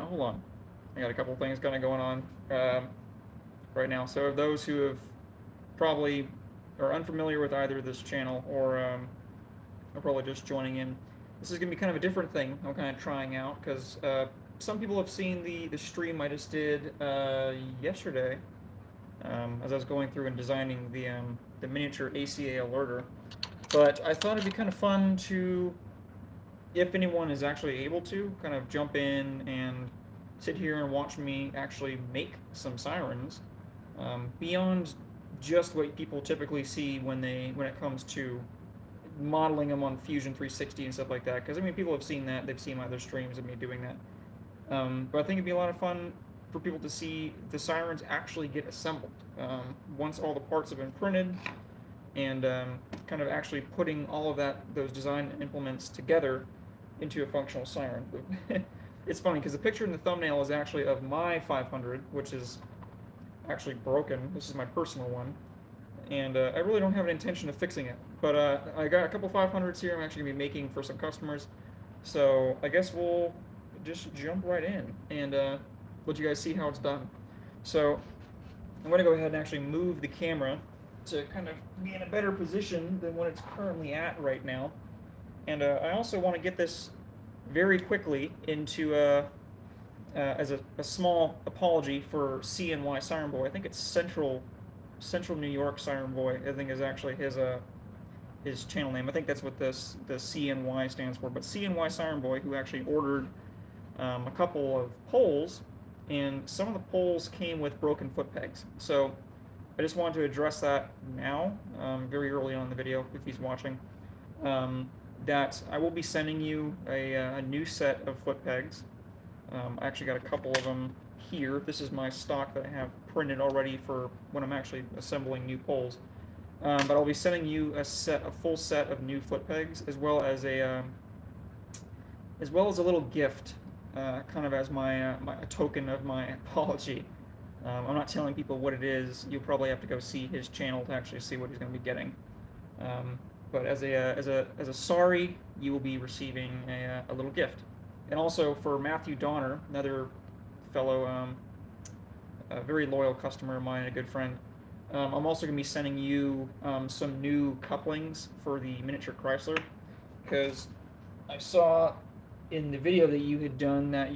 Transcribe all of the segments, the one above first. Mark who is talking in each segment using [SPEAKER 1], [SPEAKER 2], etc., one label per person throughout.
[SPEAKER 1] Hold on. I got a couple things kind of going on right now. So those who have probably are unfamiliar with either this channel or are probably just joining in, this is going to be kind of a different thing I'm kind of trying out because some people have seen the stream I just did yesterday as I was going through and designing the miniature ACA alerter. But I thought it'd be kind of fun to, if anyone is actually able to, kind of jump in and sit here and watch me actually make some sirens beyond just what people typically see when it comes to modeling them on Fusion 360 and stuff like that. Because I mean, people have seen that; they've seen my other streams of me doing that. But I think it'd be a lot of fun for people to see the sirens actually get assembled once all the parts have been printed, and kind of actually putting all of those design implements together into a functional siren. It's funny because the picture in the thumbnail is actually of my 500, which is actually broken. This is my personal one, and I really don't have an intention of fixing it. But I got a couple 500s here I'm actually going to be making for some customers, so I guess we'll just jump right in and let you guys see how it's done. So I'm going to go ahead and actually move the camera to kind of be in a better position than what it's currently at right now. And I also want to get this very quickly into as a small apology for CNY Siren Boy. I think it's Central New York Siren Boy. I think is actually his channel name. I think that's what the CNY stands for. But CNY Siren Boy, who actually ordered a couple of poles, and some of the poles came with broken foot pegs. So I just wanted to address that now, very early on in the video, if he's watching. That I will be sending you a new set of foot pegs. I actually got a couple of them here. This is my stock that I have printed already for when I'm actually assembling new poles. But I'll be sending you a full set of new foot pegs, as well as a little gift, kind of as a token of my apology. I'm not telling people what it is. You'll probably have to go see his channel to actually see what he's going to be getting. But as a sorry, you will be receiving a little gift. And also for Matthew Donner, another fellow, very loyal customer of mine, a good friend, I'm also going to be sending you some new couplings for the miniature Chrysler, because I saw in the video that you had done that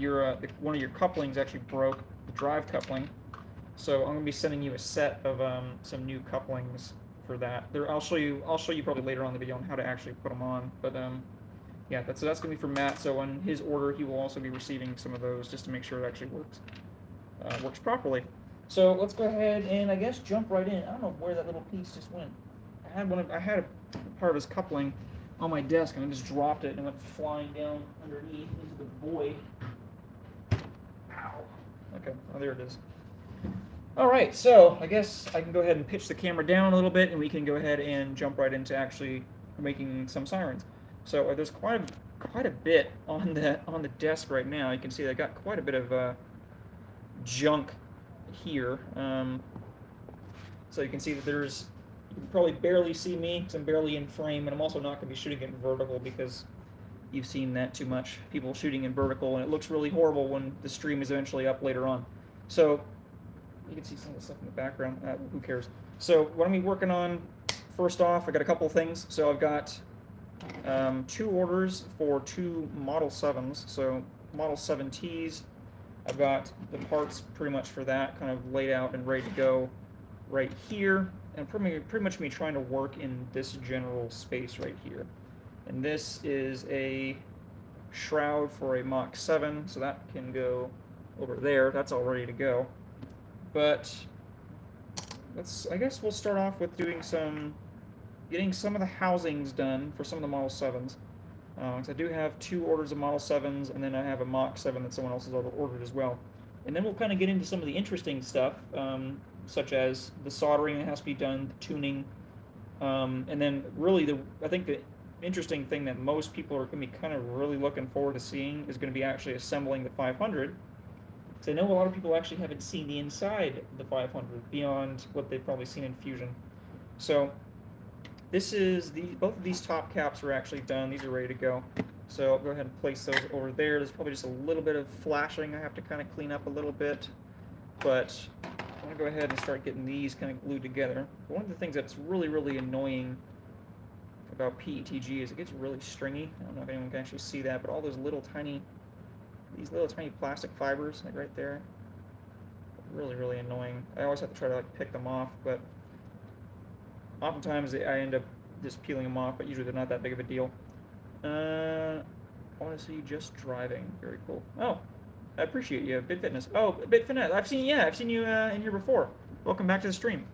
[SPEAKER 1] one of your couplings actually broke, the drive coupling. So I'm going to be sending you a set of some new couplings for that. I'll show you probably later on in the video on how to actually put them on. But yeah, that's going to be for Matt. So on his order, he will also be receiving some of those just to make sure it actually works properly. So let's go ahead and I guess jump right in. I don't know where that little piece just went. I had a part of his coupling on my desk and I just dropped it and it went flying down underneath into the void. Ow. Okay, oh, there it is. Alright, so I guess I can go ahead and pitch the camera down a little bit and we can go ahead and jump right into actually making some sirens. So there's quite a bit on the desk right now. You can see I got quite a bit of junk here. So you can see that you can probably barely see me because I'm barely in frame, and I'm also not going to be shooting it vertical because you've seen that too much. People shooting in vertical, and it looks really horrible when the stream is eventually up later on. So you can see some of the stuff in the background. Who cares? So what I'm working on, first off, I got a couple of things. So I've got 2 orders for 2 Model 7s. So Model 7Ts. I've got the parts pretty much for that kind of laid out and ready to go right here. And pretty much me trying to work in this general space right here. And this is a shroud for a Mach 7, so that can go over there. That's all ready to go. But I guess we'll start off with getting some of the housings done for some of the Model 7s. So I do have 2 orders of Model 7s, and then I have a Mach 7 that someone else has ordered as well. And then we'll kind of get into some of the interesting stuff, such as the soldering that has to be done, the tuning, and then really I think the interesting thing that most people are going to be kind of really looking forward to seeing is going to be actually assembling the 500. Because I know a lot of people actually haven't seen the inside of the 500 beyond what they've probably seen in Fusion. So this is both of these top caps are actually done. These are ready to go. So I'll go ahead and place those over there. There's probably just a little bit of flashing I have to kind of clean up a little bit. But I'm going to go ahead and start getting these kind of glued together. One of the things that's really, really annoying about PETG is it gets really stringy. I don't know if anyone can actually see that, but all those little tiny, these little tiny plastic fibers, like right there, really, really annoying. I always have to try to like pick them off, but oftentimes I end up just peeling them off, but usually they're not that big of a deal. I want to see you just driving. Very cool. Oh, I appreciate you, Bit Fitness. Oh, Bit Fitness. I've seen you in here before. Welcome back to the stream.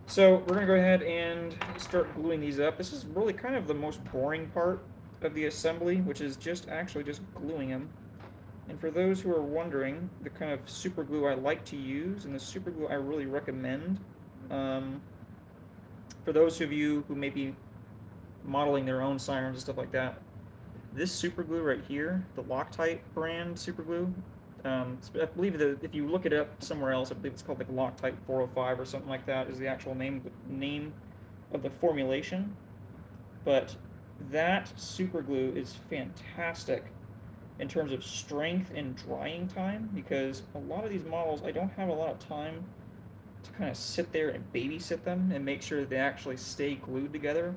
[SPEAKER 1] So we're gonna go ahead and start gluing these up. This is really kind of the most boring part of the assembly, which is just gluing them. And for those who are wondering, the kind of super glue I like to use and the super glue I really recommend, for those of you who may be modeling their own sirens and stuff like that, this super glue right here, the Loctite brand super glue, I believe that if you look it up somewhere else, I believe it's called like Loctite 405 or something like that is the actual name of the formulation. But that super glue is fantastic in terms of strength and drying time, because a lot of these models, I don't have a lot of time to kind of sit there and babysit them and make sure that they actually stay glued together.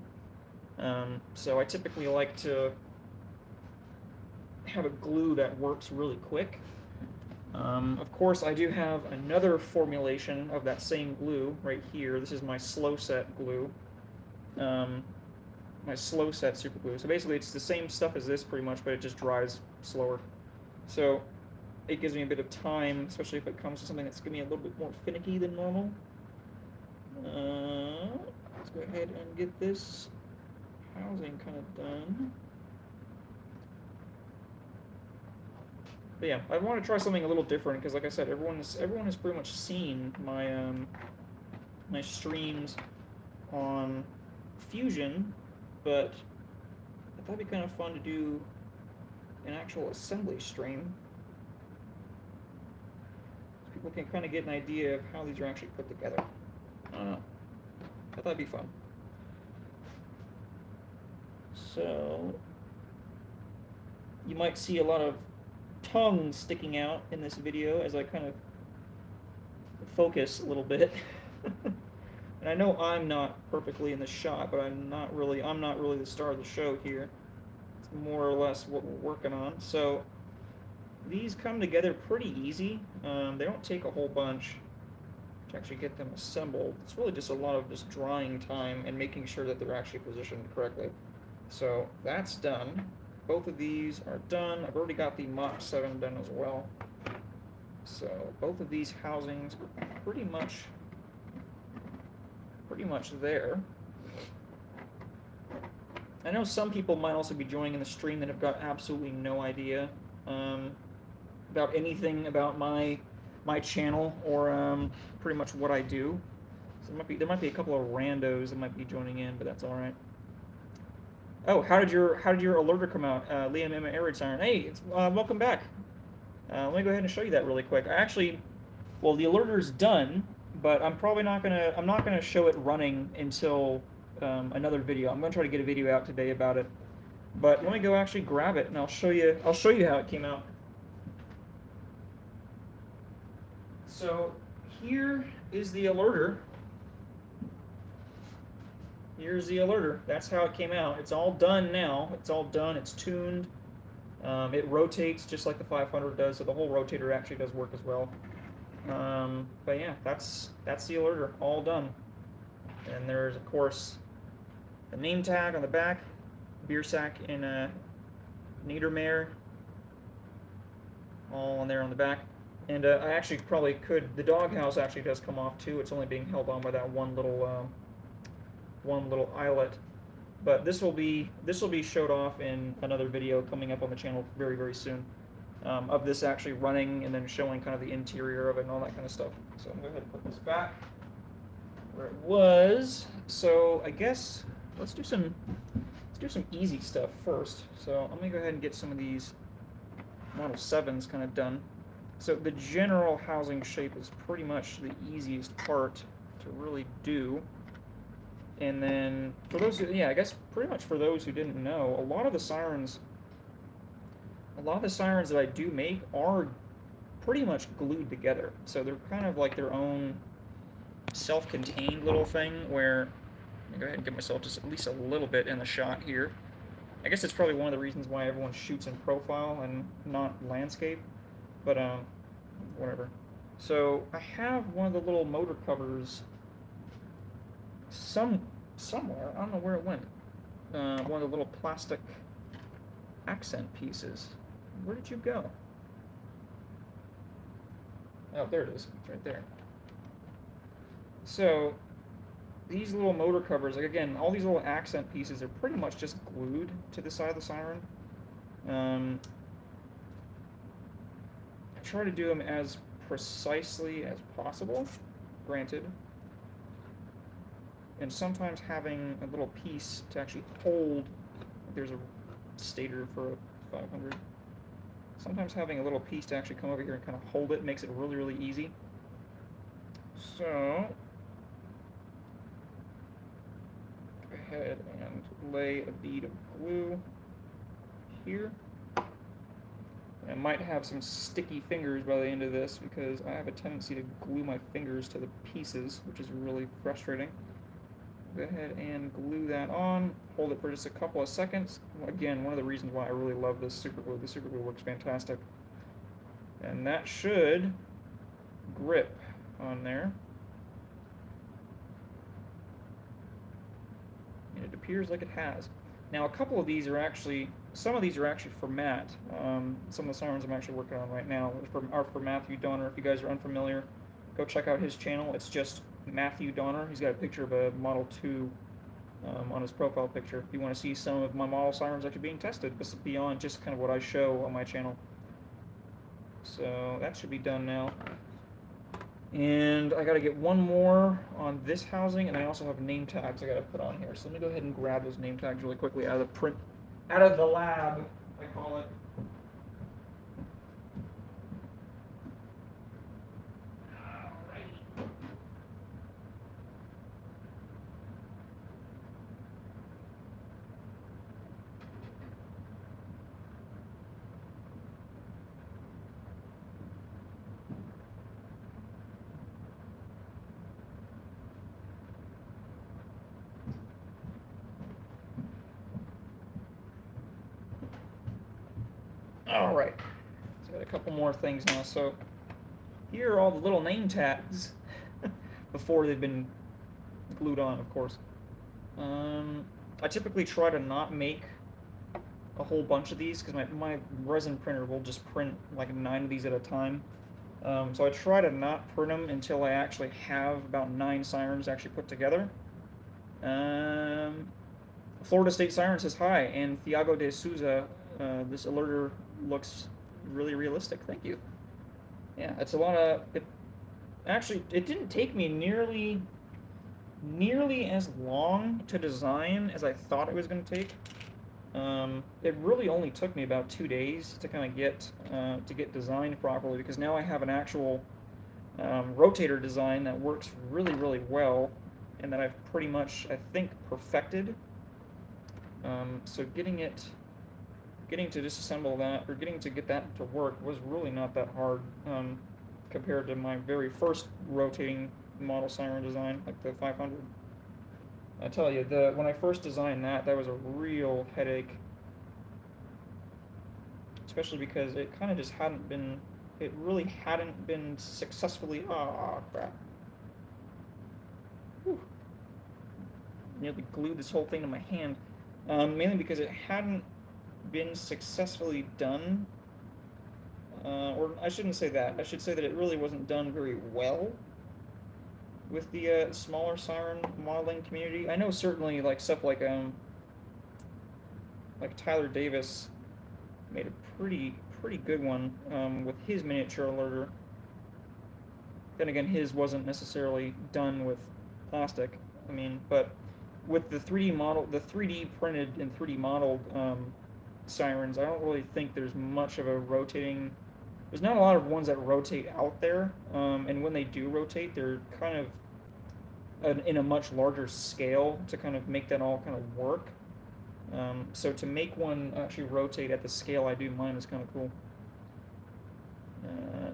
[SPEAKER 1] So I typically like to have a glue that works really quick. Of course, I do have another formulation of that same glue right here. This is my slow set glue, my slow set super glue. So basically, it's the same stuff as this pretty much, but it just dries slower. So it gives me a bit of time, especially if it comes to something that's going to be a little bit more finicky than normal. Let's go ahead and get this housing kind of done. But yeah, I want to try something a little different because, like I said, everyone has pretty much seen my my streams on Fusion, but I thought it'd be kind of fun to do an actual assembly stream, so people can kind of get an idea of how these are actually put together. I don't know. I thought it'd be fun. So you might see a lot of tongue sticking out in this video as I kind of focus a little bit. And I know I'm not perfectly in the shot, but I'm not really the star of the show here. It's more or less what we're working on. So these come together pretty easy. They don't take a whole bunch to actually get them assembled. It's really just a lot of just drying time and making sure that they're actually positioned correctly. So that's done. Both of these are done. I've already got the Mach 7 done as well. So both of these housings are pretty much there. I know some people might also be joining in the stream that have got absolutely no idea about anything about my channel or pretty much what I do. So there might be a couple of randos that might be joining in, but that's all right. Oh, how did your alerter come out, Liam Emma Arid Siren? Hey, welcome back. Let me go ahead and show you that really quick. Well, the alerter's done, but I'm not gonna show it running until another video. I'm gonna try to get a video out today about it. But let me go actually grab it, and I'll show you how it came out. So here is the alerter. Here's the alerter. That's how it came out. It's all done now. It's all done. It's tuned. It rotates just like the 500 does, so the whole rotator actually does work as well. But yeah, that's the alerter, all done. And there's, of course, the name tag on the back, beer sack in a Niedermayer, all on there on the back. And I actually probably could, the doghouse actually does come off too. It's only being held on by that one little eyelet, but this will be showed off in another video coming up on the channel very, very soon, of this actually running and then showing kind of the interior of it and all that kind of stuff. So I'm going to go ahead and put this back where it was. So I guess let's do some easy stuff first. So I'm going to go ahead and get some of these Model 7s kind of done. So the general housing shape is pretty much the easiest part to really do. And then for those who, yeah, I guess pretty much for those who didn't know, a lot of the Sirens a lot of the sirens that I do make are pretty much glued together. So they're kind of like their own self-contained little thing where, let me go ahead and get myself just at least a little bit in the shot here. I guess it's probably one of the reasons why everyone shoots in profile and not landscape, but whatever. So I have one of the little motor covers somewhere. I don't know where it went. One of the little plastic accent pieces. Where did you go? Oh, there it is. It's right there. So these little motor covers, like again, all these little accent pieces are pretty much just glued to the side of the Siren. I try to do them as precisely as possible, granted. And sometimes having a little piece to actually hold, there's a stator for a 500. Sometimes having a little piece to actually come over here and kind of hold it makes it really, really easy. So, go ahead and lay a bead of glue here. I might have some sticky fingers by the end of this because I have a tendency to glue my fingers to the pieces, which is really frustrating. Go ahead and glue that on, hold it for just a couple of seconds. Again, one of the reasons why I really love this super glue. The super glue works fantastic. And that should grip on there. And it appears like it has. Now, a couple of these are actually, some of these are actually for Matt. Some of the sirens I'm actually working on right now are for Matthew Donner. If you guys are unfamiliar, go check out his channel. It's just Matthew Donner. He's got a picture of a Model 2 on his profile picture. If you want to see some of my model sirens actually being tested, this is beyond just kind of what I show on my channel. So that should be done now. And I got to get one more on this housing, and I also have name tags I got to put on here. So let me go ahead and grab those name tags really quickly out of the lab, I call it. All right, so I got a couple more things now. So here are all the little name tags before they've been glued on, of course. I typically try to not make a whole bunch of these because my resin printer will just print like 9 of these at a time. So I try to not print them until I actually have about 9 sirens actually put together. Florida State Siren says hi, and Thiago de Souza, this alerter looks really realistic. Thank you. Yeah, it's a lot of it. Actually, it didn't take me nearly as long to design as I thought it was going to take. It really only took me about 2 days to kind of get designed properly, because now I have an actual rotator design that works really, really well, and that I've pretty much, I think, perfected. So getting to disassemble that, or getting to get that to work, was really not that hard compared to my very first rotating model siren design, like the 500. I tell you, when I first designed that was a real headache, especially because it kind of just really hadn't been successfully. Ah, crap! Whew. Nearly glued this whole thing to my hand, mainly because it hadn't been successfully done, or I shouldn't say that. I should say that it really wasn't done very well with the smaller siren modeling community. I know certainly like stuff like Tyler Davis made a pretty good one with his miniature alerter. Then again, his wasn't necessarily done with plastic. I mean, but with the 3D printed and 3D modeled sirens, I don't really think there's much of a rotating. There's not a lot of ones that rotate out there, and when they do rotate, they're kind of in a much larger scale to kind of make that all kind of work. So to make one actually rotate at the scale I do mine is kind of cool.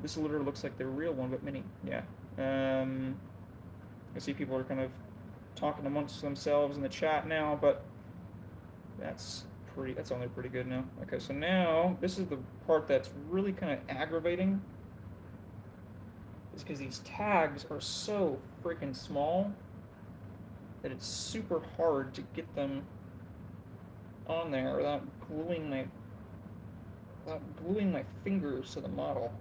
[SPEAKER 1] This literally looks like the real one, but mini. Yeah. I see people are kind of talking amongst themselves in the chat now, but that's only pretty good now. Okay, so now this is the part that's really kind of aggravating, is because these tags are so freaking small that it's super hard to get them on there without gluing my fingers to the model.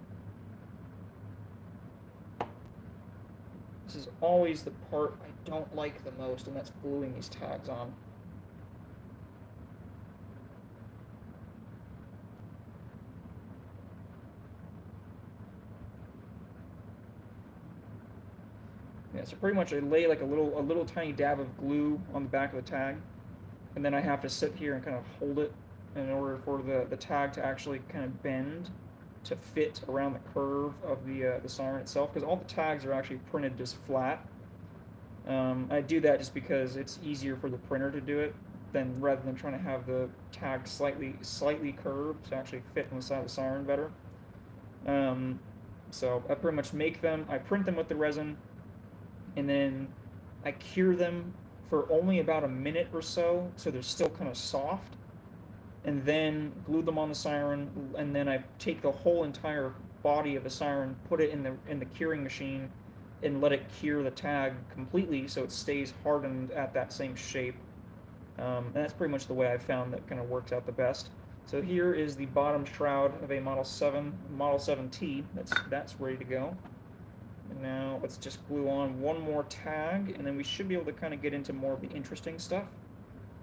[SPEAKER 1] This is always the part I don't like the most, and that's gluing these tags on. Yeah, so pretty much I lay like a little tiny dab of glue on the back of the tag, and then I have to sit here and kind of hold it in order for the tag to actually kind of bend to fit around the curve of the siren itself, because all the tags are actually printed just flat. I do that just because it's easier for the printer to do it rather than trying to have the tag slightly curved to actually fit on the side of the siren better. So I pretty much make them, I print them with the resin, and then I cure them for only about a minute or so they're still kind of soft, and then glue them on the siren, and then I take the whole entire body of the siren, put it in the curing machine, and let it cure the tag completely so it stays hardened at that same shape. And that's pretty much the way I've found that kind of works out the best. So here is the bottom shroud of a Model 7T. That's ready to go. And now let's just glue on one more tag, and then we should be able to kind of get into more of the interesting stuff.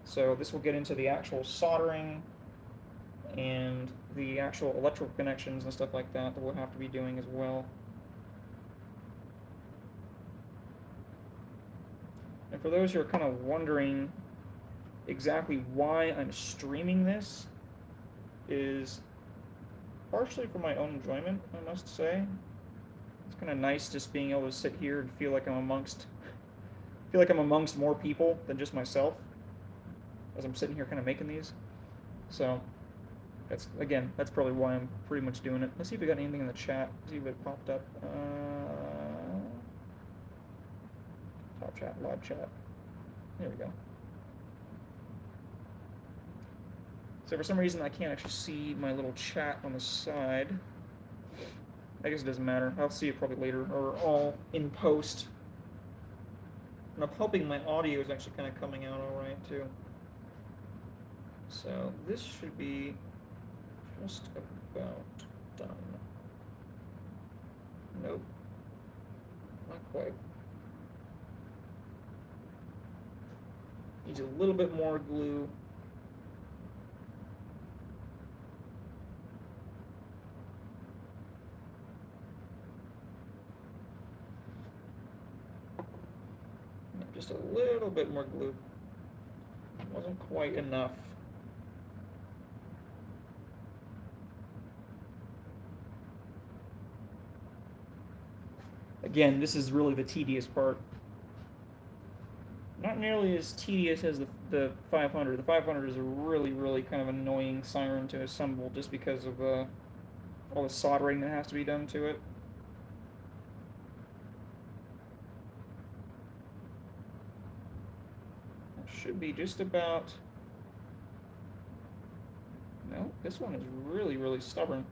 [SPEAKER 1] So this will get into the actual soldering and the actual electrical connections and stuff like that we'll have to be doing as well. And for those who are kind of wondering exactly why I'm streaming this, is partially for my own enjoyment, I must say. It's kind of nice just being able to sit here and feel like I'm amongst more people than just myself as I'm sitting here kind of making these. So that's probably why I'm pretty much doing it. Let's see if we got anything in the chat. Let's see if it popped up. Top chat, live chat. There we go. So for some reason I can't actually see my little chat on the side. I guess it doesn't matter. I'll see it probably later, or all in post. And I'm hoping my audio is actually kind of coming out all right too. So this should be just about done. Nope, not quite. Needs a little bit more glue. Just a little bit more glue. Wasn't quite enough. Again, this is really the tedious part. Not nearly as tedious as the 500. The 500 is a really kind of annoying siren to assemble just because of all the soldering that has to be done to it. Should be just about. No, this one is really stubborn.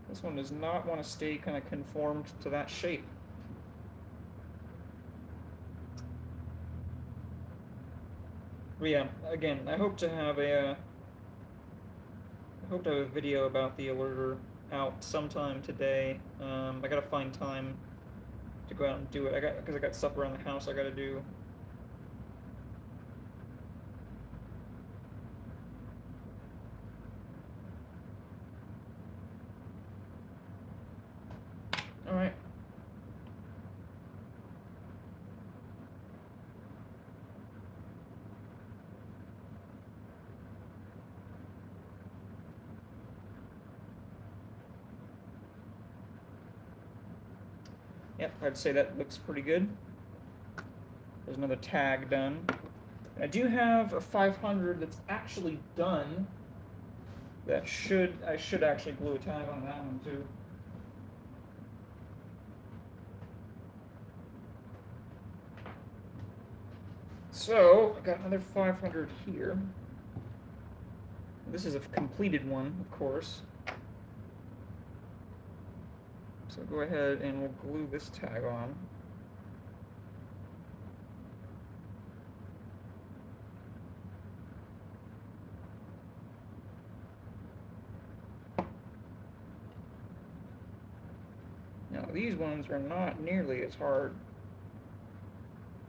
[SPEAKER 1] This one does not want to stay kind of conformed to that shape. But yeah, again, I hope to have a video about the alerter out sometime today. I gotta find time to go out and do it. Because I got stuff around the house I gotta do. All right. Yep, I'd say that looks pretty good. There's another tag done. I do have a 500 that's actually done. That I should actually glue a tag on that one too. So, I got another 500 here. This is a completed one, of course. So go ahead and we'll glue this tag on. Now these ones are not nearly as hard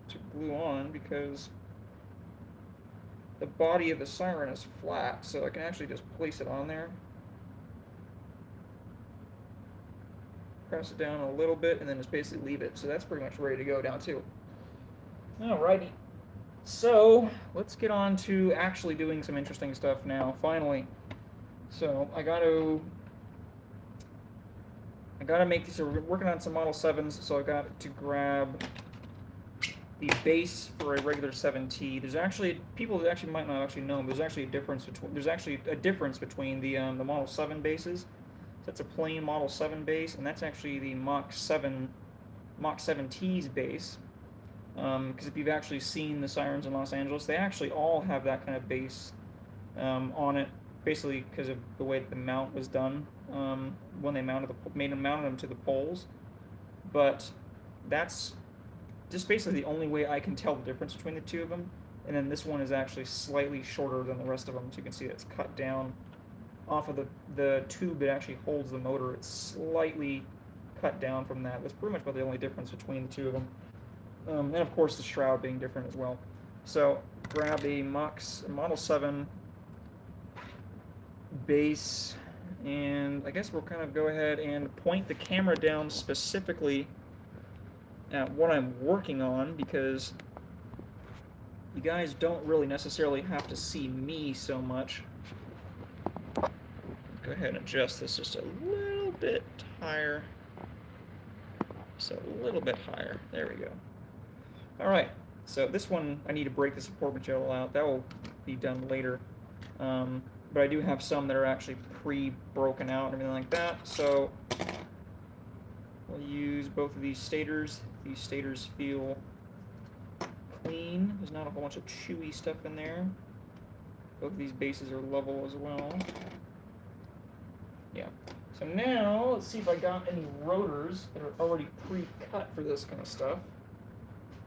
[SPEAKER 1] to glue on because the body of the Siren is flat, so I can actually just place it on there. Press it down a little bit and then just basically leave it. So that's pretty much ready to go down too. Alrighty. So let's get on to actually doing some interesting stuff now, finally. So I gotta make these. So we're working on some Model 7s, so I got to grab the base for a regular 7T. There's actually people that actually might not actually know, but there's actually a difference between the Model 7 bases. So that's a plain Model 7 base, and that's actually the Mach 7T's base. Because if you've actually seen the Sirens in Los Angeles, they actually all have that kind of base on it, basically because of the way that the mount was done when they mounted them to the poles. But that's just basically the only way I can tell the difference between the two of them. And then this one is actually slightly shorter than the rest of them, so you can see it's cut down off of the tube that actually holds the motor. It's slightly cut down from that. That's pretty much about the only difference between the two of them. And of course the shroud being different as well. So grab a Model 7 base, and I guess we'll kind of go ahead and point the camera down specifically at what I'm working on, because you guys don't really necessarily have to see me so much. Go ahead and adjust this just a little bit higher. Just a little bit higher. There we go. Alright, so this one I need to break the support material out. That will be done later. But I do have some that are actually pre-broken out and everything like that. So we'll use both of these stators. These stators feel clean. There's not a whole bunch of chewy stuff in there. Both of these bases are level as well. Yeah. So now, let's see if I got any rotors that are already pre-cut for this kind of stuff.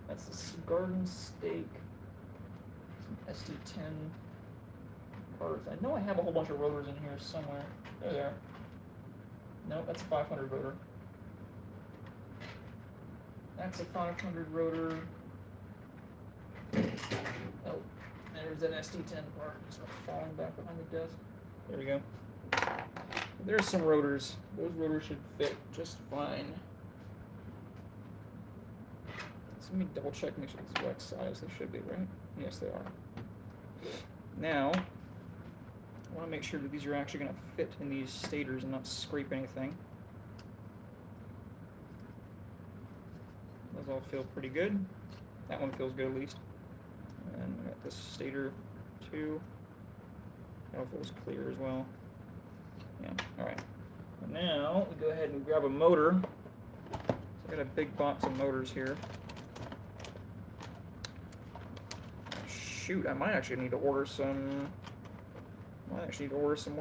[SPEAKER 1] That's the garden stake. Some SD10 parts. I know I have a whole bunch of rotors in here somewhere. There they are. No, that's a 500 rotor. That's a 500 rotor. Oh, there's that SD10 part. It's falling back behind the desk. There we go. There's some rotors. Those rotors should fit just fine. So let me double check, make sure it's the correct size. They should be, right? Yes, they are. Now, I want to make sure that these are actually going to fit in these stators and not scrape anything. Those all feel pretty good. That one feels good at least. And I got this stator too. That one feels clear as well. Yeah, alright. Now, we go ahead and grab a motor. So I got a big box of motors here. Shoot, I might actually need to order some... more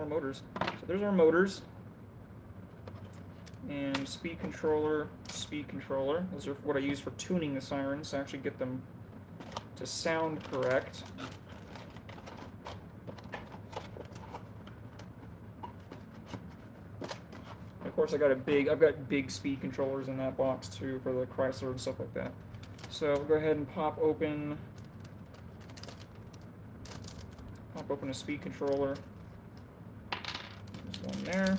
[SPEAKER 1] motors. So there's our motors. And speed controller. Those are what I use for tuning the Sirens, to actually get them to sound correct. Of course, I've got big speed controllers in that box too for the Chrysler and stuff like that. So go ahead and pop open a speed controller. There's one there.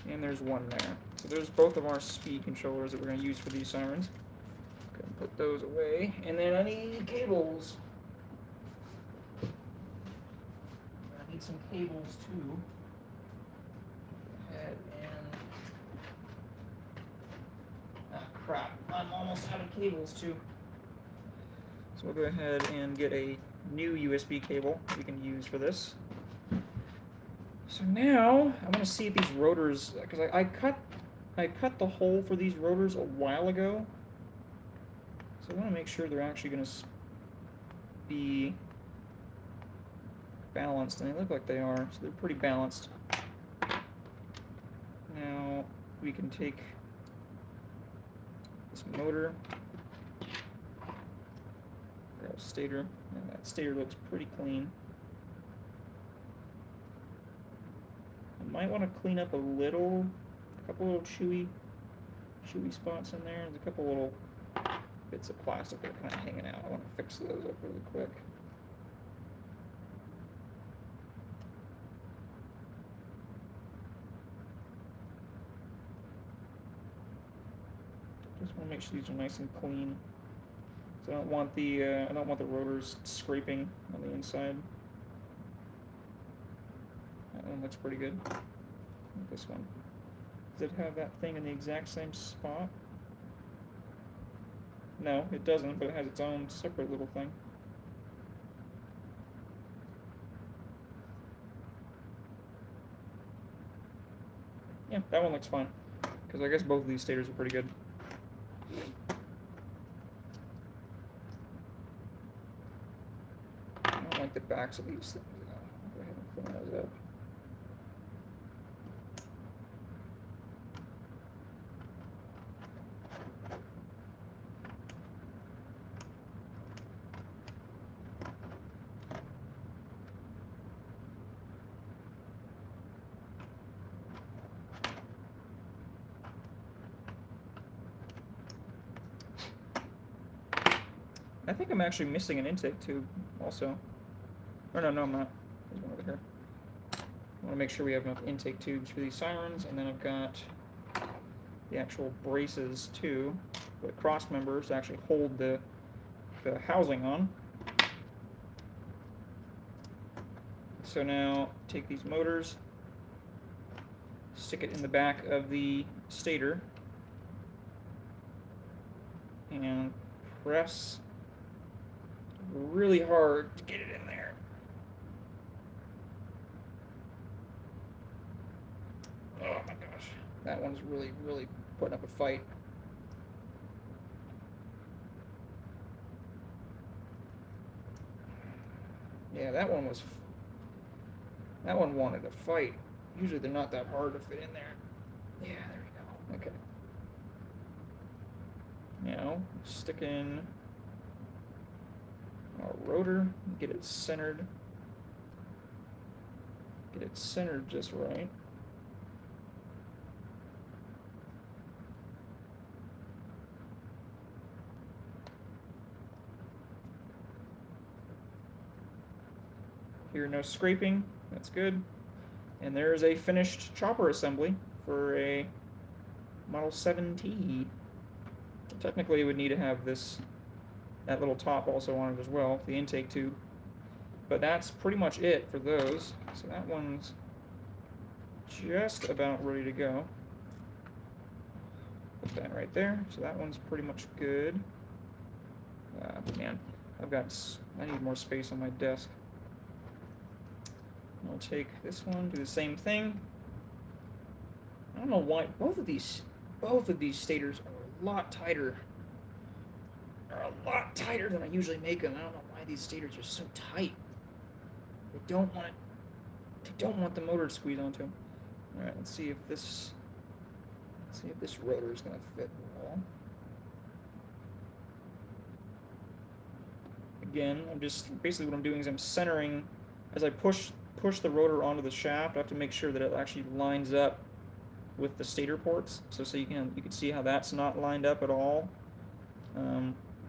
[SPEAKER 1] And there's one there. So there's both of our speed controllers that we're going to use for these Sirens. Go ahead and put those away. And then I need cables. I need some cables too. Go ahead and I'm almost out of cables too. So we'll go ahead and get a new USB cable we can use for this. So now I want to see if these rotors, because I cut the hole for these rotors a while ago. So I want to make sure they're actually going to be balanced, and they look like they are, so they're pretty balanced. Now we can take this motor, grab a stator, and that stator looks pretty clean. I might want to clean up a couple little chewy spots in there. There's a couple little bits of plastic that are kind of hanging out. I want to fix those up really quick. Just want to make sure these are nice and clean. So I don't want the rotors scraping on the inside. That one looks pretty good. This one. Does it have that thing in the exact same spot? No, it doesn't, but it has its own separate little thing. Yeah, that one looks fine. Because I guess both of these stators are pretty good. I don't like the backs of these things. I'll go ahead and clean those up. I think I'm actually missing an intake tube also. Or no, I'm not. There's one over here. I want to make sure we have enough intake tubes for these Sirens, and then I've got the actual braces too, the cross members to actually hold the housing on. So now take these motors, stick it in the back of the stator, and press really hard to get it in there. Oh my gosh, that one's really putting up a fight. Yeah, that one wanted to fight. Usually they're not that hard to fit in there. Yeah, there we go. Okay. Now stick in our rotor, get it centered just right. Here, no scraping, that's good. And there's a finished chopper assembly for a Model 7T. Technically, it would need to have that little top also on it as well, the intake tube. But that's pretty much it for those. So that one's just about ready to go. Put that right there. So that one's pretty much good. Man, I need more space on my desk. I'll take this one, do the same thing. I don't know why both of these stators are a lot tighter. They're a lot tighter than I usually make them. I don't know why these stators are so tight. They don't want the motor to squeeze onto them. All right, let's see if this rotor is going to fit well. Again, basically what I'm doing is I'm centering as I push the rotor onto the shaft. I have to make sure that it actually lines up with the stator ports. So you can see how that's not lined up at all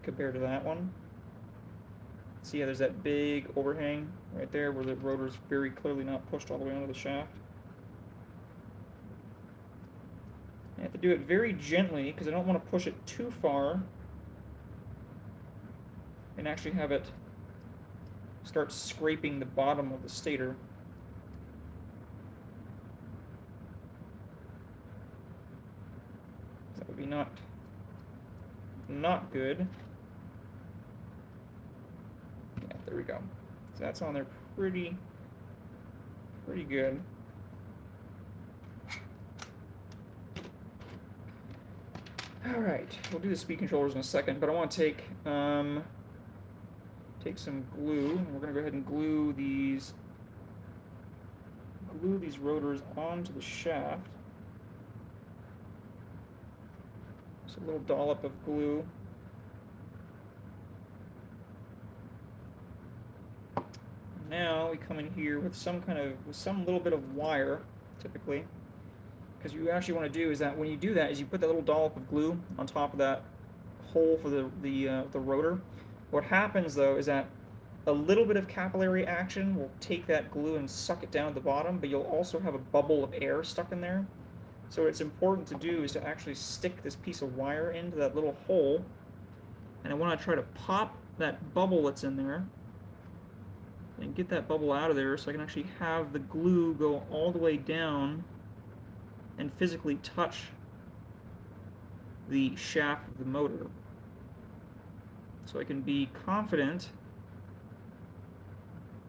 [SPEAKER 1] compared to that one. See how there's that big overhang right there where the rotor's very clearly not pushed all the way onto the shaft. I have to do it very gently because I don't want to push it too far and actually have it start scraping the bottom of the stator. That would be not not good. Yeah, there we go. So that's on there pretty good. All right, we'll do the speed controllers in a second, but I want to take some glue, and we're going to go ahead and glue these rotors onto the shaft. Just a little dollop of glue. Now we come in here with some little bit of wire, typically, because you actually want to do is that when you do that is you put that little dollop of glue on top of that hole for the rotor. What happens though is that a little bit of capillary action will take that glue and suck it down at the bottom, but you'll also have a bubble of air stuck in there. So what it's important to do is to actually stick this piece of wire into that little hole, and I want to try to pop that bubble that's in there and get that bubble out of there so I can actually have the glue go all the way down and physically touch the shaft of the motor. So I can be confident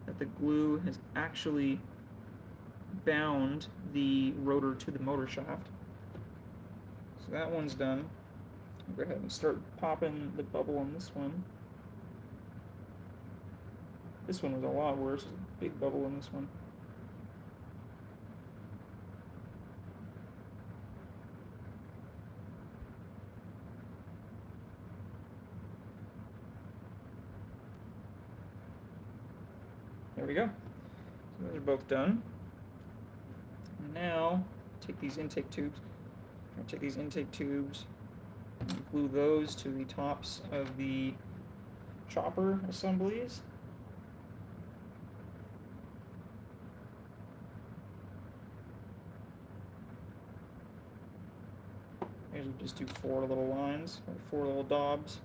[SPEAKER 1] that the glue has actually bound the rotor to the motor shaft. So that one's done. I'll go ahead and start popping the bubble on this one. This one was a lot worse. There's a big bubble in this one. There we go. So those are both done. Now, take these intake tubes. I'll take these intake tubes and glue those to the tops of the chopper assemblies. I usually just do 4 little lines, or 4 little daubs.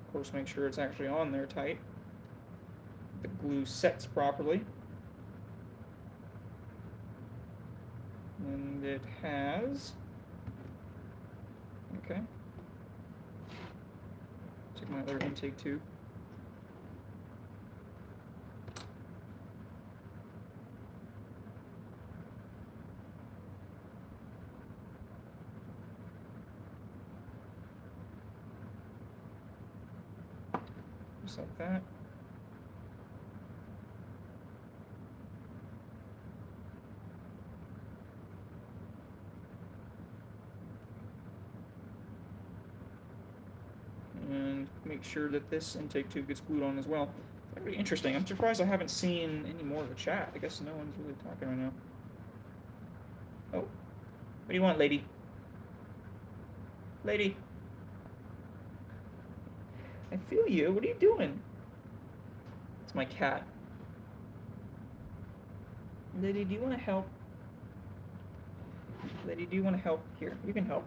[SPEAKER 1] Of course, make sure it's actually on there tight. The glue sets properly. And it has. Okay. Take my other intake tube. Just like that. And make sure that this intake tube gets glued on as well. That'd be interesting. I'm surprised I haven't seen any more of the chat. I guess no one's really talking right now. Oh. What do you want, lady? Lady. I feel you. What are you doing? It's my cat. Lady, do you want to help? Lady, do you want to help? Here, you can help.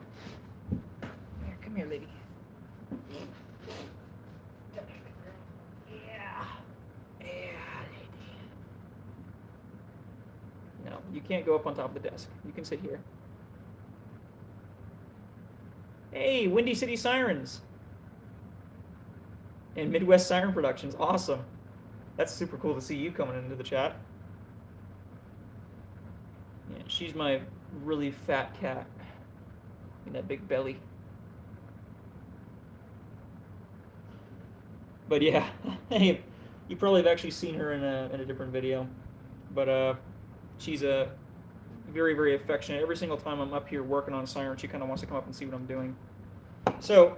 [SPEAKER 1] Here, come here, lady. Yeah. Yeah, lady. No, you can't go up on top of the desk. You can sit here. Hey, Windy City Sirens! And Midwest Siren Productions, awesome. That's super cool to see you coming into the chat. Yeah, she's my really fat cat. In that big belly. But yeah, hey, you probably have actually seen her in a different video. But she's a very, very affectionate. Every single time I'm up here working on Siren, she kind of wants to come up and see what I'm doing. So,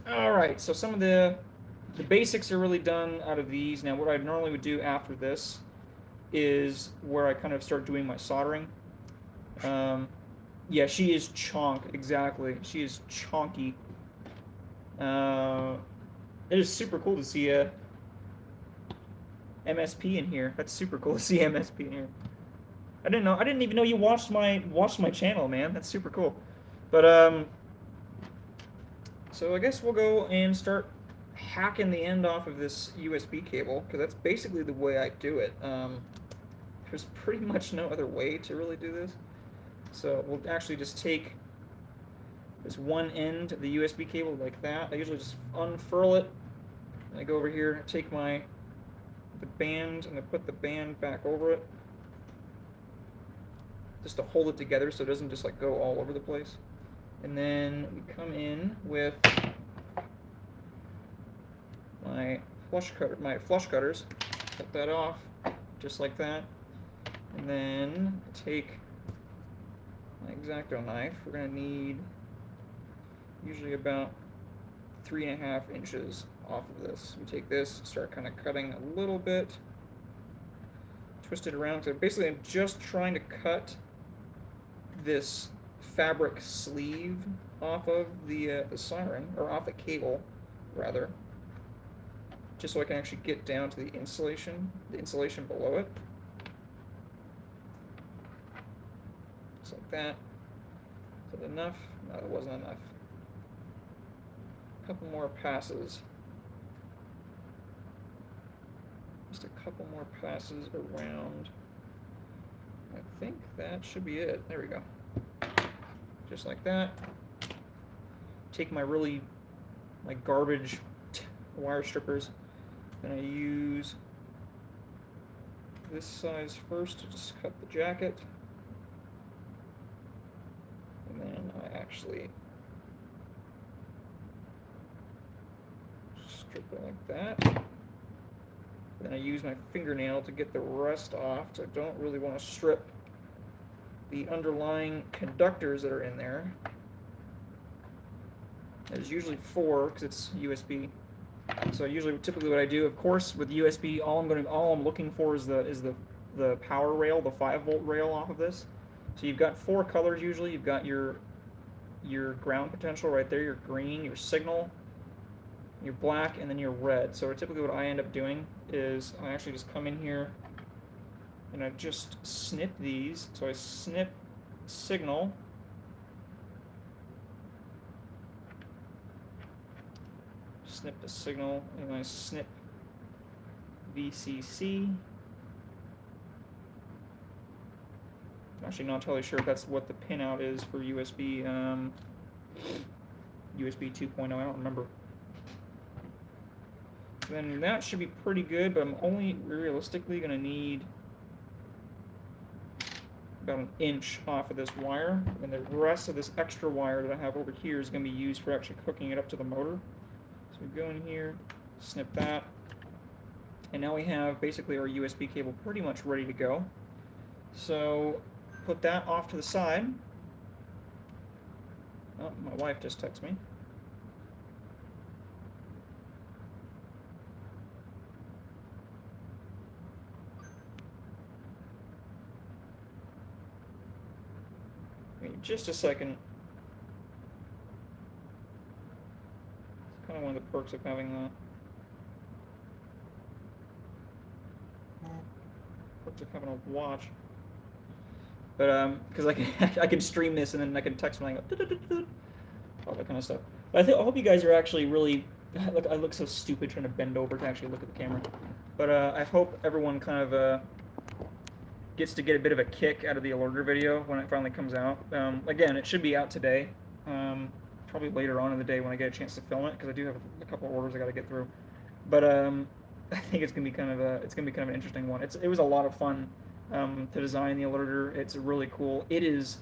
[SPEAKER 1] all right, so some of the basics are really done out of these. Now, what I normally would do after this is where I kind of start doing my soldering. Yeah, she is chonk, exactly. She is chonky. It is super cool to see a MSP in here. That's super cool to see MSP in here. I didn't even know you watched my channel, man. That's super cool. But so I guess we'll go and start hacking the end off of this USB cable, because that's basically the way I do it. There's pretty much no other way to really do this. So we'll actually just take this one end of the USB cable like that. I usually just unfurl it, and I go over here, take the band, and I put the band back over it, just to hold it together so it doesn't just like go all over the place. And then we come in with my flush cutters, cut that off, just like that. And then take my X-Acto knife. We're going to need usually about 3.5 inches off of this. We take this, start kind of cutting a little bit, twist it around. So basically I'm just trying to cut this fabric sleeve off of the Siren, or off the cable, rather, just so I can actually get down to the insulation below it. Just like that. Is that enough? No, that wasn't enough. A couple more passes. Just a couple more passes around. I think that should be it. There we go. Just like that. Take my garbage wire strippers, and I use this size first to just cut the jacket, and then I actually strip it like that. Then I use my fingernail to get the rest off, so I don't really want to strip the underlying conductors that are in there. There's usually 4 because it's USB. So typically what I do, of course, with USB, all I'm looking for is the power rail, the 5-volt rail off of this. So you've got 4 colors usually. You've got your ground potential right there, your green, your signal, your black, and then your red. So typically what I end up doing is I actually just come in here and I just snip these. So I snip signal, snip the signal, and I snip VCC. I'm actually not totally sure if that's what the pinout is for USB, USB 2.0, I don't remember. Then that should be pretty good, but I'm only realistically going to need about 1 inch off of this wire, and the rest of this extra wire that I have over here is going to be used for actually hooking it up to the motor. So we go in here, snip that, and now we have basically our USB cable pretty much ready to go. So put that off to the side. Oh, my wife just texted me. Just a second. It's kind of one of the perks of having a watch. But because I can stream this and then I can text when I go all that kind of stuff. But I hope you guys are actually really. I look so stupid trying to bend over to actually look at the camera. But I hope everyone kind of gets to get a bit of a kick out of the alerter video when it finally comes out. Again, it should be out today, probably later on in the day when I get a chance to film it, because I do have a couple of orders I got to get through. But I think it's gonna be kind of an interesting one. It was a lot of fun to design the alerter. It's really cool. It is,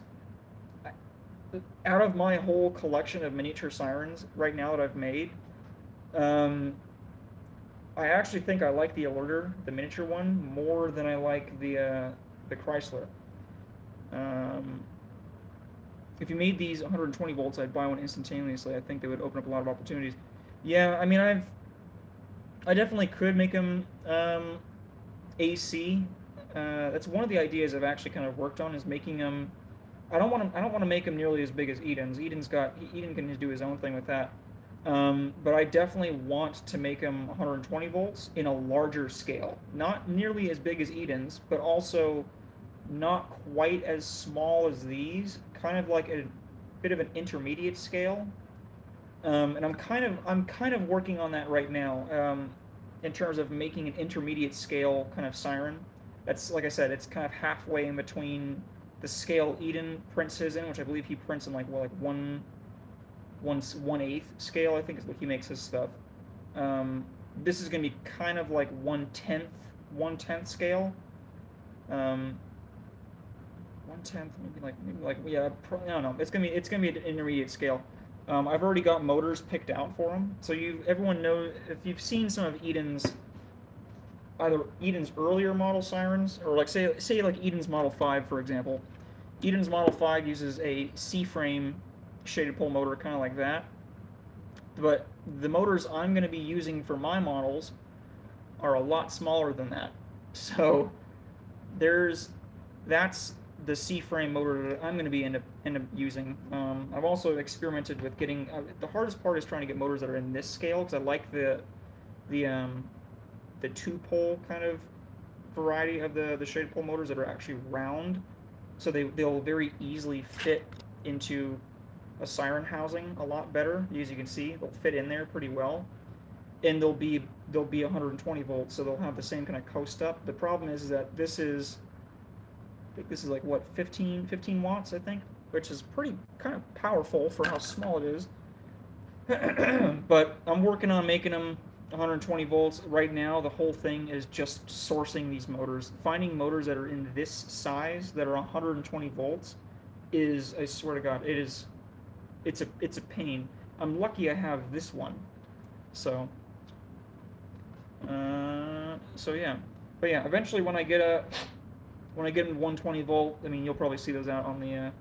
[SPEAKER 1] out of my whole collection of miniature Sirens right now that I've made, I actually think I like the alerter, the miniature one, more than I like the Chrysler. If you made these 120 volts, I'd buy one instantaneously. I think they would open up a lot of opportunities. Yeah, I mean, I definitely could make them AC. That's one of the ideas I've actually kind of worked on, is making them. I don't want to make them nearly as big as Eden's. Eden can do his own thing with that. But I definitely want to make them 120 volts in a larger scale. Not nearly as big as Eden's, but also not quite as small as these. Kind of like a bit of an intermediate scale. And I'm kind of working on that right now, in terms of making an intermediate scale kind of siren. That's, like I said, it's kind of halfway in between the scale Eden prints his in, which I believe he prints in like, well, like one eighth scale, I think is what he makes his stuff. This is gonna be kind of like one tenth scale. Um, 1/10, maybe like yeah, I don't know. It's gonna be an intermediate scale. I've already got motors picked out for them. So everyone knows, if you've seen some of either Eden's earlier model sirens, or like say like Eden's Model 5, for example. Eden's Model 5 uses a C-frame shaded pole motor, kind of like that. But the motors I'm going to be using for my models are a lot smaller than that. So there's that's the C-frame motor that I'm going to be end up using. I've also experimented with getting the hardest part is trying to get motors that are in this scale, because I like the um, the two pole kind of variety of the shaded pole motors that are actually round, so they'll very easily fit into a siren housing a lot better. As you can see, they'll fit in there pretty well, and they'll be 120 volts, so they'll have the same kind of coast up. The problem is that I think this is like what, 15 watts, I think, which is pretty kind of powerful for how small it is. But I'm working on making them 120 volts. Right now, the whole thing is just sourcing these motors. Finding motors that are in this size that are 120 volts is, I swear to God, it's a pain. I'm lucky I have this one. So, yeah. But yeah, eventually when I get into 120 volt, I mean, you'll probably see those out on the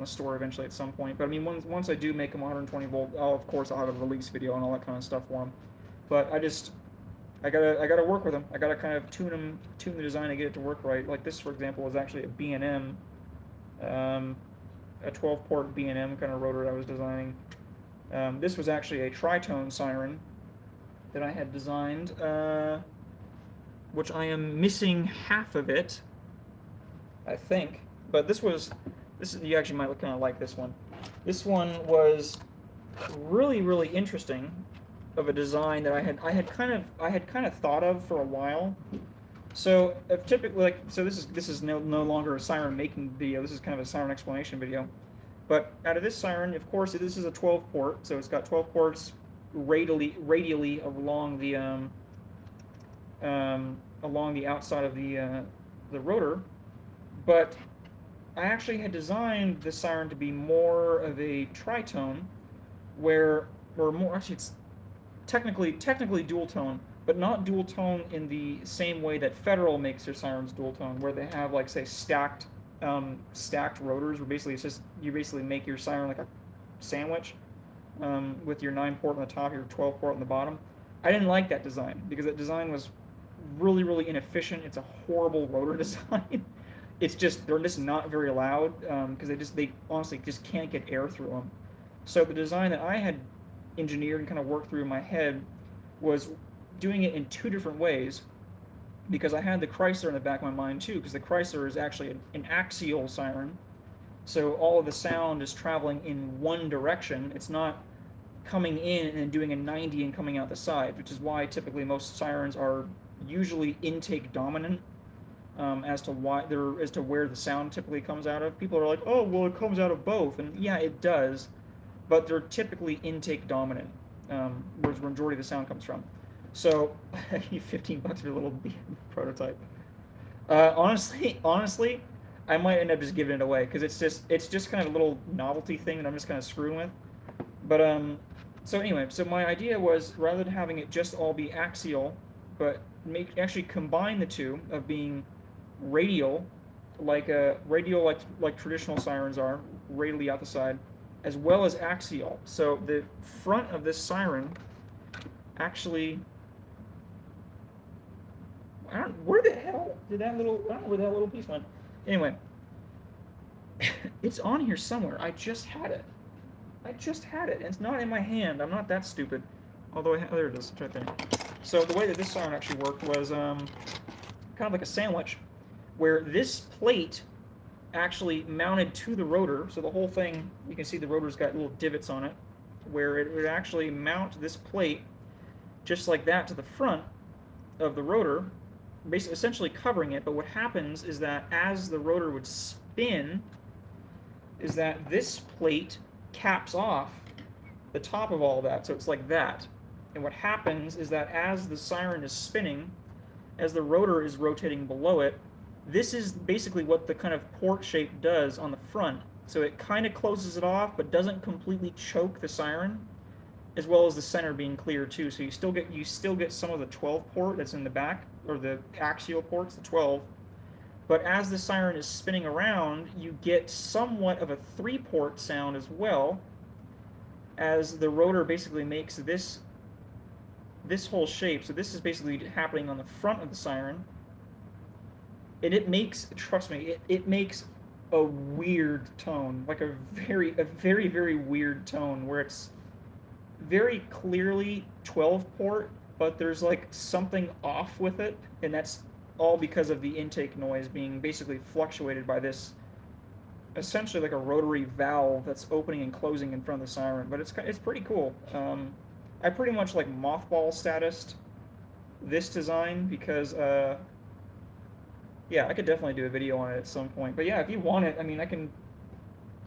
[SPEAKER 1] store eventually at some point. But I mean, once I do make them 120 volt, of course I'll have a release video and all that kind of stuff for them. But I gotta work with them. I gotta kind of tune the design and get it to work right. Like this, for example, is actually a B&M, a 12-port B&M kind of rotor I was designing. This was actually a tritone siren that I had designed, which I am missing half of it, I think. But this you actually might kind of like this one. This one was really interesting, of a design that I had kind of thought of for a while. So if typically, this is no longer a siren making video. This is kind of a siren explanation video. But out of this siren, of course, this is a 12 port, so it's got 12 ports radially along the outside of the rotor. But I actually had designed this siren to be more of a tritone, or more, actually it's technically dual tone, but not dual tone in the same way that Federal makes their sirens dual tone, where they have, like, say, stacked rotors, where basically it's just, you basically make your siren like a sandwich, with your 9-port on the top, your 12-port on the bottom. I didn't like that design, because that design was really inefficient. It's a horrible rotor design. They're just not very loud, because they honestly just can't get air through them. So the design that I had engineered and kind of worked through in my head was doing it in two different ways, because I had the Chrysler in the back of my mind too, because the Chrysler is actually an axial siren, so all of the sound is traveling in one direction. It's not coming in and then doing a 90 and coming out the side, which is why typically most sirens are usually intake dominant, as to where the sound typically comes out of. People are like, oh, well, it comes out of both, and yeah, it does, but they're typically intake dominant, whereas the majority of the sound comes from. So, $15 for a little prototype. Honestly, I might end up just giving it away, because it's just kind of a little novelty thing that I'm just kind of screwing with. But so anyway, so my idea was, rather than having it just all be axial, but actually combine the two, of being radial, like traditional sirens are, radially out the side, as well as axial. So the front of this siren actually, where the hell did I don't know where that little piece went. Anyway, it's on here somewhere. I just had it. And it's not in my hand. I'm not that stupid. Although, there it is. It's right there. So the way that this siren actually worked was kind of like a sandwich, where this plate actually mounted to the rotor. So the whole thing, you can see the rotor's got little divots on it. where it would actually mount this plate just like that to the front of the rotor, basically essentially covering it. But what happens is that as the rotor would spin, is that this plate caps off the top of all that, so it's like that. And what happens is that as the Siren is spinning, as the rotor is rotating below it, this is basically what the kind of port shape does on the front. So it kind of closes it off, but doesn't completely choke the Siren, as well as the center being clear too. So you still get some of the 12 port that's in the back, or the axial ports, the 12. But as the Siren is spinning around, you get somewhat of a 3-port sound as well, as the rotor basically makes this whole shape. So this is basically happening on the front of the Siren. And it makes, trust me, it makes a weird tone, like a very, very weird tone, where it's very clearly 12-port, but there's like something off with it, and that's all because of the intake noise being basically fluctuated by this, essentially like a rotary valve that's opening and closing in front of the Siren. But it's pretty cool. I pretty much like mothball statused this design because yeah, I could definitely do a video on it at some point. But yeah, if you want it, I mean,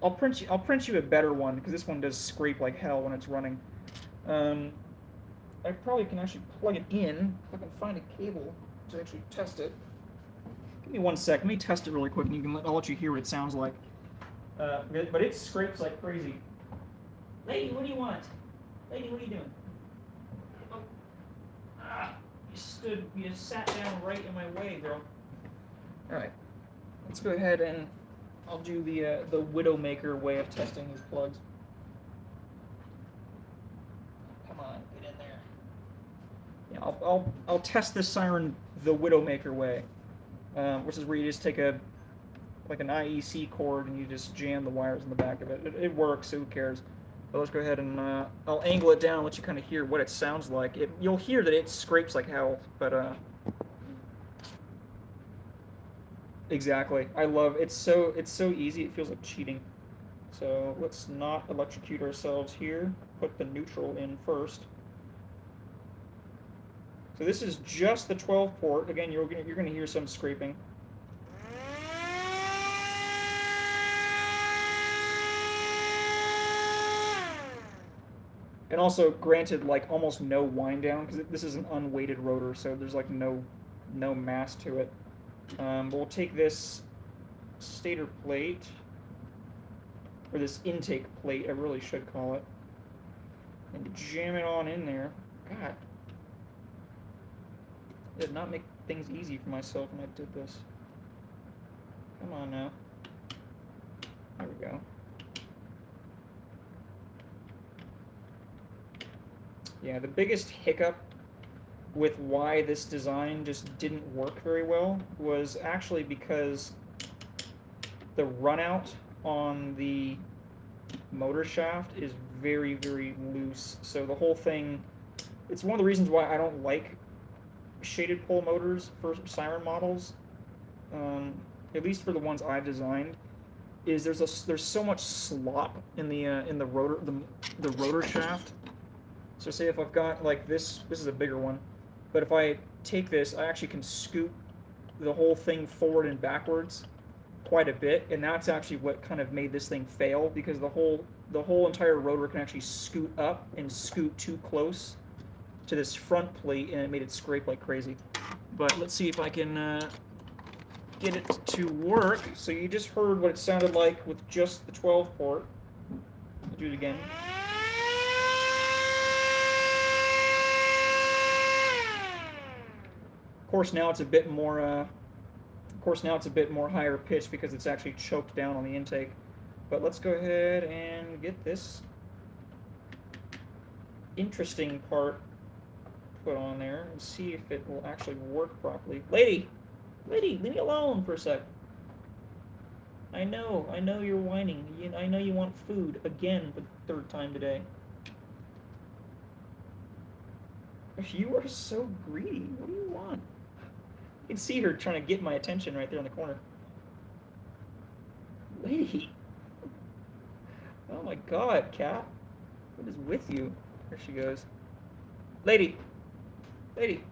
[SPEAKER 1] I'll print you a better one, because this one does scrape like hell when it's running. I probably can actually plug it in if I can find a cable to actually test it. Give me 1 sec. Let me test it really quick, and I'll let you hear what it sounds like. But it scrapes like crazy. Lady, what do you want? Lady, what are you doing? Oh. You sat down right in my way, girl. All right, let's go ahead and I'll do the Widowmaker way of testing these plugs. Come on, get in there. Yeah, I'll test this Siren the Widowmaker way, which is where you just take an IEC cord and you just jam the wires in the back of it. It works, so who cares? But let's go ahead and I'll angle it down and let you kind of hear what it sounds like. You'll hear that it scrapes like hell, but exactly. I love it's so easy. It feels like cheating. So let's not electrocute ourselves here. Put the neutral in first. So this is just the 12-port. Again, you're gonna hear some scraping. And also, granted, like almost no wind down, because this is an unweighted rotor, so there's like no mass to it. But we'll take this stator plate, or this intake plate, I really should call it, and jam it on in there. God, I did not make things easy for myself when I did this. Come on now. There we go. Yeah, the biggest hiccup with why this design just didn't work very well was actually because the runout on the motor shaft is very, very loose. So the whole thing, it's one of the reasons why I don't like shaded pole motors for Siren models, at least for the ones I've designed, is there's so much slop in the rotor, the rotor shaft. So say if I've got like this is a bigger one, but if I take this, I actually can scoot the whole thing forward and backwards quite a bit, and that's actually what kind of made this thing fail, because the whole entire rotor can actually scoot up and scoot too close to this front plate, and it made it scrape like crazy. But let's see if I can get it to work. So you just heard what it sounded like with just the 12-port. I'll do it again. Of course, now it's a bit more. Higher pitched because it's actually choked down on the intake. But let's go ahead and get this interesting part put on there and see if it will actually work properly. Lady, leave me alone for a sec. I know you're whining. I know you want food again for the 3rd time today. You are so greedy. What do you want? You can see her trying to get my attention right there in the corner. Lady. Oh my god, cat. What is with you? There she goes. Lady! Lady!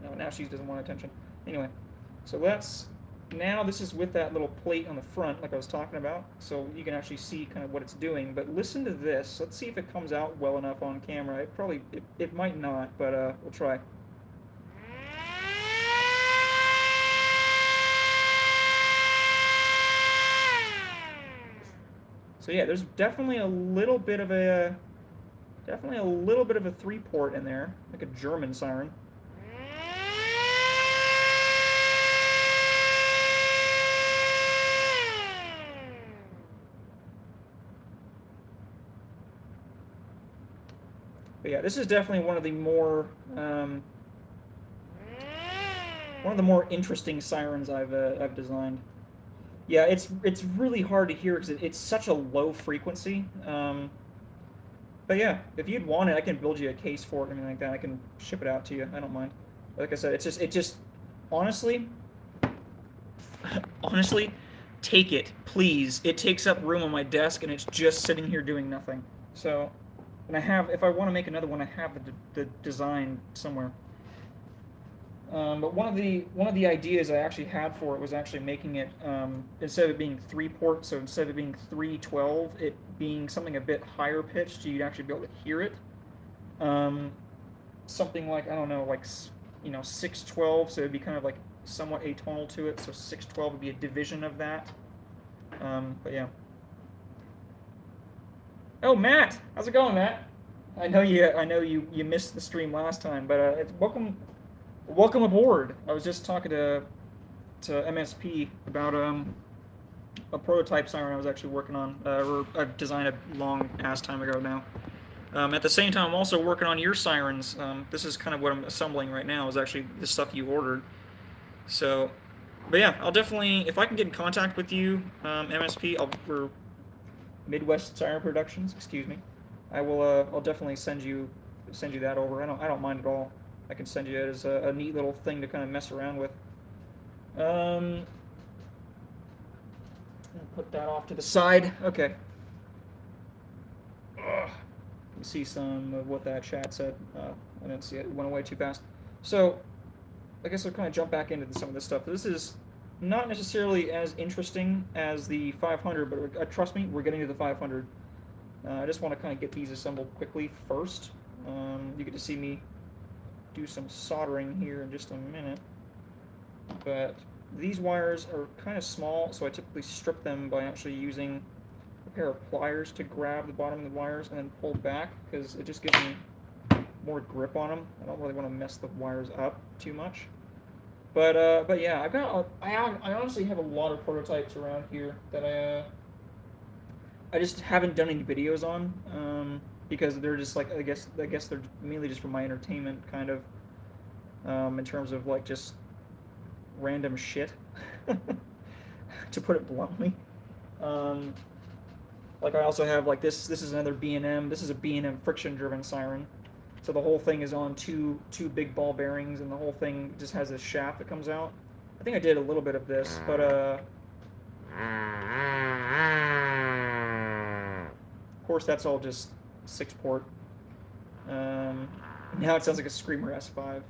[SPEAKER 1] No, now she doesn't want attention. Anyway, so let's... Now this is with that little plate on the front, like I was talking about, so you can actually see kind of what it's doing. But listen to this. Let's see if it comes out well enough on camera. It might not, but we'll try. So yeah, there's definitely a little bit of a 3-port in there, like a German siren. But yeah, this is definitely one of the more interesting sirens I've designed. Yeah, it's really hard to hear because it's such a low frequency. But yeah, if you'd want it, I can build you a case for it or anything like that. I can ship it out to you. I don't mind. Like I said, it just honestly, honestly, take it, please. It takes up room on my desk, and it's just sitting here doing nothing. So, and if I want to make another one, I have the design somewhere. But one of the ideas I actually had for it was actually making it, instead of it being 3-port, so instead of it being 312, it being something a bit higher pitched, so you'd actually be able to hear it. Something like, I don't know, like 612, so it'd be kind of like somewhat atonal to it. So 612 would be a division of that. But yeah. Oh, Matt, how's it going, Matt? I know you missed the stream last time, but it's welcome aboard. I was just talking to MSP about a prototype siren I was actually working on, or I've designed a long ass time ago now. At the same time, I'm also working on your sirens. This is kind of what I'm assembling right now, is actually the stuff you ordered. So, but yeah, I'll definitely, if I can get in contact with you, MSP, for Midwest Siren Productions, excuse me, I'll definitely send you that over. I don't mind at all. I can send you it as a neat little thing to kind of mess around with. I'll put that off to the side. Okay. Ugh. You see some of what that chat said. I didn't see it. It went away too fast. So, I guess I'll kind of jump back into some of this stuff. This is not necessarily as interesting as the 500, but trust me, we're getting to the 500. I just want to kind of get these assembled quickly first. You get to see me do some soldering here in just a minute. But these wires are kind of small, so I typically strip them by actually using a pair of pliers to grab the bottom of the wires and then pull back, because it just gives me more grip on them. I don't really want to mess the wires up too much. But yeah, I honestly have a lot of prototypes around here that I just haven't done any videos on, because they're just like, I guess they're mainly just for my entertainment, kind of, in terms of like just random shit, to put it bluntly. Like I also have like this is another B&M. This is a B&M friction driven siren. So the whole thing is on two big ball bearings, and the whole thing just has this shaft that comes out. I think I did a little bit of this, but of course that's all just 6-port. Now it sounds like a Screamer S5.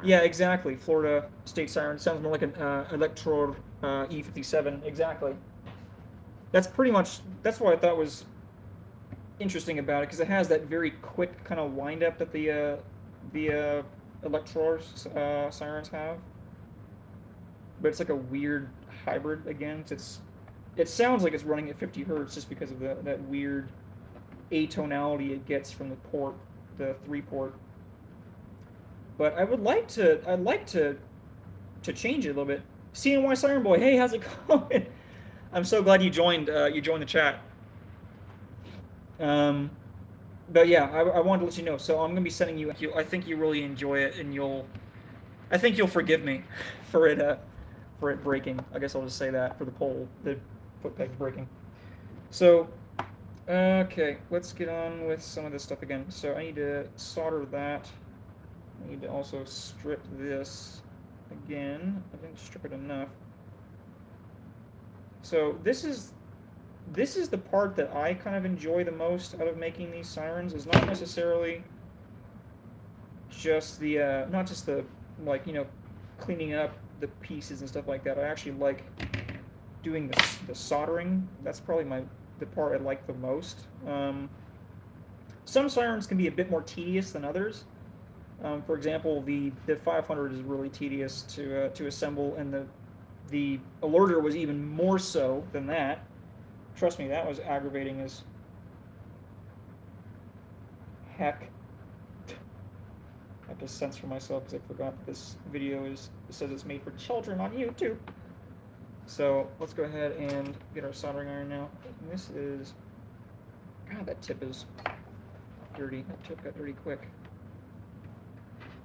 [SPEAKER 1] Yeah, exactly. Florida State Siren sounds more like an Electror E57. Exactly. That's what I thought was interesting about it, because it has that very quick kind of wind up that the Electror sirens have. But it's like a weird hybrid again. It sounds like it's running at 50 hertz just because of that weird atonality it gets from the 3-port. But I'd like to change it a little bit. CNY Siren Boy, hey, how's it going? I'm so glad you joined the chat. But yeah, I wanted to let you know. So I'm gonna be sending you. I think you really enjoy it, and I think you'll forgive me for it breaking. I guess I'll just say that for the foot pegs breaking. So, okay, let's get on with some of this stuff again. So I need to solder that. I need to also strip this again. I didn't strip it enough. So this is this is the part that I kind of enjoy the most out of making these sirens, is not necessarily just the, not just the, like, you know, cleaning up the pieces and stuff like that. I actually like doing the soldering. That's probably the part I like the most. Some sirens can be a bit more tedious than others. For example, the 500 is really tedious to assemble, and the alerter was even more so than that. Trust me, that was aggravating as heck. I have to censor myself because I forgot that this video it says it's made for children on YouTube. So let's go ahead and get our soldering iron now. And this is, God, that tip is dirty. That tip got dirty quick.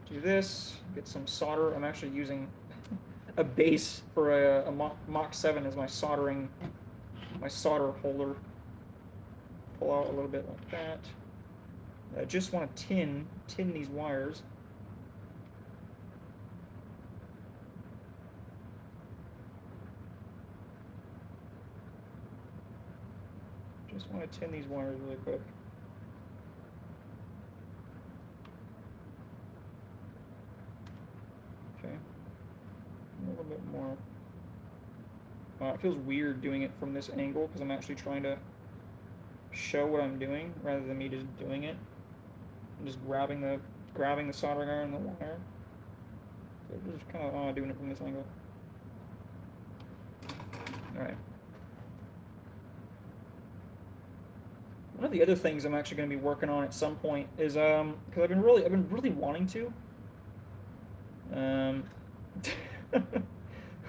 [SPEAKER 1] Do this, get some solder. I'm actually using a base for a Mach 7 as my solder holder. Pull out a little bit like that. I just want to tin these wires. Just want to tin these wires really quick. Okay, a little bit more. It feels weird doing it from this angle because I'm actually trying to show what I'm doing rather than me just doing it. I'm just grabbing the soldering iron and the wire. So I'm just kind of doing it from this angle. All right. One of the other things I'm actually going to be working on at some point is because I've been really wanting to.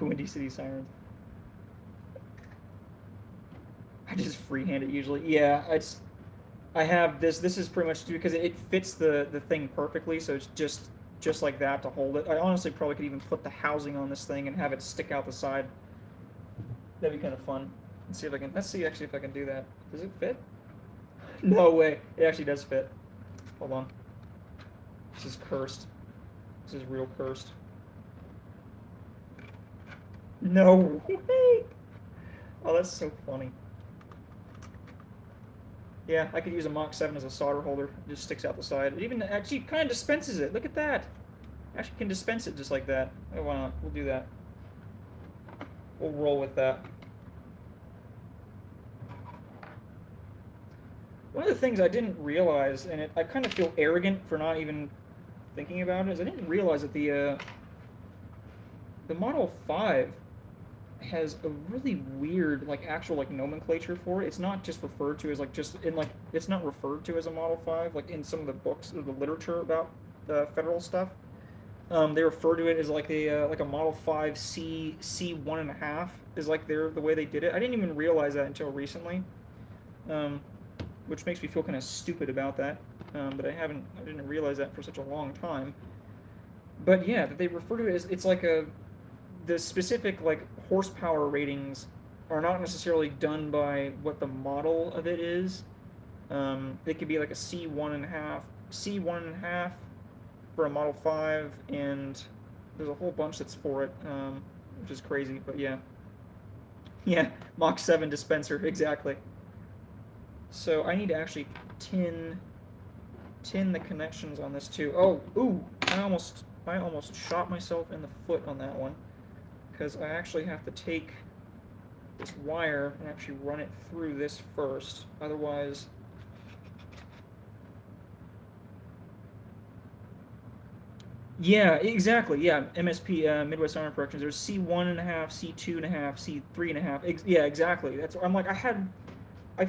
[SPEAKER 1] Windy City Sirens. I just freehand it usually. Yeah, I have this. This is pretty much because it fits the thing perfectly, so it's just like that to hold it. I honestly probably could even put the housing on this thing and have it stick out the side. That'd be kind of fun. Let's see if I can. Let's see actually if I can do that. Does it fit? No way. It actually does fit. Hold on. This is cursed. This is real cursed. No way. Oh, that's so funny. Yeah, I could use a Mach 7 as a solder holder. It just sticks out the side. It even actually kind of dispenses it. Look at that. Actually can dispense it just like that. Oh, why not? We'll do that. We'll roll with that. One of the things I didn't realize, and I kind of feel arrogant for not even thinking about it, is I didn't realize that the Model 5 has a really weird actual nomenclature for it. It's not just referred to as it's not referred to as a Model 5 like in some of the books or the literature about federal stuff. They refer to it as like a Model 5 C 1.5 is the way they did it. I didn't even realize that until recently, which makes me feel kind of stupid about that. But I didn't realize that for such a long time. But yeah, that they refer to it as it's the specific horsepower ratings are not necessarily done by what the model of it is. It could be like a C 1.5 for a Model 5, and there's a whole bunch that's for it, which is crazy. But yeah, Mach 7 dispenser, exactly. So I need to actually tin the connections on this too. Oh, ooh! I almost shot myself in the foot on that one, because I actually have to take this wire and actually run it through this first. Otherwise, yeah, exactly. Yeah, MSP, Midwest Armor Productions. There's C 1.5, C 2.5, C 3.5. Yeah, exactly. I'm like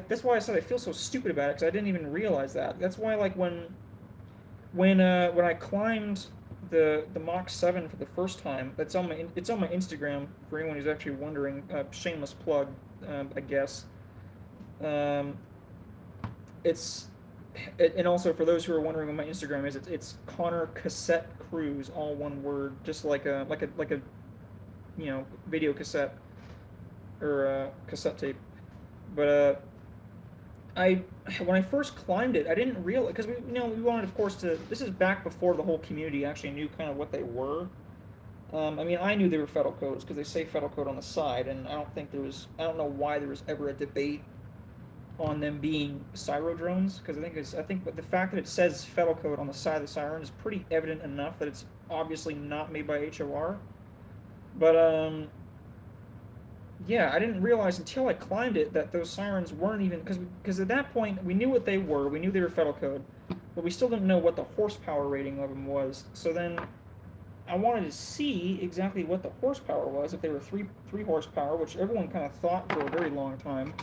[SPEAKER 1] that's why I said I feel so stupid about it, because I didn't even realize that. That's why when I climbed the Mach 7 for the first time, it's on my Instagram for anyone who's actually wondering. Shameless plug, I guess. And also for those who are wondering what my Instagram is, it's Connor Cassette Cruise, all one word, just like a video cassette or cassette tape. But when I first climbed it, I didn't realize, because we wanted, of course, to. This is back before the whole community actually knew kind of what they were. I mean, I knew they were federal codes because they say federal code on the side, and I don't know why there was ever a debate on them being Cyro drones, because I think the fact that it says Federal Code on the side of the Siren is pretty evident enough that it's obviously not made by HOR. But yeah, I didn't realize until I climbed it that those Sirens weren't even, because at that point we knew what they were, we knew they were Federal Code, but we still didn't know what the horsepower rating of them was. So then I wanted to see exactly what the horsepower was, if they were three horsepower, which everyone kind of thought for a very long time.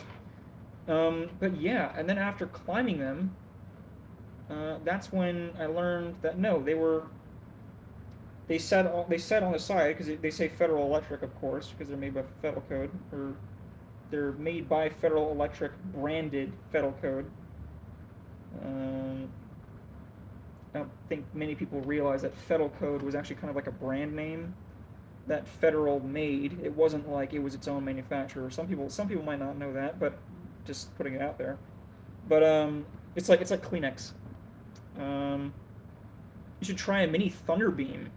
[SPEAKER 1] But yeah, and then after climbing them, that's when I learned that no, they said on the side, because they say Federal Electric, of course, because they're made by Federal Code, or they're made by Federal Electric, branded Federal Code. I don't think many people realize that Federal Code was actually kind of like a brand name that Federal made. It wasn't like it was its own manufacturer. Some people might not know that, but just putting it out there. But it's like Kleenex. You should try a mini Thunderbeam.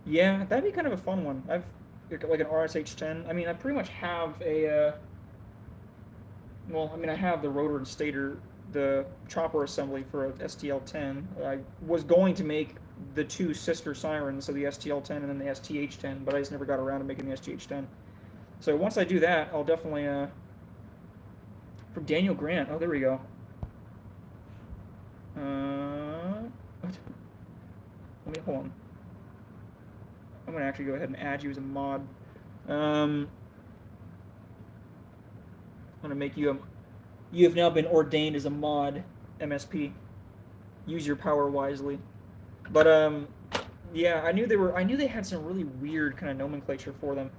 [SPEAKER 1] Yeah, that'd be kind of a fun one. I've like an RSH-10. I mean, I pretty much have a. Well, I mean, I have the rotor and stator, the chopper assembly for a STL-10. I was going to make the two sister Sirens, so the STL-10 and then the STH-10, but I just never got around to making the STH-10. So once I do that, I'll definitely. From Daniel Grant. Oh, there we go. What? Let me hold on. I'm gonna actually go ahead and add you as a mod. I'm gonna make you a. You have now been ordained as a mod, MSP. Use your power wisely. But yeah, I knew they had some really weird kind of nomenclature for them.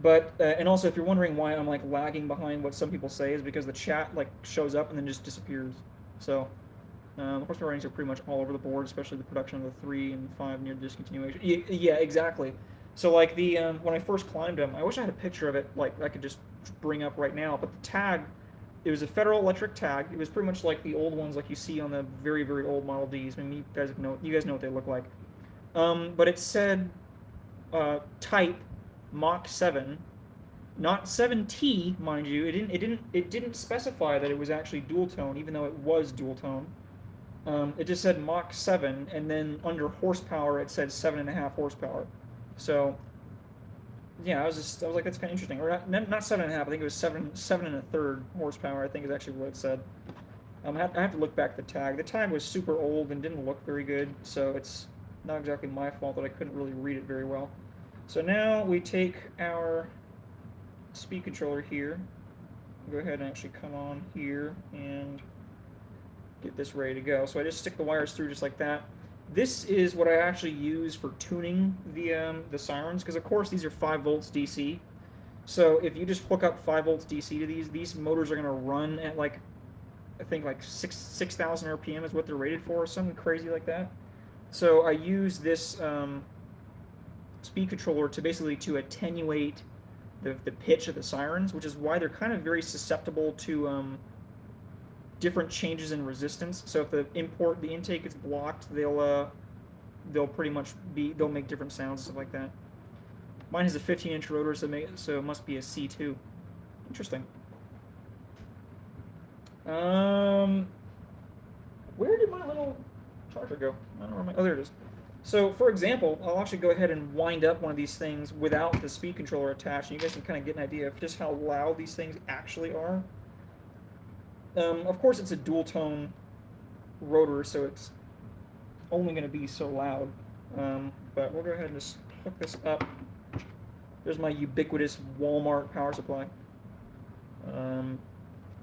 [SPEAKER 1] But and also, if you're wondering why I'm like lagging behind what some people say, is because the chat like shows up and then just disappears. So horsepower ratings are pretty much all over the board, especially the production of the 3 and 5 near discontinuation. Yeah, exactly. So like the when I first climbed them, I wish I had a picture of it, like I could just bring up right now. But the tag, it was a Federal Electric tag. It was pretty much like the old ones, like you see on the very, very old Model Ds. I mean, you guys know what they look like. But it said type Mach 7, not 7T, mind you. It didn't specify that it was actually dual tone, even though it was dual tone. It just said Mach 7, and then under horsepower it said 7.5 horsepower. So yeah, I was like, that's kind of interesting. Or not 7.5. I think it was 7.33 horsepower. I think is actually what it said. I have to look back at the tag. The tag was super old and didn't look very good, so it's not exactly my fault that I couldn't really read it very well. So now we take our speed controller here. Go ahead and actually come on here and get this ready to go. So I just stick the wires through just like that. This is what I actually use for tuning the Sirens, because of course these are 5 volts DC. So if you just hook up 5 volts DC to these motors are going to run at like, I think like 6,000 RPM is what they're rated for, something crazy like that. So I use this speed controller to basically attenuate the pitch of the Sirens, which is why they're kind of very susceptible to different changes in resistance. So if the intake is blocked, they'll pretty much they'll make different sounds, stuff like that. Mine has a 15-inch rotor, so it must be a C2. Interesting. Where did my little charger go? I don't know where oh, there it is. So, for example, I'll actually go ahead and wind up one of these things without the speed controller attached, and you guys can kind of get an idea of just how loud these things actually are. Of course, it's a dual-tone rotor, so it's only going to be so loud. But we'll go ahead and just hook this up. There's my ubiquitous Walmart power supply.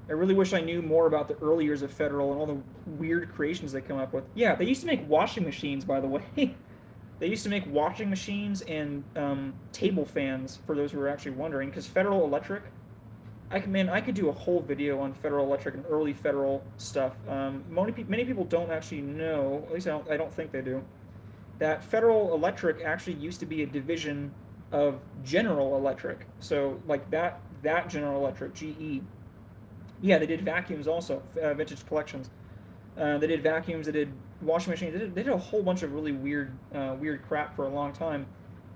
[SPEAKER 1] I really wish I knew more about the early years of Federal and all the weird creations they come up with. Yeah, they used to make washing machines, by the way. They used to make washing machines and table fans, for those who are actually wondering, because Federal Electric, I could do a whole video on Federal Electric and early Federal stuff. Many people don't actually know, at least I don't think they do, that Federal Electric actually used to be a division of General Electric. So, like that General Electric, GE. Yeah, they did vacuums also, vintage collections. They did vacuums, they did washing machines, they did a whole bunch of really weird crap for a long time.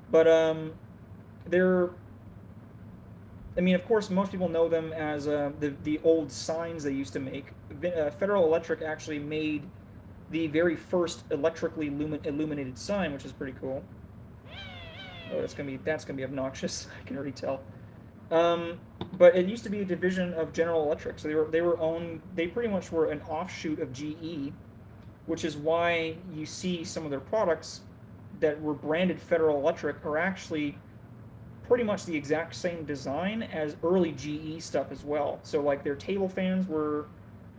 [SPEAKER 1] But I mean, of course, most people know them as the old signs they used to make. Federal Electric actually made the very first electrically illuminated sign, which is pretty cool. Oh, that's gonna be obnoxious. I can already tell. Um, but it used to be a division of General Electric, so they pretty much were an offshoot of GE, which is why you see some of their products that were branded Federal Electric are actually pretty much the exact same design as early GE stuff as well. So like their table fans were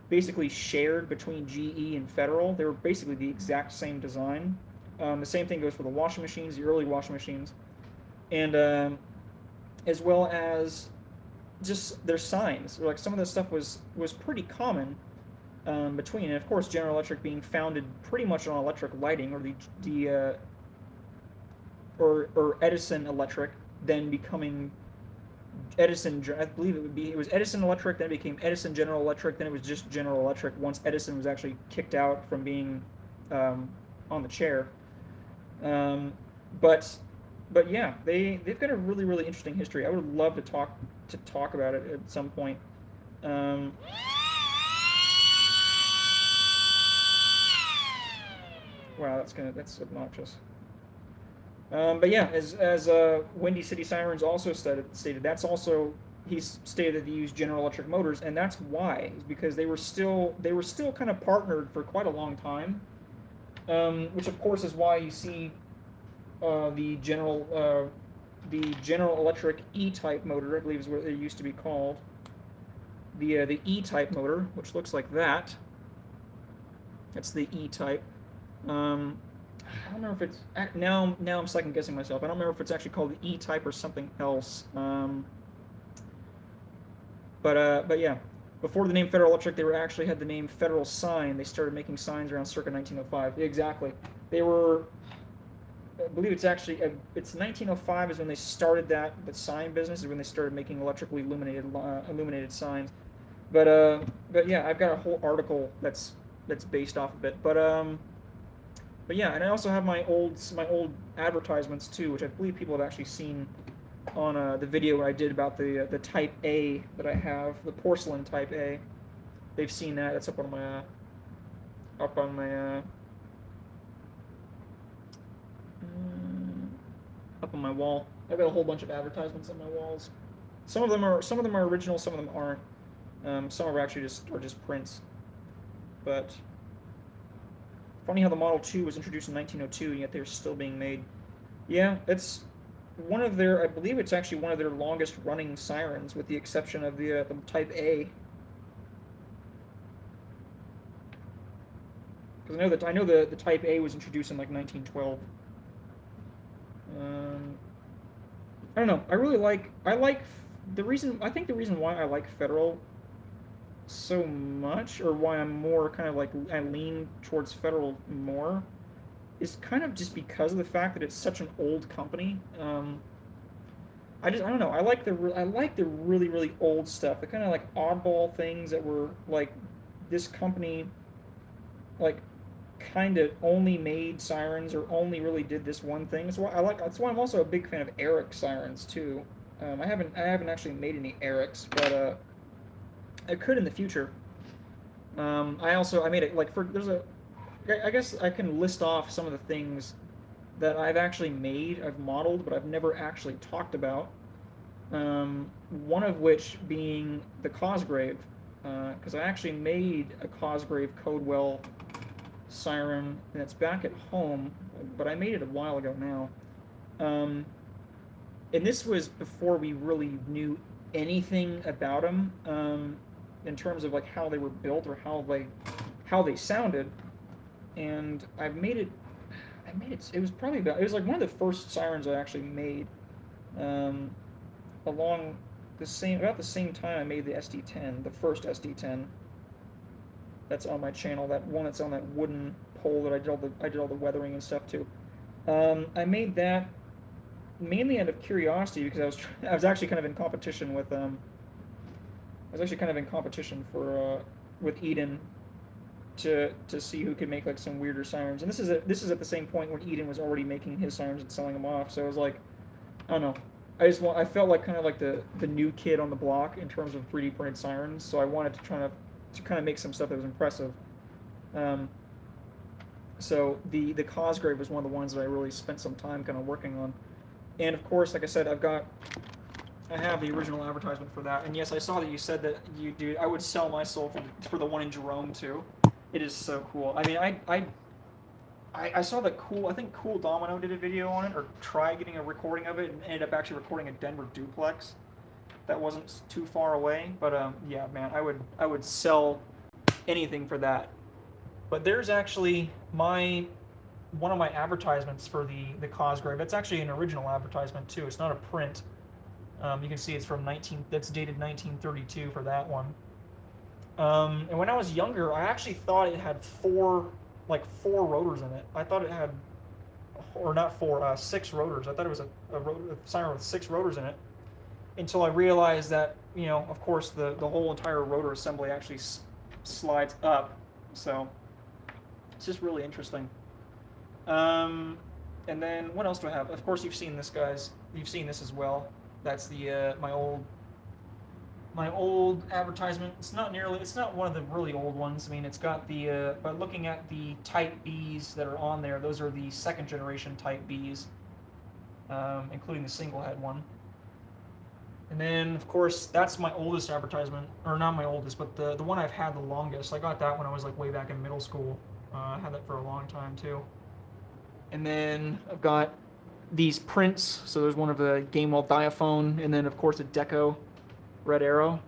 [SPEAKER 1] basically shared between GE and Federal. They were basically the exact same design. The same thing goes for the washing machines, the early washing machines, and as well as just their signs. Like some of this stuff was pretty common between, and of course General Electric being founded pretty much on electric lighting, or or Edison Electric, then becoming Edison. I believe it was Edison Electric, then it became Edison General Electric, then it was just General Electric once Edison was actually kicked out from being on the chair. Um, but but yeah, they've got a really interesting history. I would love to talk about it at some point. Um, wow, that's obnoxious. But yeah, as Windy City Sirens also stated, that's also he's stated that they use General Electric motors, and that's why is because they were still kind of partnered for quite a long time, which of course is why you see the General Electric E-type motor, I believe is what it used to be called, the E-type motor, which looks like that. That's the E-type. Um, I don't remember if it's now I'm second guessing myself. I don't remember if it's actually called the E-type or something else. But yeah, before the name Federal Electric, they were actually had the name Federal Sign. They started making signs around circa 1905. Exactly. They were. I believe it's 1905 is when they started the sign business, is when they started making electrically illuminated signs. But yeah, I've got a whole article that's based off of it. But yeah, and I also have my old advertisements too, which I believe people have actually seen on the video I did about the Type A that I have, the porcelain Type A. They've seen that. That's up on my up on my wall. I've got a whole bunch of advertisements on my walls. Some of them are original, some of them aren't. Some are actually just prints. But funny how the Model 2 was introduced in 1902, and yet they're still being made. Yeah, it's I believe it's actually one of their longest running Sirens, with the exception of the Type A. Because I know the Type A was introduced in like 1912. I don't know. I think the reason why I like Federal so much, or why I'm more kind of like I lean towards Federal more, is kind of just because of the fact that it's such an old company. I don't know. I like the really old stuff. The kind of like oddball things that were like this company like kind of only made sirens, or only really did this one thing. That's why I'm also a big fan of Eric sirens too. I haven't actually made any Erics, but I could in the future. I made it like for there's a I guess I can list off some of the things that I've actually made, I've modeled, but I've never actually talked about. One of which being the Cosgrave, because I actually made a Cosgrave Codewell Siren, and it's back at home, but I made it a while ago now. Um, and this was before we really knew anything about them, in terms of like how they were built, or how they sounded. And I made it. It was like one of the first sirens I actually made. Um, Along about the same time I made the SD10, the first SD10. That's on my channel. That one that's on that wooden pole that I did all the weathering and stuff to. I made that mainly out of curiosity, because I was actually kind of in competition with for with Eden to see who could make like some weirder sirens. And this is at the same point when Eden was already making his sirens and selling them off. So I was like, I don't know. I felt like kind of like the new kid on the block in terms of 3D printed sirens, so I wanted to kind of make some stuff that was impressive. Um, so the Cosgrave was one of the ones that I really spent some time kind of working on, and of course, like I said, I have the original advertisement for that, and yes, I saw that you said that you do. I would sell my soul for the one in Jerome too. It is so cool. I mean, I saw that cool. I think Cool Domino did a video on it, or tried getting a recording of it, and ended up actually recording a Denver duplex. That wasn't too far away, but yeah, man, I would sell anything for that. But there's actually my one of my advertisements for the Cosgrave. It's actually an original advertisement too. It's not a print. You can see it's from 19. That's dated 1932 for that one. And when I was younger, I actually thought it had four rotors in it. I thought it had, or not four, 6 rotors. I thought it was a siren with 6 rotors in it. Until I realized that, of course, the whole entire rotor assembly actually slides up. So it's just really interesting. And then what else do I have? Of course, you've seen this, guys. You've seen this as well. That's the my old advertisement. It's not one of the really old ones. I mean, it's got the, but looking at the Type Bs that are on there, those are the 2nd generation Type Bs, including the single head one. And then, of course, that's my oldest advertisement, or not my oldest, but the one I've had the longest. I got that when I was like way back in middle school. I had that for a long time too. And then I've got these prints. So there's one of the Gamewell Diaphone, and then of course a Deco Red Arrow.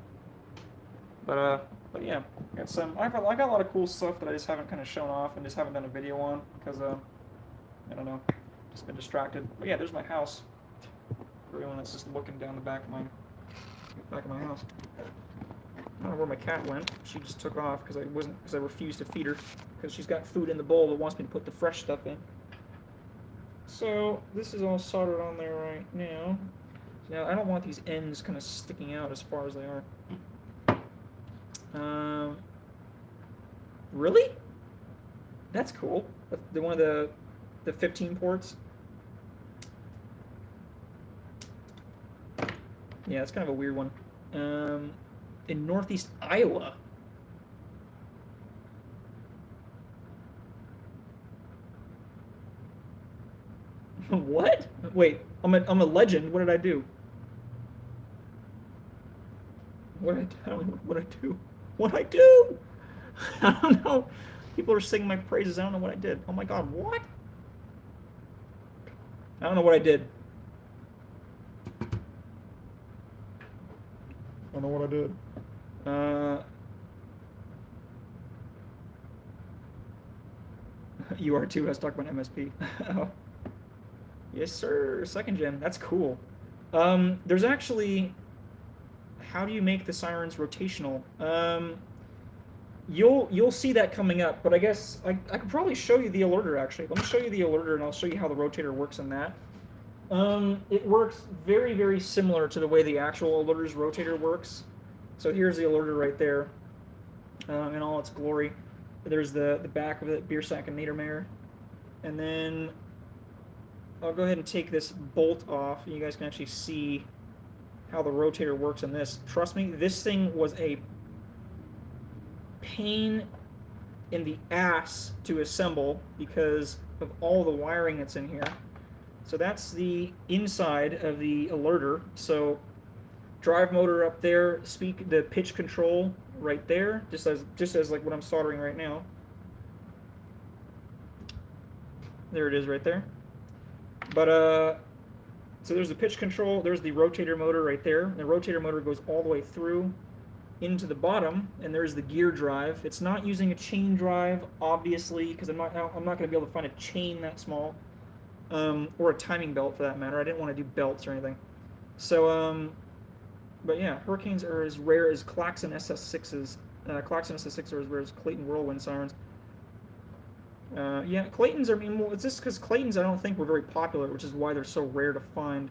[SPEAKER 1] But yeah, I got a lot of cool stuff that I just haven't kind of shown off and just haven't done a video on because I don't know, just been distracted. But yeah, there's my house. For everyone that's just looking down the back of my house. I don't know where my cat went. She just took off because I refused to feed her because she's got food in the bowl that wants me to put the fresh stuff in. So this is all soldered on there right now. Now I don't want these ends kind of sticking out as far as they are. Really? That's cool. The one of the 15 ports. Yeah, it's kind of a weird one. In Northeast Iowa. What? Wait, I'm a legend. What did I do? What did I do? What did I do? I don't know. People are singing my praises. I don't know what I did. Oh my God, what? I don't know what I did. I don't know what I did. You are too. Let's talk about MSP. Oh. Yes, sir. 2nd gen. That's cool. There's actually... How do you make the Sirens rotational? You'll see that coming up, but I guess I could probably show you the alerter, actually. Let me show you the alerter, and I'll show you how the rotator works in that. It works very, very similar to the way the actual alerter's rotator works. So here's the alerter right there in all its glory. There's the back of the beer sack and Niedermayer. And then I'll go ahead and take this bolt off, and you guys can actually see how the rotator works in this. Trust me, this thing was a pain in the ass to assemble because of all the wiring that's in here. So that's the inside of the alerter. So drive motor up there, the pitch control right there, just as like what I'm soldering right now. There it is right there. But so there's the pitch control, there's the rotator motor right there. The rotator motor goes all the way through into the bottom, and there's the gear drive. It's not using a chain drive, obviously, because I'm not going to be able to find a chain that small, or a timing belt for that matter. I didn't want to do belts or anything. So, but yeah, Hurricanes are as rare as Klaxon SS6s. Klaxon SS6s are as rare as Clayton Whirlwind Sirens. Yeah, Claytons are, well, it's just because Claytons I don't think were very popular, which is why they're so rare to find.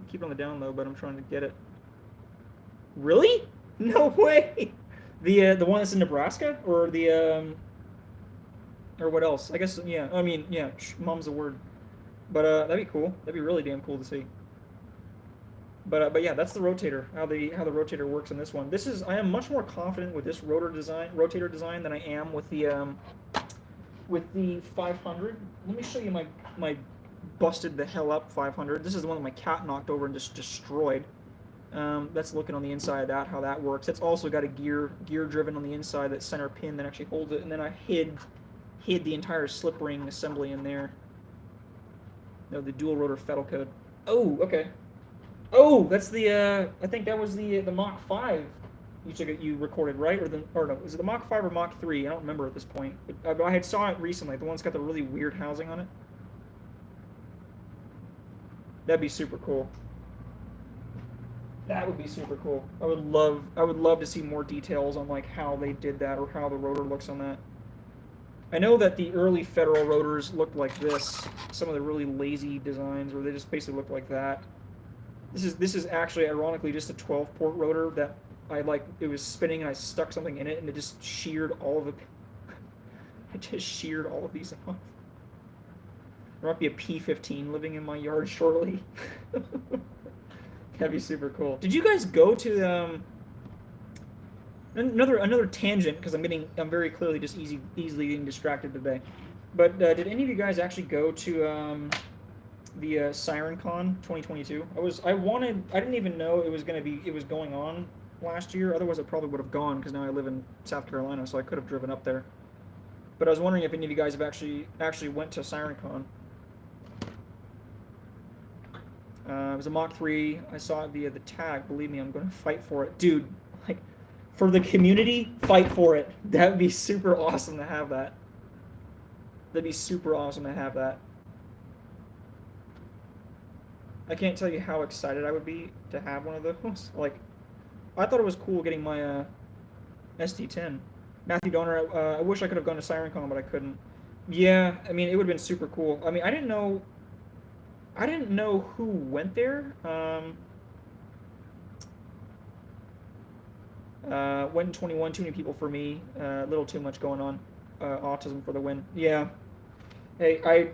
[SPEAKER 1] Keep it on the down low, but I'm trying to get it. Really? No way! The one that's in Nebraska? Or the, or what else? I guess, yeah, I mean, yeah, mom's a word. But, that'd be cool. That'd be really damn cool to see. But yeah, that's the rotator. How the rotator works in this one. I am much more confident with this rotator design than I am with the 500. Let me show you my busted the hell up 500. This is the one that my cat knocked over and just destroyed. That's looking on the inside of that, how that works. It's also got a gear driven on the inside, that center pin that actually holds it, and then I hid the entire slip ring assembly in there. No, the dual rotor fettle code. Oh, okay. Oh, that's the I think that was the Mach 5 you recorded, right? Or no, was it the Mach 5 or Mach 3? I don't remember at this point. But I had saw it recently. The one's got the really weird housing on it. That'd be super cool. That would be super cool. I would love to see more details on like how they did that or how the rotor looks on that. I know that the early Federal rotors looked like this. Some of the really lazy designs where they just basically look like that. This is actually ironically just a 12-port rotor that it was spinning and I stuck something in it and it just sheared all of the it just sheared all of these off. There might be a P-15 living in my yard shortly. That'd be super cool. Did you guys go to another tangent because I'm very clearly just easily getting distracted today. But did any of you guys actually go to the Siren Con 2022? I didn't even know it was going on last year. Otherwise, I probably would have gone because now I live in South Carolina, so I could have driven up there. But I was wondering if any of you guys have actually went to Siren Con. It was a Mach 3. I saw it via the tag. Believe me, I'm going to fight for it. Dude, like, for the community, fight for it. That would be super awesome to have that. That'd be super awesome to have that. I can't tell you how excited I would be to have one of those. Like, I thought it was cool getting my ST10. Matthew Donner, I wish I could have gone to SirenCon, but I couldn't. Yeah, I mean, it would have been super cool. I mean, I didn't know who went there. Went in 21, too many people for me. A little too much going on. Autism for the win. Yeah. Hey,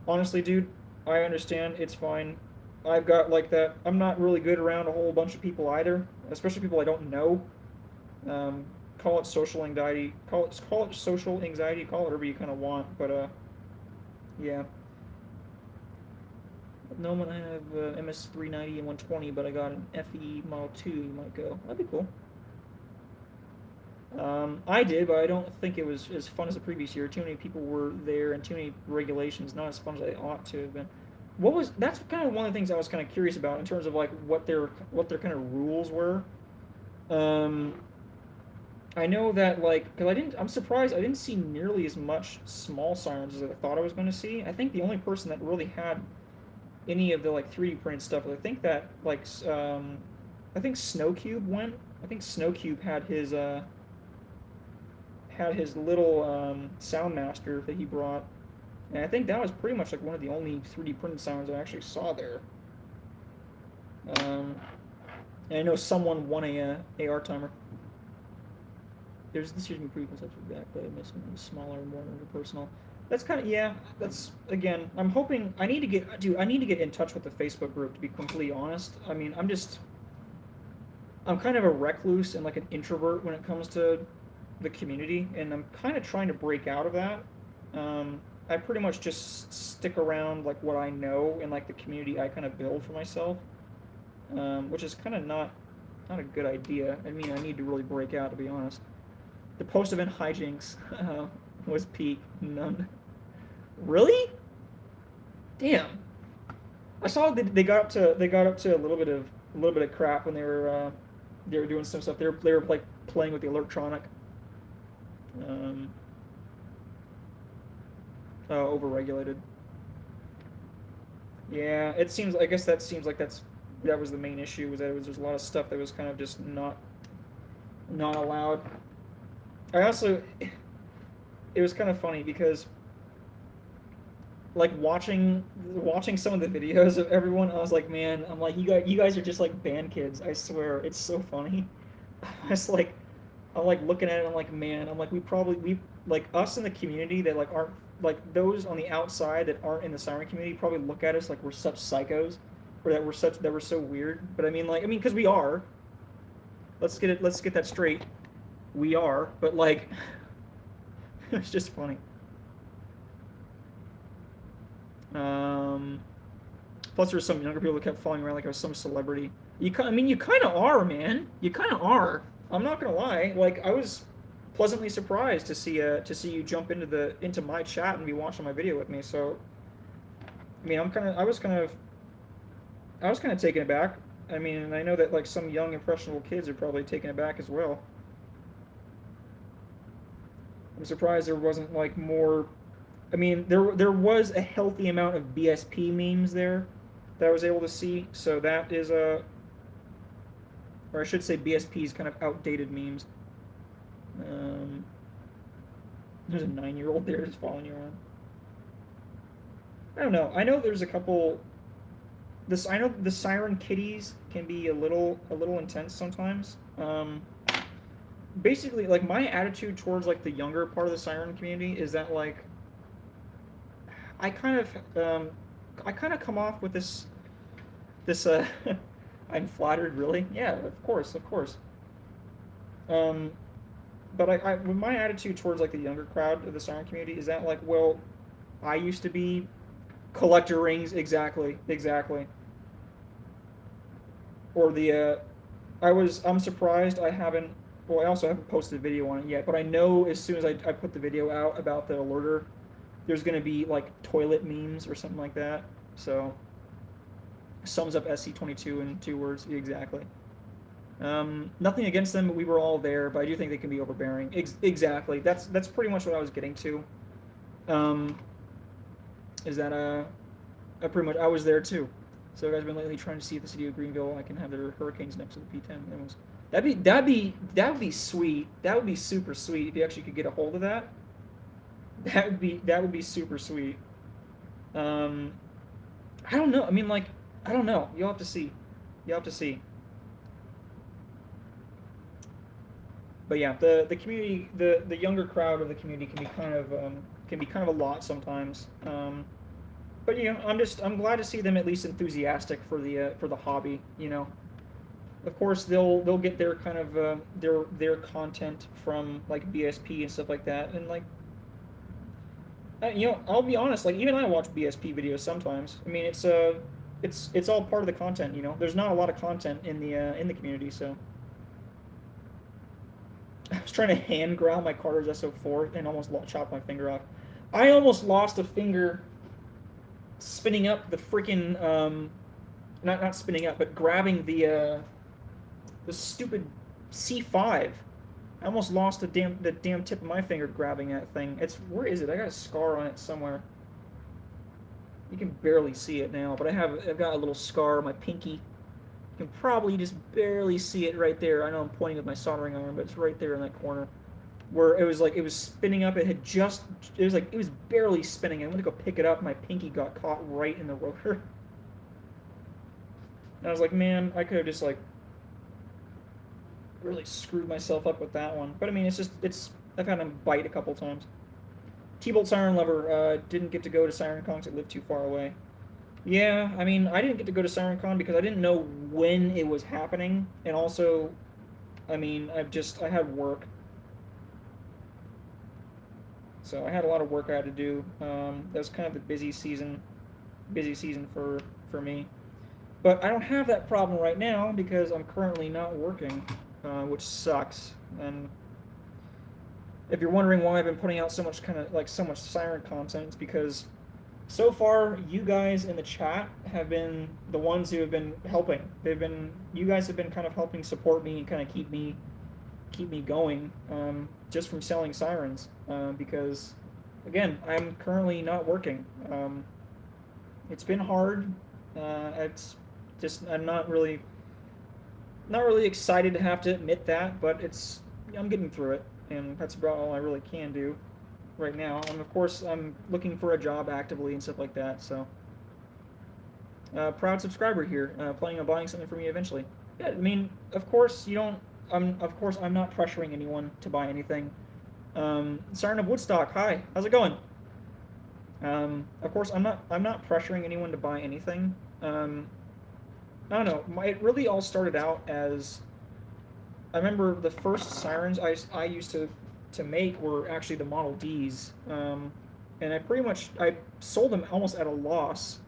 [SPEAKER 1] honestly, dude, I understand. It's fine. I've got like that. I'm not really good around a whole bunch of people either, especially people I don't know. Call it social anxiety. Call it social anxiety. Call it whatever you kind of want. But yeah. At the moment, I have MS390 and 120, but I got an FE Model 2. You might go. That'd be cool. I did, but I don't think it was as fun as the previous year. Too many people were there, and too many regulations. Not as fun as they ought to have been. That's kind of one of the things I was kind of curious about in terms of like what their kind of rules were. I know that because I'm surprised I didn't see nearly as much small sirens as I thought I was going to see. I think the only person that really had any of the like 3D printed stuff, I think that I think Snowcube went. I think Snowcube had his little Soundmaster that he brought. And I think that was pretty much like one of the only 3D printed sounds I actually saw there. And I know someone won a AR timer. This year's new preconcepts are back, but I miss them smaller and more interpersonal. That's kind of, yeah. That's again. I'm hoping I need to get in touch with the Facebook group, to be completely honest. I mean, I'm kind of a recluse and like an introvert when it comes to the community, and I'm kind of trying to break out of that. I pretty much just stick around like what I know and like the community I kind of build for myself, which is kind of not a good idea. I mean, I need to really break out, to be honest. The post-event hijinks was peak. None. Really? Damn. I saw they got up to a little bit of crap when they were doing some stuff. They were like playing with the electronic. Overregulated. Yeah, it seems. I guess that seems like that was the main issue. Was that there's a lot of stuff that was kind of just not allowed. I also, it was kind of funny because, like watching some of the videos of everyone, I was like, man, I'm like, you guys are just like band kids. I swear, it's so funny. I'm like looking at it, I'm like, man, I'm like, we like us in the community that like aren't like those on the outside that aren't in the Siren community probably look at us like we're such psychos. or that we're so weird. But because we are. Let's get that straight. We are, but like, it's just funny. Um, Plus, there's some younger people that kept following around like I was some celebrity. You kind of are, man. You kind of are. I'm not gonna lie. Like, I was pleasantly surprised to see you jump into my chat and be watching my video with me. So, I was kind of taken aback. And I know that like some young impressionable kids are probably taken aback as well. I'm surprised there wasn't like more. There was a healthy amount of BSP memes there that I was able to see. So that is or I should say BSP's kind of outdated memes. Um, there's a 9-year-old there just following you around. I don't know. I know there's a couple. I know the Siren kitties can be a little intense sometimes. Basically, like my attitude towards like the younger part of the Siren community is that like I kind of come off with this. I'm flattered, really. Yeah, of course, of course. Um, but my attitude towards like the younger crowd of the Siren community is that like, well, I used to be collector rings, exactly, exactly. Or I'm surprised I haven't. Well, I also haven't posted a video on it yet, but I know as soon as I put the video out about the alerter, there's gonna be like toilet memes or something like that. So sums up SC22 in 2 words exactly. Nothing against them. We were all there, but I do think they can be overbearing. Exactly. That's pretty much what I was getting to. Is that pretty much I was there too. So guys, been lately trying to see if the city of Greenville I can have their hurricanes next to the P10. That would be sweet. That would be super sweet if you actually could get a hold of that. That would be super sweet. I don't know. I don't know. You'll have to see. You'll have to see. But yeah, the community, the younger crowd of the community can be kind of a lot sometimes. But I'm glad to see them at least enthusiastic for the hobby. Of course they'll get their kind of their content from like BSP and stuff like that, and like I'll be honest, like even I watch BSP videos sometimes. It's all part of the content. There's not a lot of content in the community, so. I was trying to hand ground my Carter's SO4 and almost chopped my finger off. I almost lost a finger spinning up the freaking not spinning up, but grabbing the stupid C5. I almost lost the damn tip of my finger grabbing that thing. Where is it? I got a scar on it somewhere. You can barely see it now, but I've got a little scar on my pinky. You can probably just barely see it right there. I know I'm pointing with my soldering iron, but it's right there in that corner where it was spinning up. It was barely spinning. I went to go pick it up. My pinky got caught right in the rotor. And I was like, man, I could have just like really screwed myself up with that one. But I've had him bite a couple times. T-Bolt Siren Lover didn't get to go to SirenCon because it lived too far away. Yeah, I didn't get to go to SirenCon because I didn't know when it was happening, and also, I had work. So I had a lot of work I had to do. That was kind of the busy season for me. But I don't have that problem right now because I'm currently not working, which sucks. And if you're wondering why I've been putting out so much Siren content, it's because so far you guys in the chat have been the ones who have been helping. You guys have been kind of helping support me and kind of keep me going, just from selling Sirens, because again, I'm currently not working. It's been hard. I'm not really excited to have to admit that, but I'm getting through it, and that's about all I really can do right now. And of course, I'm looking for a job actively and stuff like that. So, proud subscriber here, planning on buying something for me eventually. Yeah, of course you don't. Of course, I'm not pressuring anyone to buy anything. Siren of Woodstock, hi, how's it going? Of course, I'm not pressuring anyone to buy anything. I don't know. It really all started out as, I remember the first Sirens I used to make were actually the Model Ds, and I sold them almost at a loss,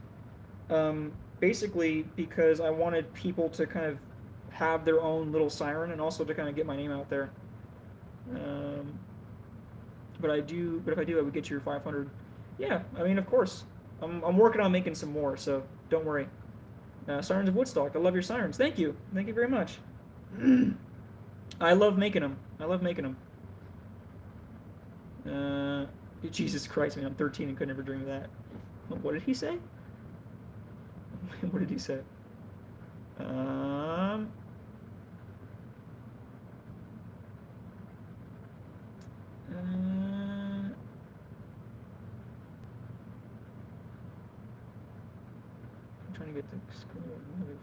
[SPEAKER 1] basically because I wanted people to kind of have their own little Siren and also to kind of get my name out there. Um, but if I do, I would get your 500. Yeah, I mean, of course. I'm working on making some more, so don't worry. Sirens of Woodstock, I love your sirens. Thank you. Thank you very much. I love making them. I love making them. Jesus Christ, man, I'm 13 and could never dream of that. What did he say? What did he say? Um, I'm trying to get the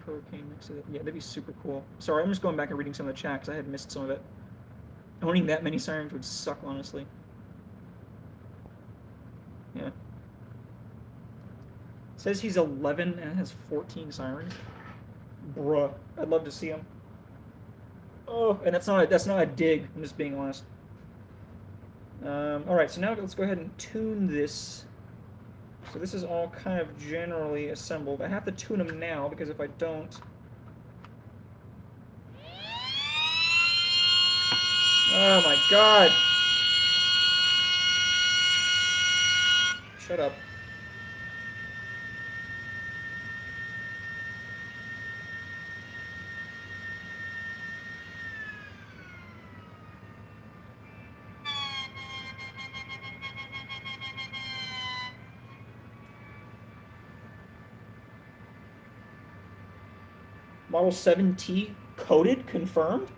[SPEAKER 1] hurricane next to it. Yeah, that'd be super cool. Sorry, I'm just going back and reading some of the chat because I had missed some of it. Owning that many sirens would suck, honestly. Yeah. It says he's 11 and has 14 sirens. Bruh, I'd love to see him. Oh, and that's not a dig. I'm just being honest. All right, so now let's go ahead and tune this. So this is all kind of generally assembled. I have to tune them now because if I don't... Oh my god! Shut up. Model 7T coded, confirmed?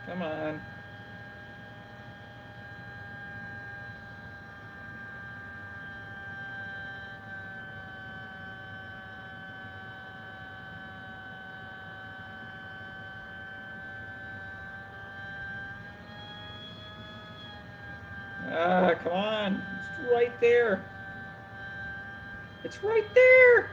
[SPEAKER 1] Come on. Ah, come on. It's right there. It's right there.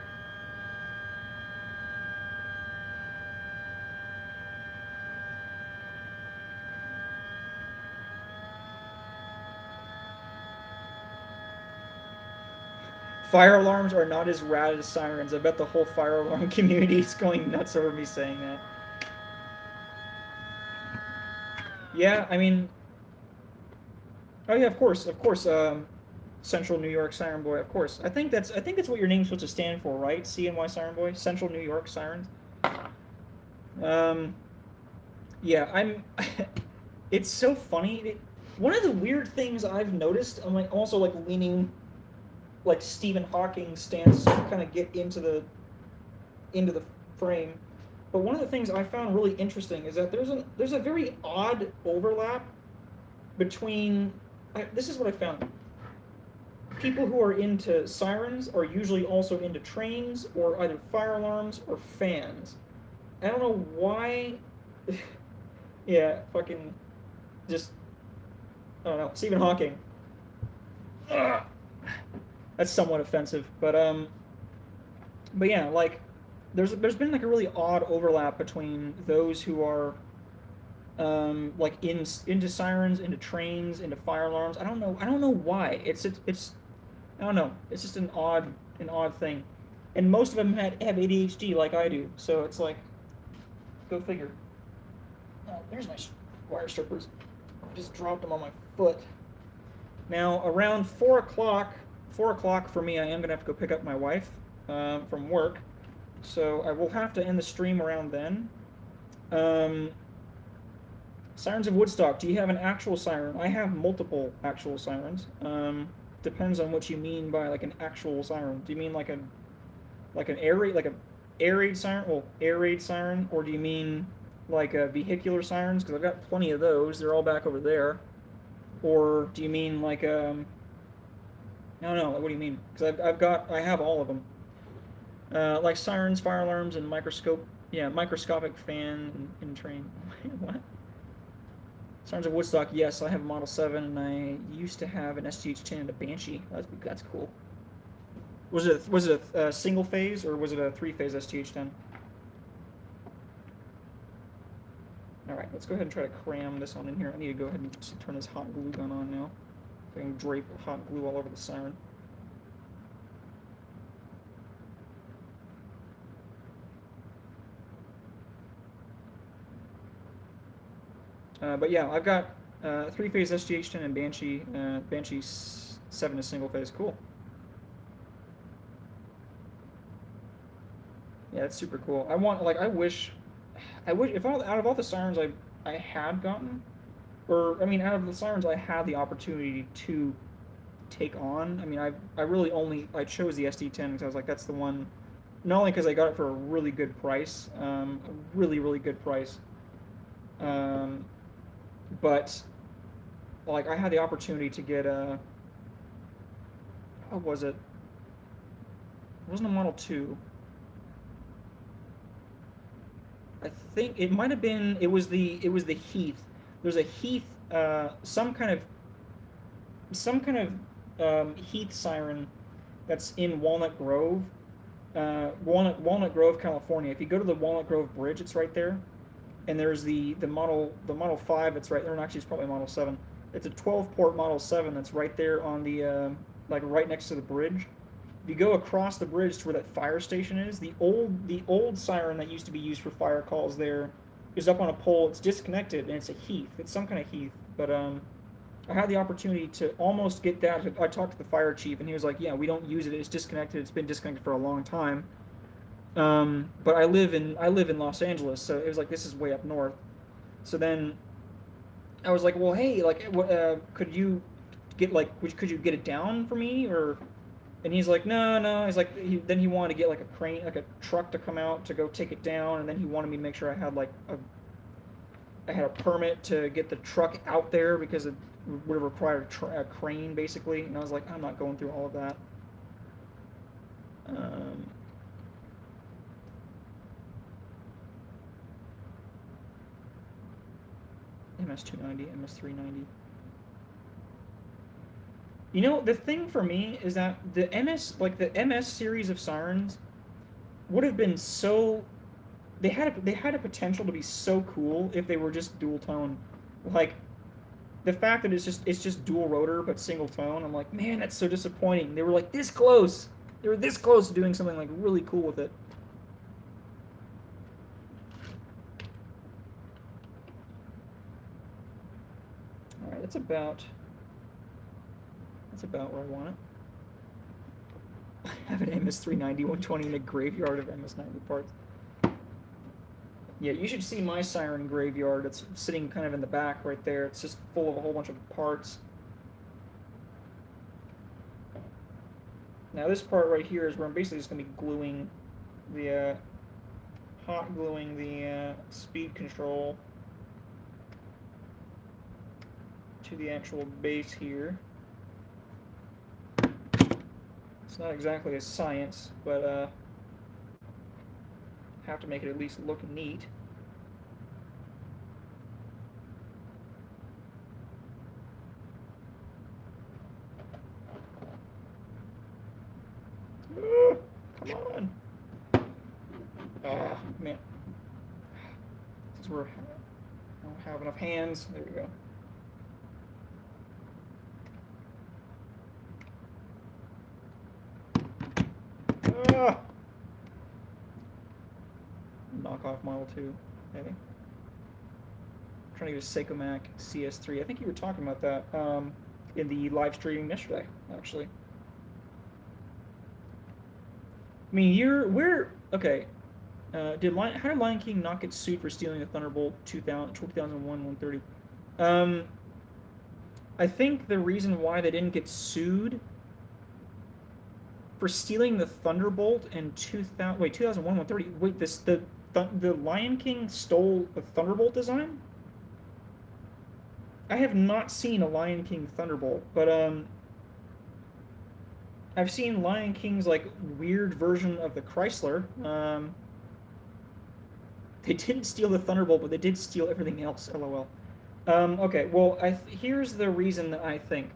[SPEAKER 1] Fire alarms are not as rad as sirens. I bet the whole fire alarm community is going nuts over me saying that. Yeah, I mean... Oh yeah, of course. Central New York Siren Boy, of course. I think that's what your name's supposed to stand for, right? CNY Siren Boy? Central New York Sirens? Yeah, it's so funny. One of the weird things I've noticed, I'm like also like leaning like Stephen Hawking stance to kind of get into the frame. But one of the things I found really interesting is that there's a very odd overlap between this is what I found. People who are into sirens are usually also into trains or either fire alarms or fans. I don't know why. Yeah, fucking just I don't know. Stephen Hawking. Ugh. That's somewhat offensive, but yeah, like there's been like a really odd overlap between those who are like into sirens, into trains, into fire alarms. I don't know why. It's I don't know. It's just an odd thing, and most of them have ADHD like I do. So it's like, go figure. Oh, there's my wire strippers. I just dropped them on my foot. Now around 4 o'clock for me, I am gonna have to go pick up my wife from work, so I will have to end the stream around then. Sirens of Woodstock. Do you have an actual siren? I have multiple actual sirens. Depends on what you mean by like an actual siren. Do you mean like an air raid, like a air raid siren? Well, air raid siren, or do you mean like vehicular sirens? Because I've got plenty of those. They're all back over there. Or do you mean like I don't know. What do you mean? Because I have all of them. Like sirens, fire alarms, and microscopic fan and train. What? Sirens of Woodstock. Yes, I have a Model 7, and I used to have an SGH10 and a Banshee. That's cool. Was it a single phase or was it a 3-phase SGH10? All right, let's go ahead and try to cram this on in here. I need to go ahead and just turn this hot glue gun on now. So I can drape hot glue all over the siren. But yeah, I've got 3-phase SGH10 and Banshee. Banshee 7 is single phase. Cool. Yeah, it's super cool. I wish if out of all the sirens I had gotten, or I mean, out of the sirens I had the opportunity to take on. I mean, I really I chose the SD10 because I was like, that's the one. Not only because I got it for a really good price, a really good price, um, but like I had the opportunity to get a. What was it? It wasn't a Model 2. I think it might have been. It was the Heath. There's a Heath. Some kind of Heath siren that's in Walnut Grove, Walnut Grove, California. If you go to the Walnut Grove Bridge, it's right there. And there's the Model 5. It's right there. And actually, it's probably Model 7. It's a 12-port Model 7 that's right there on the like right next to the bridge. If you go across the bridge to where that fire station is, the old siren that used to be used for fire calls there is up on a pole. It's disconnected and it's a Heath. It's some kind of Heath. But I had the opportunity to almost get that. I talked to the fire chief and he was like, "Yeah, we don't use it. It's disconnected. It's been disconnected for a long time." But I live in Los Angeles, so it was like this is way up north. So then I was like, "Well, hey, like, could you could you get it down for me or?" And he's like, no, no. He's like, then he wanted to get like a crane, like a truck to come out to go take it down, and then he wanted me to make sure I had I had a permit to get the truck out there because it would have required a crane basically. And I was like, I'm not going through all of that. MS290, MS390. You know, the thing for me is that the MS series of sirens would have been so they had a potential to be so cool if they were just dual tone. Like the fact that it's just dual rotor but single tone, I'm like, man, that's so disappointing. They were like this close. They were this close to doing something like really cool with it. All right, that's about where I want it. I have an MS390 120 in a graveyard of MS90 parts. Yeah, you should see my siren graveyard. It's sitting kind of in the back right there. It's just full of a whole bunch of parts. Now this part right here is where I'm basically just going to be gluing the hot gluing the speed control to the actual base here. It's not exactly a science, but have to make it at least look neat. Come on. Oh, man. This is where I don't have enough hands. There we go. Knockoff Model 2. Maybe. I'm trying to get a Seikomac CS3. I think you were talking about that in the live stream yesterday, actually. I mean, we're okay. How did Lion King not get sued for stealing the Thunderbolt 2001 130? Um, I think the reason why they didn't get sued for stealing the Thunderbolt in 2001 130. Wait, the Lion King stole the Thunderbolt design? I have not seen a Lion King Thunderbolt, but I've seen Lion King's like weird version of the Chrysler. They didn't steal the Thunderbolt, but they did steal everything else. LOL. Okay, well, here's the reason that I think.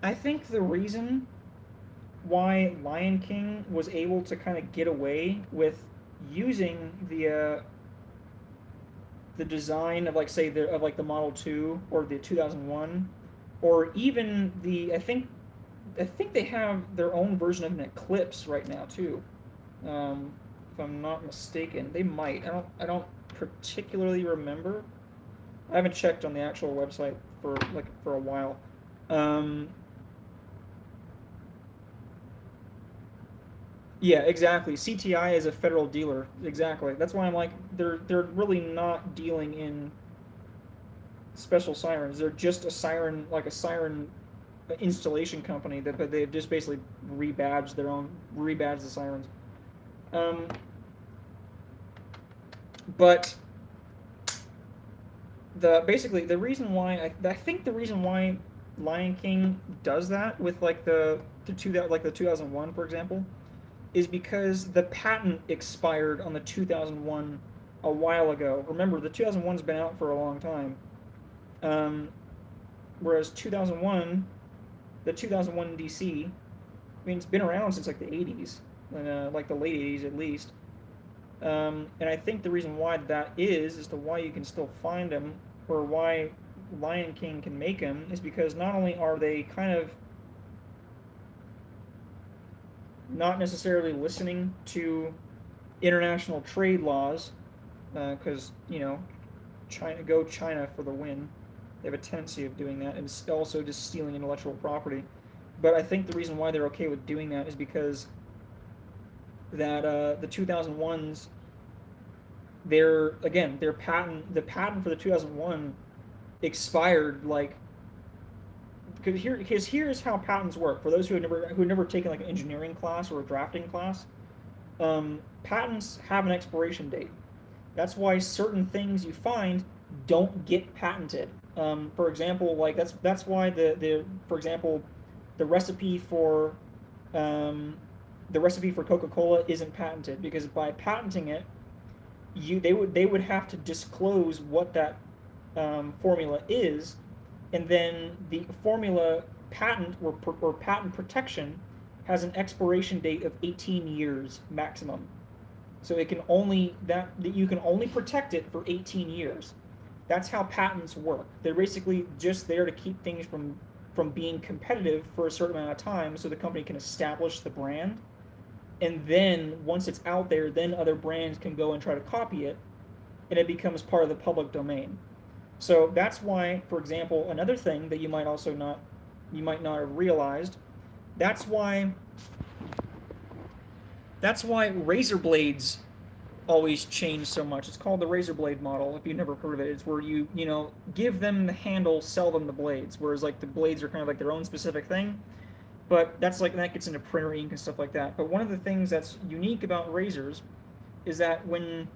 [SPEAKER 1] I think the reason why Lion King was able to kind of get away with using the design of like say the Model 2 or the 2001 or even I think they have their own version of an Eclipse right now too. If I'm not mistaken, they might. I don't particularly remember. I haven't checked on the actual website for a while. Um, yeah, exactly. CTI is a federal dealer. Exactly. That's why I'm like they're really not dealing in special sirens. They're just a siren installation company that but they've just basically rebadged the sirens. Um, but the reason why I think the reason why Lion King does that with like the 2001 for example is because the patent expired on the 2001 a while ago. Remember, the 2001's been out for a long time. Um, Whereas 2001, the 2001 DC, I mean, it's been around since like the 80s, like the late 80s at least. And I think the reason why that is as to why you can still find them, or why Lion King can make them, is because not only are they kind of not necessarily listening to international trade laws, because China for the win. They have a tendency of doing that, and it's also just stealing intellectual property. But I think the reason why they're okay with doing that is because the 2001s, the patent for the 2001 expired like because here's how patents work for those who have never taken like an engineering class or a drafting class. Patents have an expiration date. That's why certain things you find don't get patented. For example, like that's why the for example, the recipe for um, the recipe for Coca-Cola isn't patented because by patenting it, they would have to disclose what that formula is, and then the formula patent or patent protection has an expiration date of 18 years maximum. So it can only that you can only protect it for 18 years. That's how patents work. They're basically just there to keep things from being competitive for a certain amount of time so the company can establish the brand. And then once it's out there, then other brands can go and try to copy it and it becomes part of the public domain. So that's why, for example, another thing that you might not have realized, that's why razor blades always change so much. It's called the razor blade model. If you've never heard of it, it's where you give them the handle, sell them the blades. Whereas like the blades are kind of like their own specific thing. But that gets into printer ink and stuff like that. But one of the things that's unique about razors is that when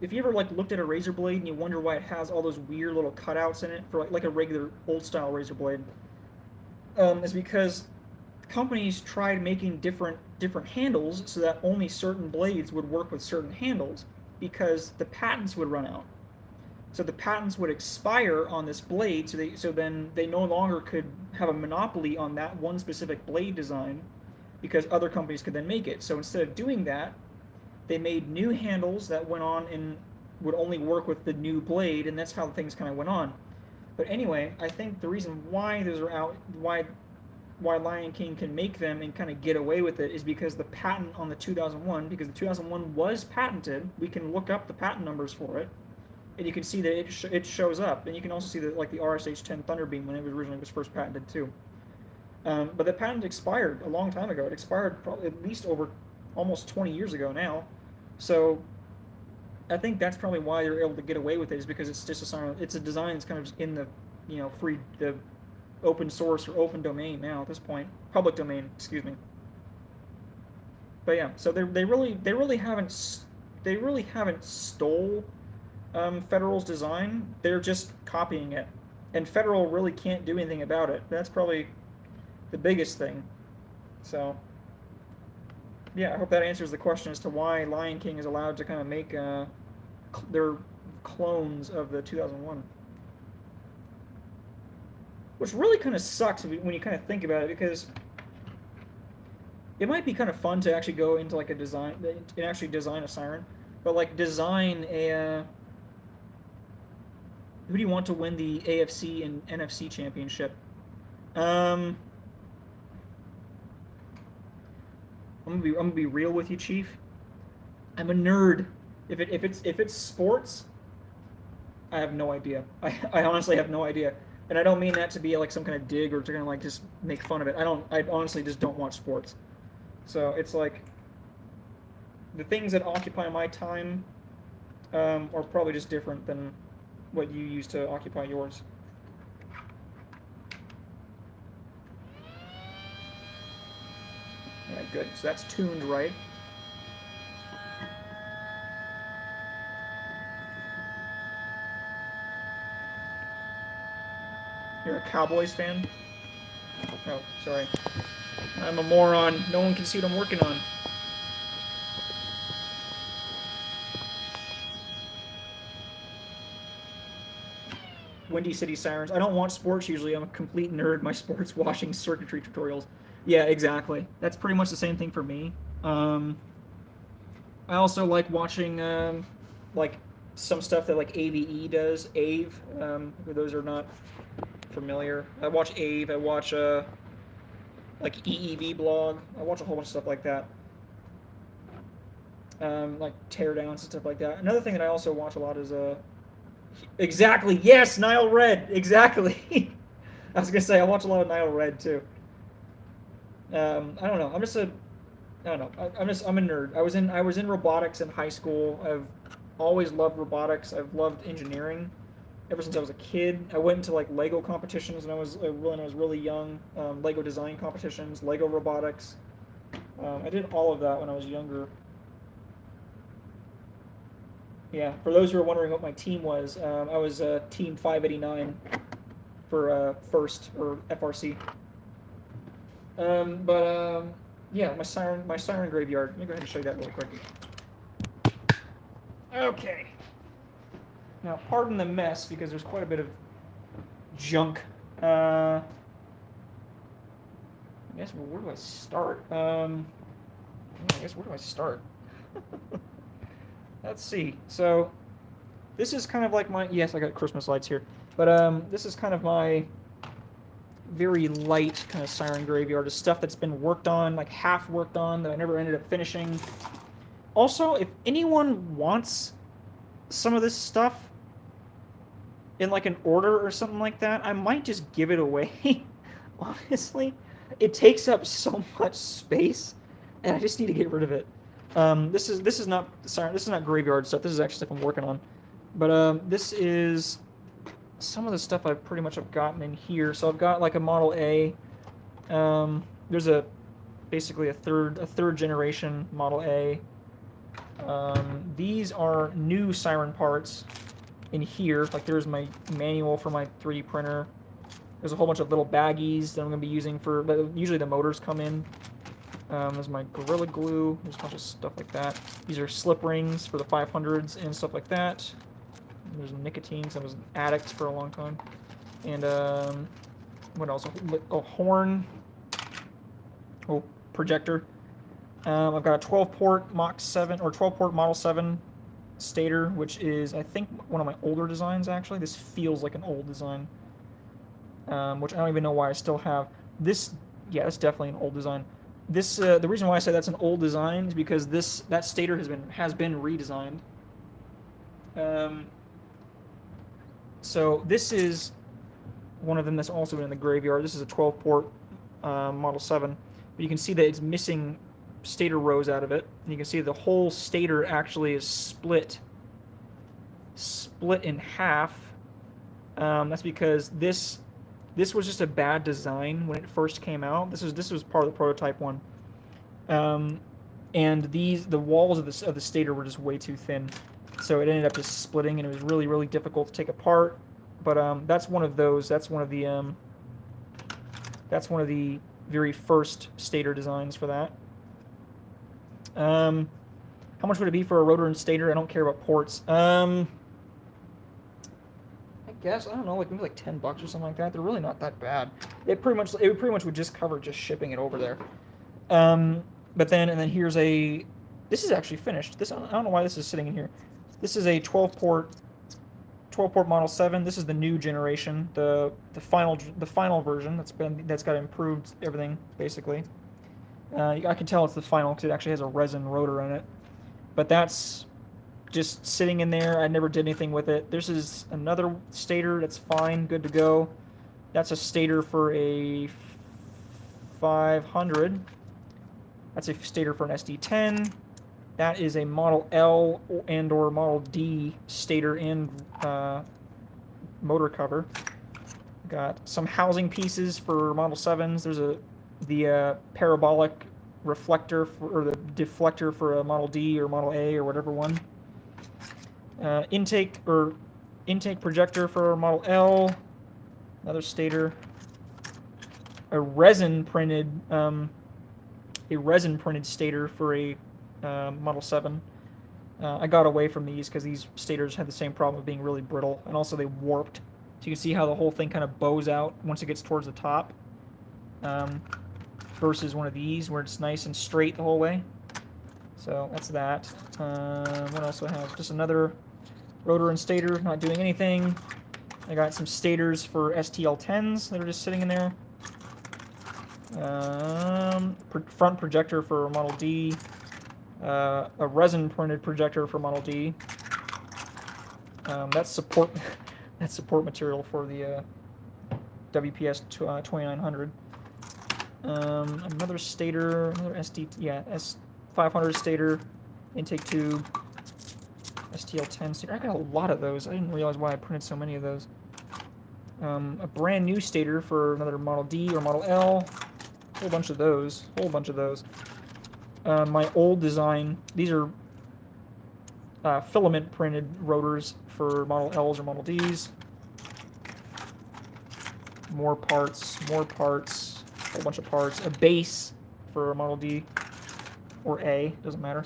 [SPEAKER 1] if you ever like looked at a razor blade and you wonder why it has all those weird little cutouts in it for like a regular old style razor blade, is because companies tried making different handles so that only certain blades would work with certain handles because the patents would run out. So the patents would expire on this blade, so then they no longer could have a monopoly on that one specific blade design because other companies could then make it. So instead of doing that, they made new handles that went on and would only work with the new blade, and that's how things kind of went on. But anyway, I think the reason why those are out, why Lion King can make them and kind of get away with it is because the patent on the 2001, because the 2001 was patented. We can look up the patent numbers for it, and you can see that it shows up. And you can also see that like the RSH-10 Thunderbeam when it was originally was first patented too. But the patent expired a long time ago. It expired probably at least over almost 20 years ago now. So I think that's probably why they're able to get away with it, is because it's just it's a design that's kind of just in the free the open source or open domain now at this point, public domain, excuse me. But yeah, so they really haven't stole Federal's design. They're just copying it, and Federal really can't do anything about it. That's probably the biggest thing. So yeah, I hope that answers the question as to why Lion King is allowed to kind of make their clones of the 2001. Which really kind of sucks when you kind of think about it, because it might be kind of fun to actually go into like a design and actually design a Siren, but like design a who do you want to win the AFC and NFC championship? I'm gonna be real with you, Chief. I'm a nerd. If it's sports, I have no idea. I honestly have no idea, and I don't mean that to be like some kind of dig or to kind of like just make fun of it. I honestly just don't watch sports. So it's like the things that occupy my time are probably just different than what you use to occupy yours. All right, good. So that's tuned right. You're a Cowboys fan? Oh, sorry. I'm a moron. No one can see what I'm working on. Windy City Sirens. I don't watch sports usually. I'm a complete nerd. My sports watching circuitry tutorials. Yeah, exactly. That's pretty much the same thing for me. I also like watching like some stuff that like AVE does. AVE. For those who are not familiar, I watch AVE. I watch like EEV blog. I watch a whole bunch of stuff like that. Like teardowns and stuff like that. Another thing that I also watch a lot is exactly, yes, Nile Red, exactly. I was gonna say I watch a lot of Nile Red too. I don't know. I don't know. I'm a nerd. I was in robotics in high school. I've always loved robotics. I've loved engineering ever since I was a kid. I went into like Lego competitions when I was really young. Lego design competitions, Lego robotics. I did all of that when I was younger. Yeah, for those who are wondering what my team was, I was Team 589 for first or FRC. Yeah, my siren graveyard. Let me go ahead and show you that really quick. Okay. Now, pardon the mess because there's quite a bit of junk. I guess where do I start? I guess where do I start? Let's see. So, this is kind of like my... Yes, I got Christmas lights here. But this is kind of my very light kind of Siren graveyard. It's stuff that's been worked on, like half worked on, that I never ended up finishing. Also, if anyone wants some of this stuff in like an order or something like that, I might just give it away. Honestly, it takes up so much space, and I just need to get rid of it. This is not Siren. This is not graveyard stuff. This is actually stuff I'm working on. But this is some of the stuff I've pretty much have gotten in here. So I've got like a Model A. There's basically a third generation Model A. These are new Siren parts in here. Like there's my manual for my 3D printer. There's a whole bunch of little baggies that I'm going to be using for... Usually the motors come in. There's my Gorilla Glue. There's a bunch of stuff like that. These are slip rings for the 500s and stuff like that. There's nicotine, because I was an addict for a long time. And what else? A horn. Oh, projector. I've got a 12-port Mach 7 or 12-port Model 7 stator, which is I think one of my older designs. Actually, this feels like an old design, which I don't even know why I still have this. Yeah, it's definitely an old design. This the reason why I say that's an old design is because that stator has been redesigned. So this is one of them that's also in the graveyard. This is a 12-port Model 7. But you can see that it's missing stator rows out of it. And you can see the whole stator actually is split in half. That's because this was just a bad design when it first came out. This was part of the prototype one. And the walls of the stator were just way too thin, so it ended up just splitting, and it was really, really difficult to take apart. But that's one of those. That's one of the very first stator designs for that. How much would it be for a rotor and stator? I don't care about ports. I guess, I don't know, like maybe like $10 or something like that. They're really not that bad. It pretty much would just cover just shipping it over there. But then here's this is actually finished. I don't know why this is sitting in here. This is a 12-port Model 7. This is the new generation, the final version that's got improved everything basically. I can tell it's the final because it actually has a resin rotor in it. But that's just sitting in there. I never did anything with it. This is another stator that's fine, good to go. That's a stator for a 500. That's a stator for an SD10. That is a Model L and or Model D stator and motor cover. Got some housing pieces for Model 7s. There's the parabolic reflector or the deflector for a Model D or Model A or whatever one. Intake projector for Model L. Another stator. A resin printed stator for a Model 7. I got away from these because these stators had the same problem of being really brittle, and also they warped. So you can see how the whole thing kind of bows out once it gets towards the top, versus one of these where it's nice and straight the whole way. So that's that. What else do I have? Just another rotor and stator, not doing anything. I got some stators for STL10s that are just sitting in there. Front projector for Model D. A resin printed projector for Model D. That's support material for the WPS 2900. Another stator, another S500 stator, intake tube, STL10 stator. I got a lot of those. I didn't realize why I printed so many of those. A brand new stator for another Model D or Model L. A whole bunch of those. My old design, these are filament printed rotors for Model Ls or Model Ds. More parts, a whole bunch of parts. A base for a Model D or A, doesn't matter.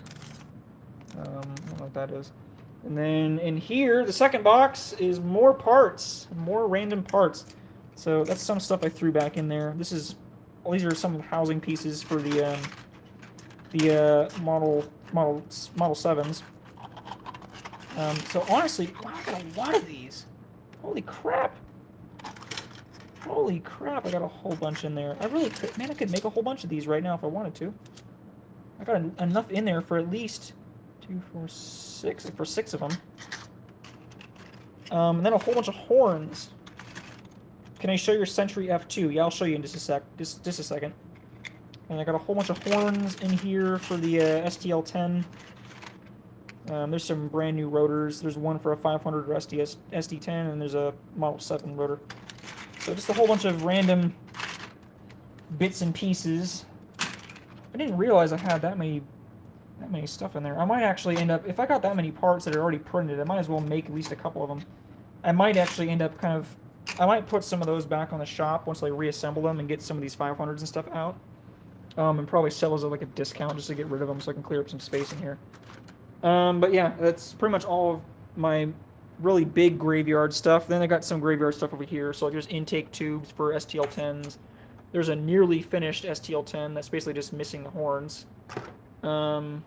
[SPEAKER 1] I don't know what that is. And then in here, the second box is more parts, more random parts. So that's some stuff I threw back in there. These are some housing pieces for the Model 7s. So honestly, wow, I got a lot of these. Holy crap! I got a whole bunch in there. I really could, man, I could make a whole bunch of these right now if I wanted to. I got enough in there for at least 2, 4, 6, for 6 of them. And then a whole bunch of horns. Can I show your Sentry F2? Yeah, I'll show you in just a second. And I got a whole bunch of horns in here for the STL10. There's some brand new rotors. There's one for a 500 or SD10, and there's a Model 7 rotor. So just a whole bunch of random bits and pieces. I didn't realize I had that many stuff in there. I might actually end up, if I got that many parts that are already printed, I might as well make at least a couple of them. I might actually end up I might put some of those back on the shop once I reassemble them and get some of these 500s and stuff out. And probably sell as like a discount just to get rid of them so I can clear up some space in here. But yeah, that's pretty much all of my really big graveyard stuff. Then I got some graveyard stuff over here. So there's intake tubes for STL10s. There's a nearly finished STL10 that's basically just missing the horns. Some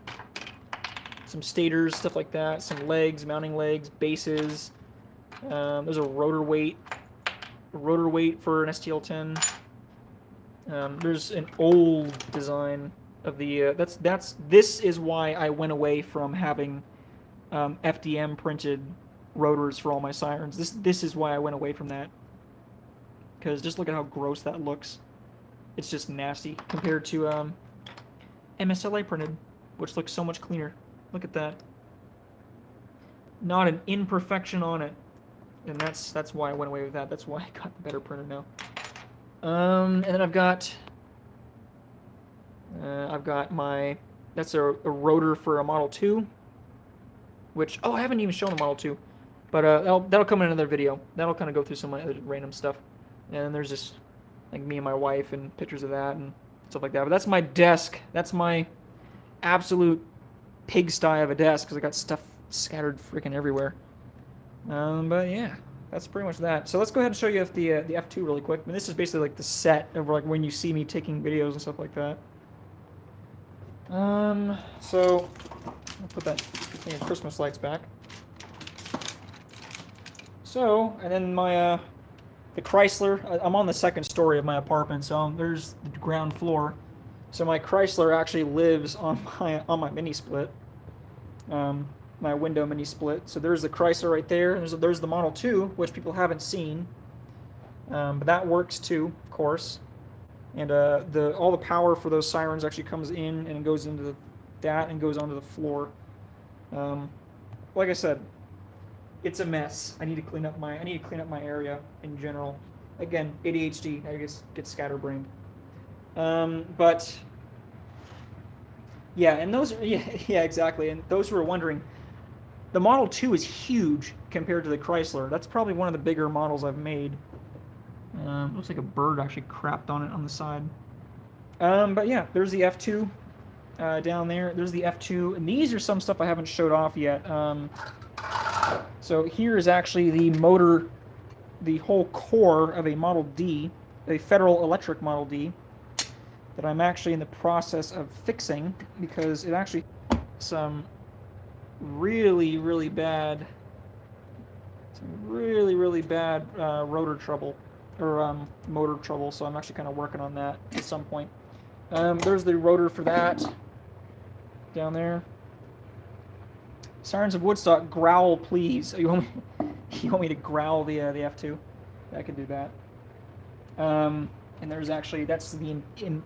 [SPEAKER 1] stators, stuff like that. Some legs, mounting legs, bases. There's a rotor weight for an STL10. There's an old design of the this is why I went away from having FDM printed rotors for all my Sirens. This is why I went away from that, because just look at how gross that looks. It's just nasty compared to MSLA printed, which looks so much cleaner. Look at that. Not an imperfection on it. And that's why I went away with that. That's why I got the better printer now. And then I've got my, that's a rotor for a Model 2, which, oh, I haven't even shown the Model 2, but that'll come in another video. That'll kind of go through some other random stuff. And there's just like me and my wife and pictures of that and stuff like that. But that's my desk. That's my absolute pigsty of a desk because I got stuff scattered freaking everywhere. But yeah, that's pretty much that. So let's go ahead and show you the F2 really quick. I mean, this is basically like the set of like when you see me taking videos and stuff like that. So I'll put that Christmas lights back. So, and then my the Chrysler. I'm on the second story of my apartment, so there's the ground floor. So my Chrysler actually lives on my mini split. My window mini split. So there's the Chrysler right there. There's the Model 2, which people haven't seen, but that works too, of course. And all the power for those Sirens actually comes in and goes into that and goes onto the floor. Like I said, it's a mess. I need to clean up my area in general. Again, ADHD. I guess get scatterbrained. But yeah, and those yeah exactly. And those who are wondering, the Model 2 is huge compared to the Chrysler. That's probably one of the bigger models I've made. Looks like a bird actually crapped on it on the side. But yeah, there's the F2 down there. There's the F2, and these are some stuff I haven't showed off yet. So here is actually the motor, the whole core of a Model D, a Federal Electric Model D, that I'm actually in the process of fixing because it actually some really bad rotor trouble or motor trouble, so I'm actually kind of working on that at some point. There's the rotor for that down there. Sirens of Woodstock, growl please. You want me to growl the F2? I could do that. And there's actually, that's the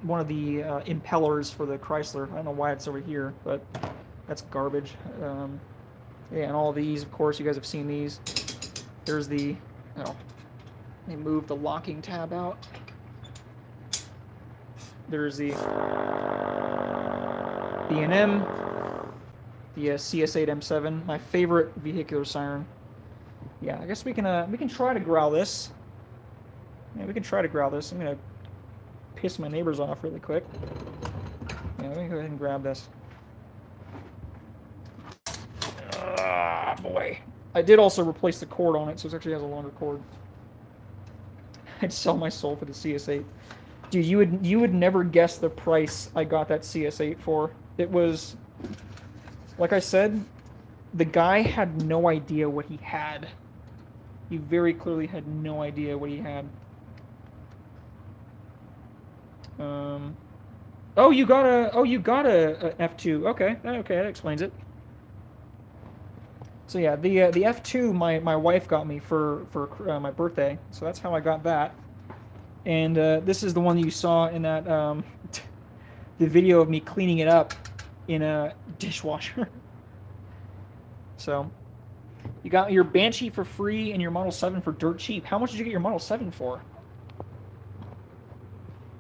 [SPEAKER 1] one of the impellers for the Chrysler. I don't know why it's over here, but that's garbage. Yeah, and all these, of course, you guys have seen these. There's the, oh, they moved the locking tab out. There's the B&M, the CS8M7, my favorite vehicular siren. Yeah, I guess we can try to growl this. Yeah, we can try to growl this. I'm gonna piss my neighbors off really quick. Yeah, let me go ahead and grab this. Ah, boy. I did also replace the cord on it, so it actually has a longer cord. I'd sell my soul for the CS8. Dude, you would never guess the price I got that CS8 for. It was, like I said, the guy had no idea what he had. He very clearly had no idea what he had. Oh, you got a F2. Okay, that explains it. So yeah, the F2 my wife got me for my birthday, so that's how I got that. And this is the one that you saw in that the video of me cleaning it up in a dishwasher. So you got your Banshee for free and your Model 7 for dirt cheap. How much did you get your Model 7 for?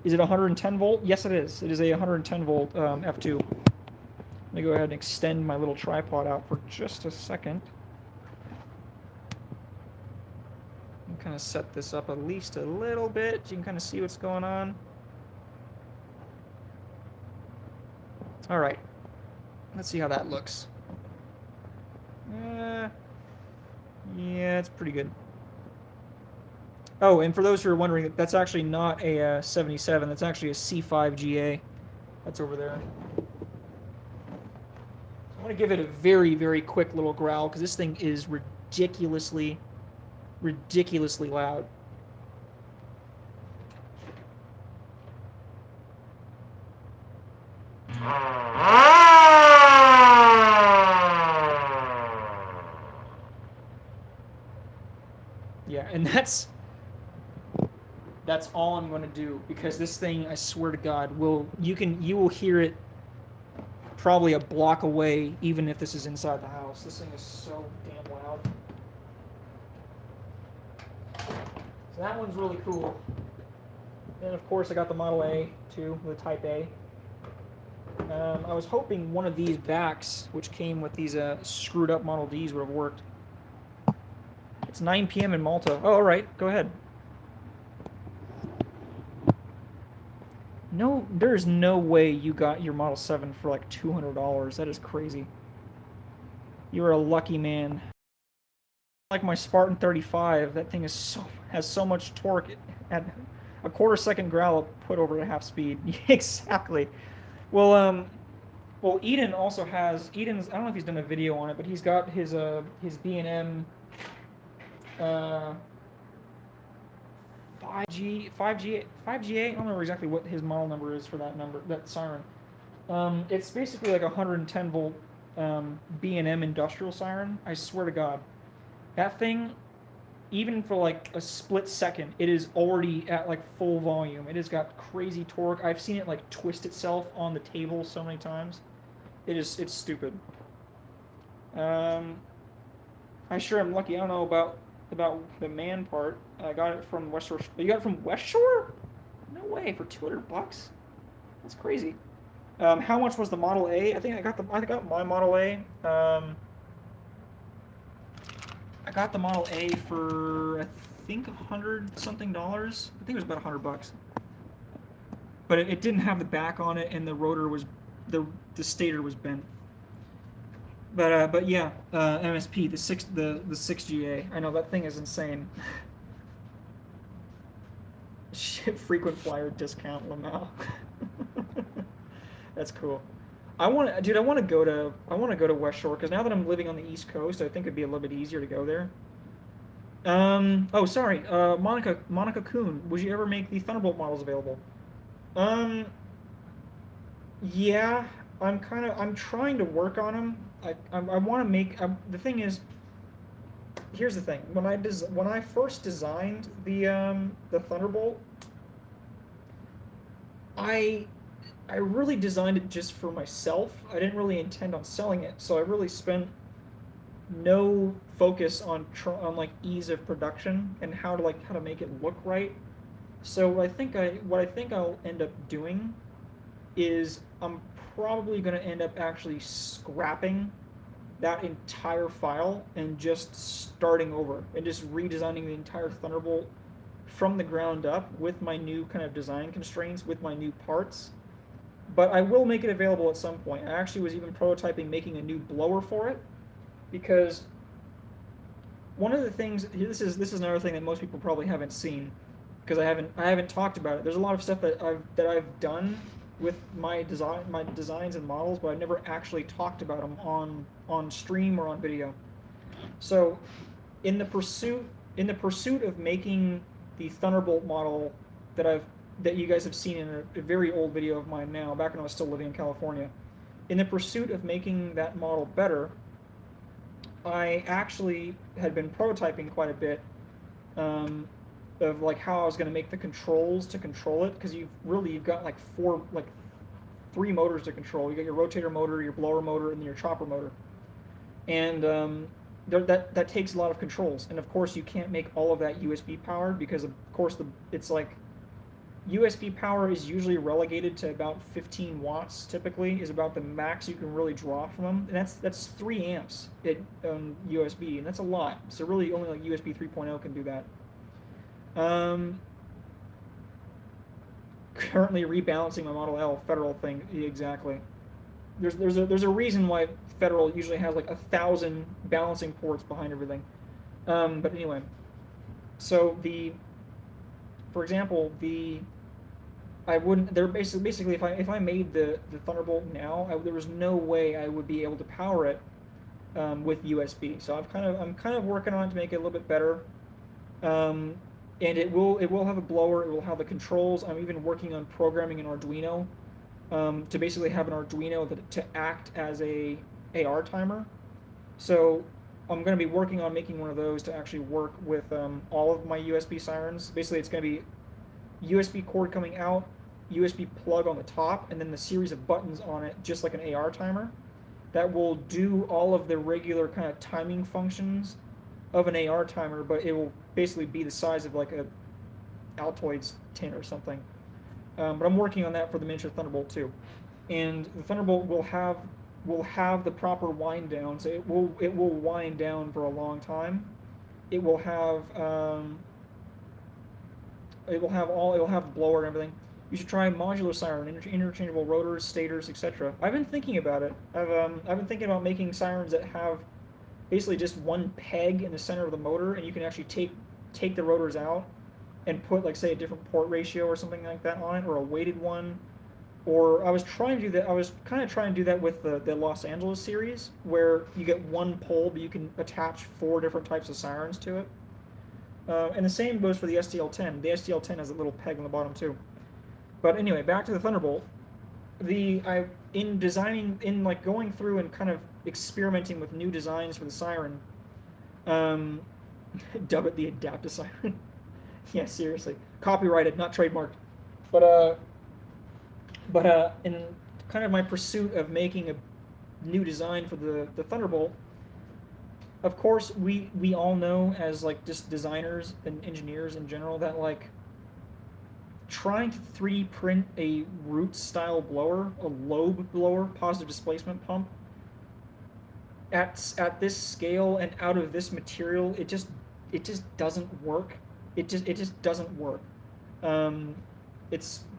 [SPEAKER 1] Is it 110 volt? Yes, it is. It is a 110 volt F2. Let me go ahead and extend my little tripod out for just a second. And kind of set this up at least a little bit. You can kind of see what's going on. All right. Let's see how that looks. Yeah, it's pretty good. Oh, and for those who are wondering, that's actually not a 77. That's actually a C5 GA. That's over there. I want to give it a very quick little growl because this thing is ridiculously loud. Yeah, and that's That's all I'm going to do, because this thing, I swear to God, you will hear it probably a block away, even if this is inside the house. This thing is so damn loud. So that one's really cool. And of course I got the Model A too, the Type A. I was hoping one of these backs, which came with these screwed up Model Ds, would have worked. It's 9 p.m. in Malta. Oh, all right, go ahead. No, there's no way you got your Model 7 for like $200. That is crazy. You are a lucky man. Like my Spartan 35, that thing has so much torque at a quarter-second growl put over at half speed. Exactly. Well, Eden also has Eden's. I don't know if he's done a video on it, but he's got his B&M 5G8. I don't remember exactly what his model number is for that Siren. It's basically like a 110 volt B&M industrial Siren. I swear to God, that thing, even for like a split second, it is already at like full volume. It has got crazy torque. I've seen it like twist itself on the table so many times. It's stupid. I sure am lucky. I don't know about the man part. I got it from West Shore. You got it from West Shore? No way, for $200. That's crazy. How much was the Model A? I think I got my Model A. I got the Model A for, I think, $100 something. I think it was about $100. But it didn't have the back on it, and the rotor was the stator was bent. But yeah, MSP, the 6GA. I know that thing is insane. Shit, frequent flyer discount, Lamau. That's cool. I want to go to West Shore, because now that I'm living on the East Coast, I think it'd be a little bit easier to go there. Oh, sorry, Monica Kuhn, would you ever make the Thunderbolt models available? Yeah, I'm trying to work on them. I want to make. The thing is, here's the thing. When I first designed the Thunderbolt, I really designed it just for myself. I didn't really intend on selling it, so I really spent no focus on like ease of production and how to make it look right. So what I think I'll end up doing is I'm probably going to end up actually scrapping that entire file and just starting over and just redesigning the entire Thunderbolt from the ground up with my new kind of design constraints, with my new parts. But I will make it available at some point. I actually was even prototyping making a new blower for it, because one of the things, this is another thing that most people probably haven't seen, because I haven't talked about it. There's a lot of stuff that I've done with my designs and models, but I've never actually talked about them on stream or on video. So in the pursuit of making the Thunderbolt model that you guys have seen in a very old video of mine now, back when I was still living in California, in the pursuit of making that model better, I actually had been prototyping quite a bit of like how I was going to make the controls to control it, because you've got like three motors to control. You got your rotator motor, your blower motor, and your chopper motor, and that takes a lot of controls. And of course, you can't make all of that USB powered, because of course it's like USB power is usually relegated to about 15 watts. Typically, is about the max you can really draw from them, and that's 3 amps USB, and that's a lot. So really, only like USB 3.0 can do that. Currently rebalancing my Model L Federal thing. Exactly. There's a reason why Federal usually has like 1,000 balancing ports behind everything. But anyway, so for example, I wouldn't. They're basically if I made the Thunderbolt now, there was no way I would be able to power it with USB. So I'm kind of working on it to make it a little bit better. And it will have a blower. It will have the controls. I'm even working on programming an Arduino to basically have an Arduino to act as a AR timer. So I'm going to be working on making one of those to actually work with all of my USB Sirens. Basically, it's going to be USB cord coming out, USB plug on the top, and then the series of buttons on it, just like an AR timer, that will do all of the regular kind of timing functions of an AR timer, but it will basically be the size of like a Altoids tin or something. But I'm working on that for the miniature Thunderbolt too, and the Thunderbolt will have the proper wind down, so it will wind down for a long time. It will have it will have the blower and everything. You should try modular siren, interchangeable rotors, stators, etc. I've been thinking about it. I've been thinking about making sirens that have basically just one peg in the center of the motor, and you can actually take the rotors out and put, like, say, a different port ratio or something like that on it, or a weighted one. Or I was trying to do that. I was kind of trying to do that with the Los Angeles series, where you get one pole, but you can attach 4 different types of sirens to it. And the same goes for the STL-10. The STL-10 has a little peg on the bottom too. But anyway, back to the Thunderbolt. In like going through and kind of experimenting with new designs for the Siren, dub it the Adaptasiren. Yeah, seriously, copyrighted, not trademarked. But in kind of my pursuit of making a new design for the Thunderbolt, of course we all know, as like just designers and engineers in general, that like trying to 3D print a root style blower, a lobe blower, positive displacement pump, at this scale and out of this material, it just doesn't work. It just doesn't work.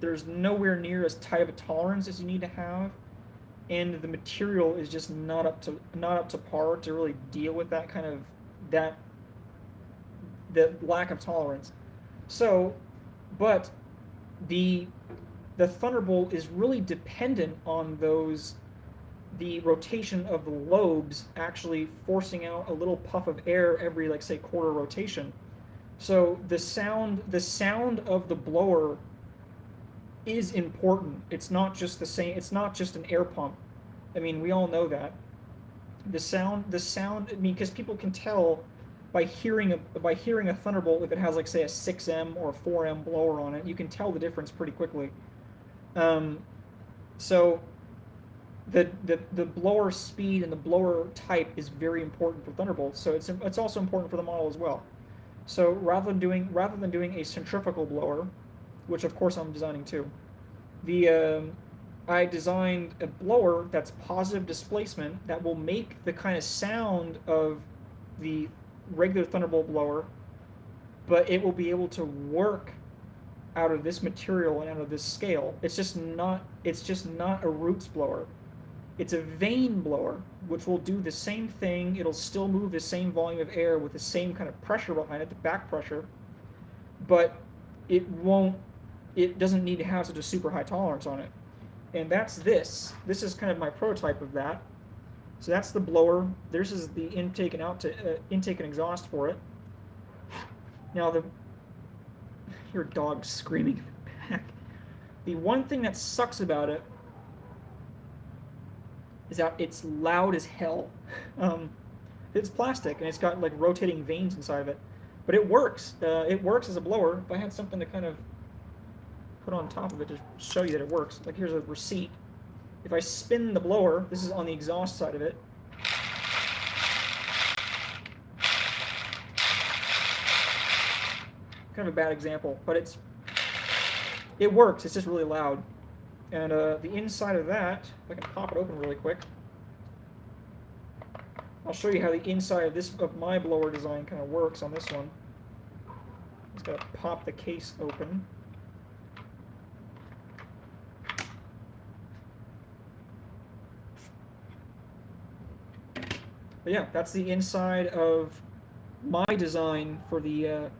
[SPEAKER 1] There's nowhere near as tight of a tolerance as you need to have, and the material is just not up to par to really deal with that kind of the lack of tolerance. So, but the Thunderbolt is really dependent on the rotation of the lobes actually forcing out a little puff of air every, like, say, quarter rotation. So the sound of the blower is important. It's not just the same. It's not just an air pump. I mean, we all know that. The sound. I mean, because people can tell by hearing a Thunderbolt, if it has, like, say, a 6M or a 4M blower on it, you can tell the difference pretty quickly. So the blower speed and the blower type is very important for Thunderbolts. So it's also important for the model as well. So rather than doing a centrifugal blower, which of course I'm designing too, I designed a blower that's positive displacement that will make the kind of sound of the regular Thunderbolt blower, but it will be able to work out of this material and out of this scale. It's just not a roots blower. It's a vane blower, which will do the same thing. It'll still move the same volume of air with the same kind of pressure behind it, the back pressure, but it doesn't need to have such a super high tolerance on it. And that's this. This is kind of my prototype of that. So that's the blower. This is the intake and exhaust for it. Now your dog screaming in the back. The one thing that sucks about it is that it's loud as hell. It's plastic and it's got, like, rotating vanes inside of it, but it works. It works as a blower. If I had something to kind of put on top of it to show you that it works, like, here's a receipt. If I spin the blower, this is on the exhaust side of it. Kind of a bad example, but it works. It's just really loud. And the inside of that, if I can pop it open really quick, I'll show you how the inside of my blower design kind of works on this one. Just gotta pop the case open. But yeah, that's the inside of my design for the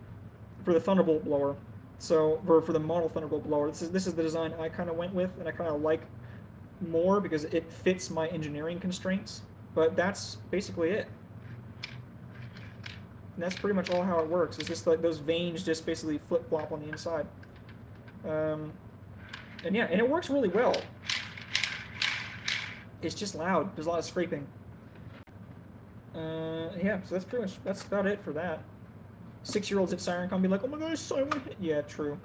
[SPEAKER 1] Thunderbolt blower. So for the model Thunderbolt blower, this is the design I kind of went with, and I kind of like more because it fits my engineering constraints. But that's basically it. And that's pretty much all how it works. It's just like those vanes just basically flip-flop on the inside. And yeah, and it works really well. It's just loud. There's a lot of scraping. Yeah, so that's about it for that. 6-year-olds at SirenCon be like, oh my gosh, Siren hit. Yeah, true.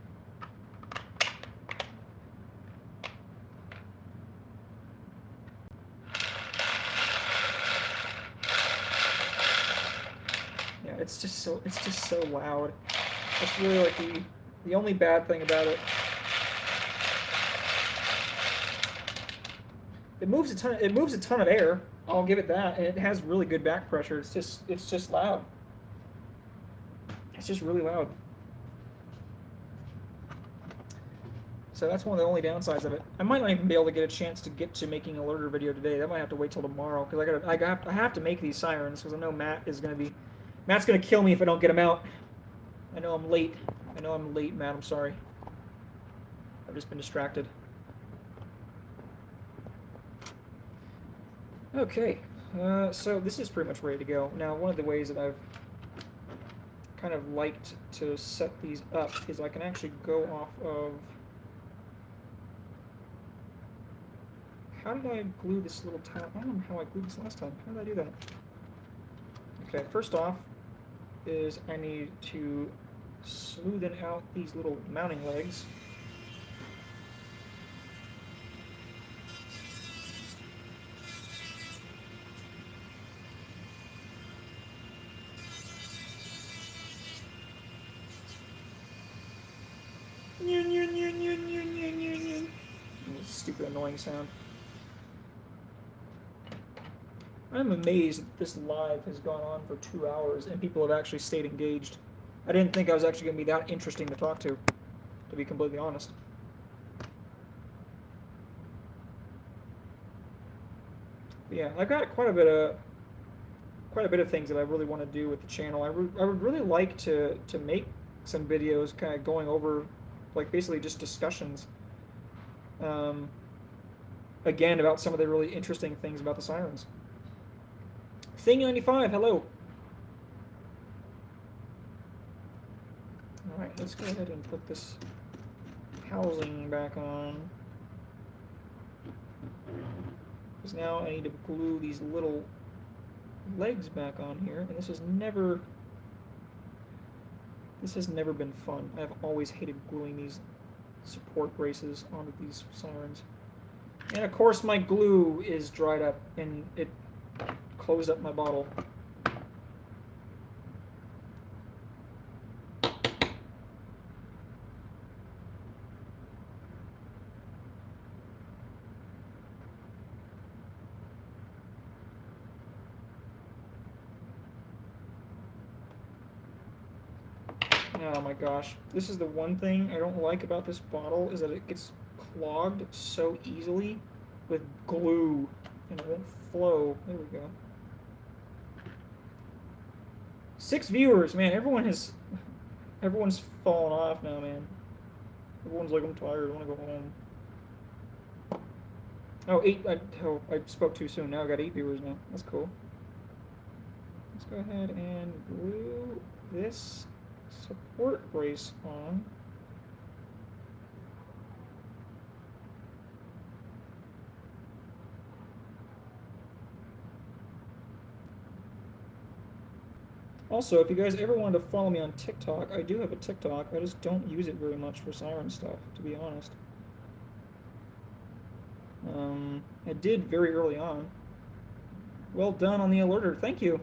[SPEAKER 1] it's just so loud. That's really like the only bad thing about it. It moves a ton of air. I'll give it that, and it has really good back pressure. It's just loud. It's just really loud. So that's one of the only downsides of it. I might not even be able to get a chance to get to making a alerter video today. That might have to wait till tomorrow because I have to make these sirens because I know Matt's gonna kill me if I don't get them out. I know I'm late, Matt. I'm sorry. I've just been distracted. Okay, so this is pretty much ready to go. Now, one of the ways that I've kind of liked to set these up is I can actually go off of... How did I glue this little tile? I don't know how I glued this last time. How did I do that? Okay, first off is I need to smoothen out these little mounting legs. Stupid annoying sound. I'm amazed that this live has gone on for 2 hours and people have actually stayed engaged. I didn't think I was actually going to be that interesting to talk to be completely honest. But yeah, I've got quite a bit of things that I really want to do with the channel. I would really like to make some videos kind of going over, like, basically just discussions. Again, about some of the really interesting things about the Sirens. Thing95, hello. Alright, let's go ahead and put this housing back on. Because now I need to glue these little legs back on here, and this has never been fun. I've always hated gluing these support braces onto these Sirens. And of course my glue is dried up and it closed up my bottle. Oh my gosh. This is the one thing I don't like about this bottle is that it gets clogged so easily with glue and it won't flow. There we go. 6 viewers, man. Everyone's fallen off now, man. Everyone's like, I'm tired, I want to go home. Oh, 8. I spoke too soon. Now I got 8 viewers now. That's cool. Let's go ahead and glue this support brace on. Also, if you guys ever wanted to follow me on TikTok, I do have a TikTok. I just don't use it very much for Siren stuff, to be honest. I did very early on. Well done on the alerter. Thank you.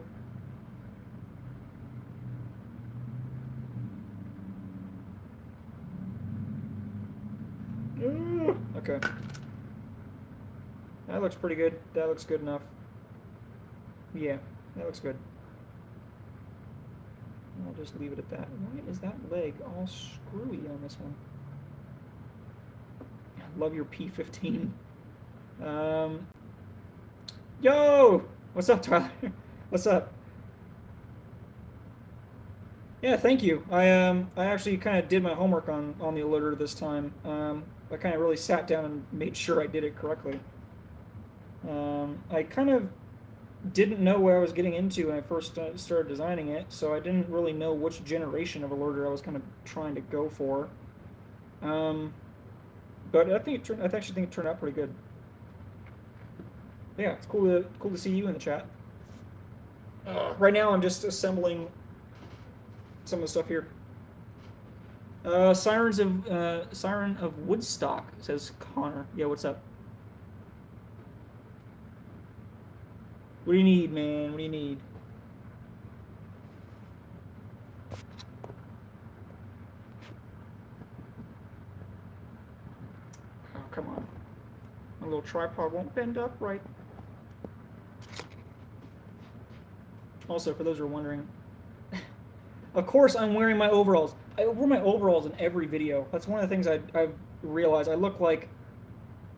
[SPEAKER 1] Okay. That looks pretty good. That looks good enough. Yeah, that looks good. I'll just leave it at that. Why is that leg all screwy on this one? Love your P15. Yo! What's up, Tyler? What's up? Yeah, thank you. I actually kind of did my homework on the alerter this time. I kind of really sat down and made sure I did it correctly. I kind of didn't know what I was getting into when I first started designing it, so I didn't really know which generation of alerter I was kind of trying to go for. But I actually think it turned out pretty good. Yeah, it's cool to see you in the chat. Right now, I'm just assembling some of the stuff here. Siren of Woodstock, says Connor. Yeah, what's up? What do you need, man? What do you need? little tripod won't bend up right. Also, for those who are wondering, of course I'm wearing my overalls. I wear my overalls in every video. That's one of the things I realized. I look like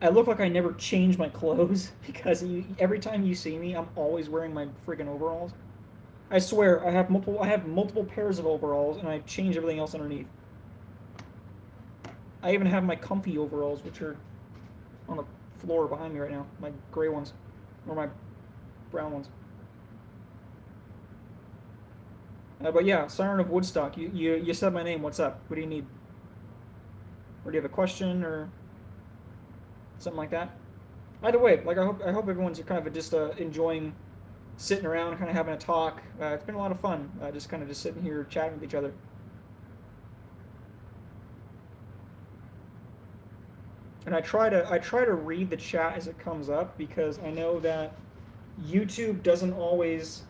[SPEAKER 1] I never change my clothes because every time you see me, I'm always wearing my freaking overalls. I swear, I have multiple pairs of overalls, and I change everything else underneath. I even have my comfy overalls, which are on the floor behind me right now. My gray ones, or my brown ones. But yeah, Siren of Woodstock. You said my name. What's up? What do you need? Or do you have a question or something like that? Either way, like I hope everyone's kind of just enjoying sitting around, kind of having a talk. It's been a lot of fun. Just kind of just sitting here chatting with each other. And I try to read the chat as it comes up because I know that YouTube doesn't always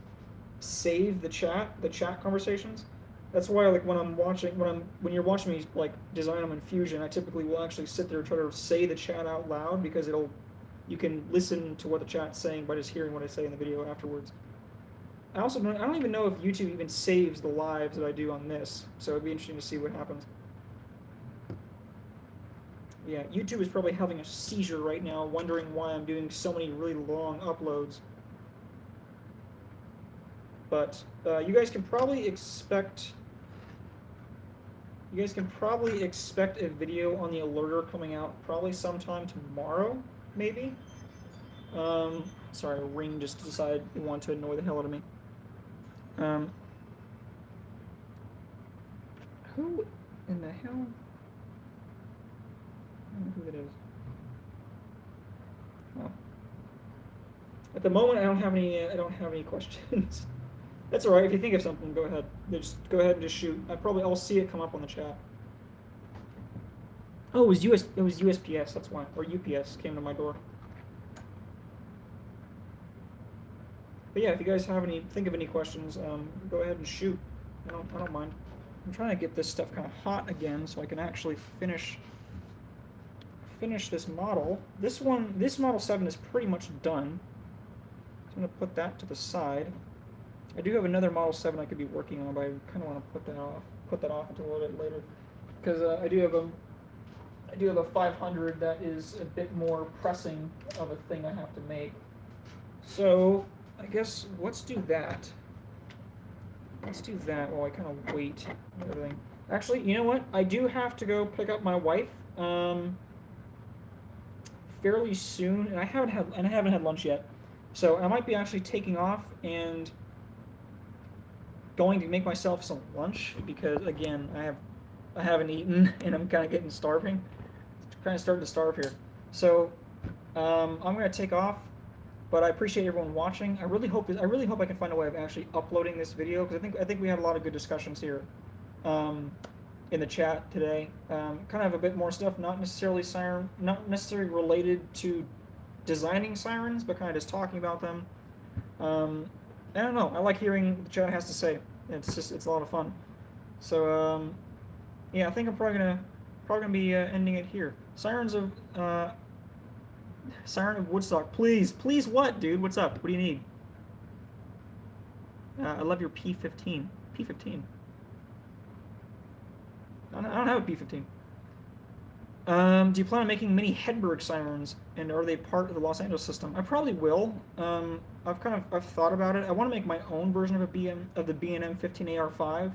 [SPEAKER 1] save the chat conversations. That's why, like, when you're watching me like design them in Fusion, I typically will actually sit there and try to say the chat out loud because you can listen to what the chat's saying by just hearing what I say in the video afterwards. I don't even know if YouTube even saves the lives that I do on this, so it'd be interesting to see what happens. Yeah, YouTube is probably having a seizure right now, wondering why I'm doing so many really long uploads. But you guys can probably expect a video on the alerter coming out probably sometime tomorrow, maybe. Sorry, a ring just decided it wanted to annoy the hell out of me. Who in the hell? I don't know who that is. Well, at the moment, I don't have any questions. That's all right. If you think of something, go ahead. Just go ahead and just shoot. I'll see it come up on the chat. Oh, it was USPS. That's why, or UPS came to my door. But yeah, if you guys think of any questions, go ahead and shoot. I don't mind. I'm trying to get this stuff kind of hot again so I can actually finish this model. This model 7 is pretty much done. So I'm gonna put that to the side. I do have another model 7 I could be working on, but I kind of want to put that off until a little bit later, because I do have a 500 that is a bit more pressing of a thing I have to make. So I guess let's do that. Let's do that while I kind of wait and everything. Actually, you know what? I do have to go pick up my wife fairly soon, and I haven't had lunch yet. So I might be actually taking off and going to make myself some lunch because, again, I haven't eaten and I'm kind of getting starving. Kind of starting to starve here. So I'm going to take off, but I appreciate everyone watching. I really hope I can find a way of actually uploading this video because I think we had a lot of good discussions here in the chat today. Kind of a bit more stuff, not necessarily related to designing sirens, but kind of just talking about them. I don't know. I like hearing what the chat has to say. It's a lot of fun. So yeah, I think I'm probably gonna be ending it here. Siren of Woodstock, please what, dude? What's up? What do you need? I love your P15. P15. I don't have a P15. Do you plan on making mini Hedberg sirens, and are they part of the Los Angeles system? I probably will. I've thought about it. I want to make my own version of the B&M 15AR5.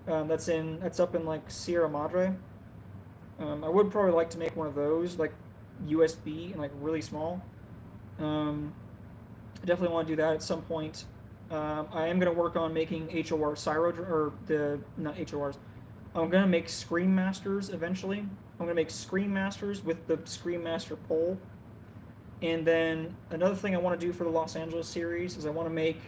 [SPEAKER 1] That's up in like Sierra Madre. I would probably like to make one of those, like USB and like really small. I definitely want to do that at some point. I am going to work on making HOR not HORs. I'm going to make Scream Masters eventually. I'm going to make Scream Masters with the Scream Master pole. And then another thing I want to do for the Los Angeles series is I want to make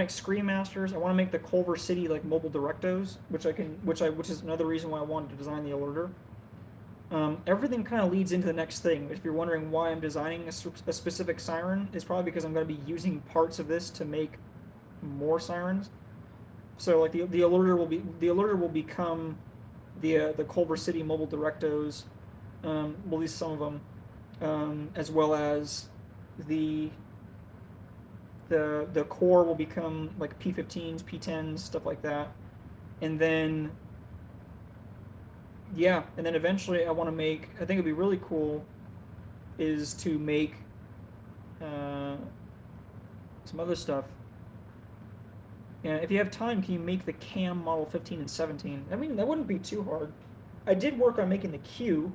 [SPEAKER 1] Scream Masters. I want to make the Culver City like mobile directos, which is another reason why I wanted to design the alerter. Everything kind of leads into the next thing. If you're wondering why I'm designing a specific siren, it's probably because I'm going to be using parts of this to make more sirens. So like the alerter will become the Culver City mobile directos, well, at least some of them, as well as the the core will become like P15s, P10s, stuff like that, and then yeah, and then eventually I want to make. I think it'd be really cool is to make uh, some other stuff. And if you have time, can you make the cam model 15 and 17? I mean, that wouldn't be too hard. I did work on making the Q,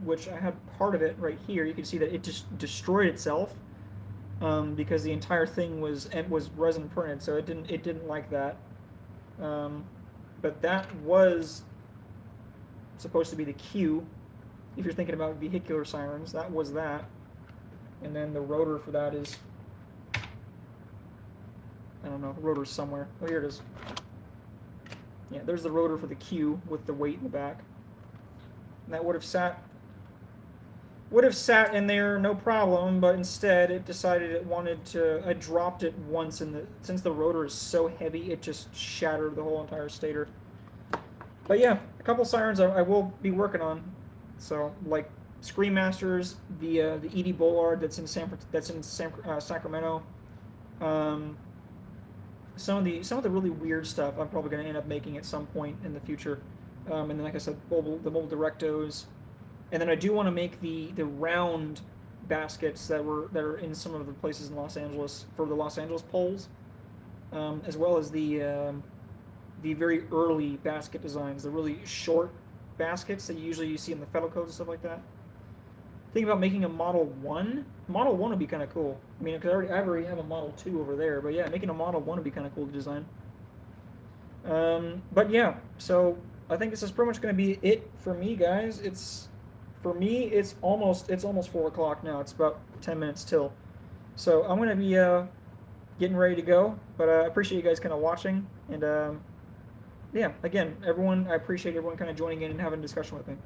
[SPEAKER 1] which I had part of it right here. You can see that it just destroyed itself because the entire thing was resin printed, so it didn't like that. Um, but that was supposed to be the Q. If you're thinking about vehicular sirens, that was that. And then the rotor for that is, I don't know, the rotor's somewhere. Oh, here it is. Yeah, there's the rotor for the Q with the weight in the back. And that would have sat in there no problem, but instead it decided it wanted to. I dropped it once, and since the rotor is so heavy, it just shattered the whole entire stator. But yeah, a couple sirens I will be working on. So like Scream Masters, the Edie Bollard that's in Sacramento. Some of the really weird stuff I'm probably going to end up making at some point in the future. And then like I said, the mobile directos. And then I do want to make the round baskets that are in some of the places in Los Angeles for the Los Angeles polls, as well as the very early basket designs, the really short baskets that usually you see in the federal codes and stuff like that. Think about making a Model 1. Model 1 would be kind of cool. I mean, because I already have a Model 2 over there, but yeah, making a Model 1 would be kind of cool to design. But yeah, so I think this is pretty much going to be it for me, guys. For me, it's almost 4 o'clock now. It's about 10 minutes till. So I'm going to be getting ready to go, but I appreciate you guys kind of watching, and yeah, again, everyone, I appreciate everyone kind of joining in and having a discussion with me.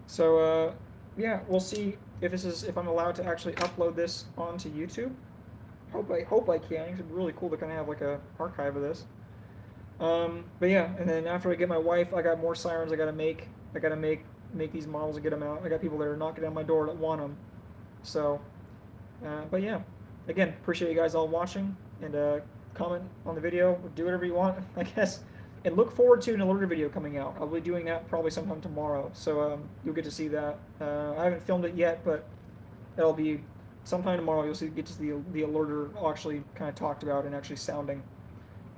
[SPEAKER 1] So yeah, we'll see if I'm allowed to actually upload this onto YouTube. Hope I can. It'd be really cool to kind of have like a archive of this. But yeah, and then after I get my wife, I got more sirens I gotta make. I gotta make these models and get them out. I got people that are knocking down my door that want them. So, but yeah, again, appreciate you guys all watching, and comment on the video, do whatever you want, I guess. And look forward to an alerted video coming out. I'll be doing that probably sometime tomorrow, so you'll get to see that. I haven't filmed it yet, but it'll be sometime tomorrow. You'll get to see the alerter actually kind of talked about and actually sounding.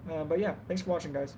[SPEAKER 1] But yeah, thanks for watching, guys.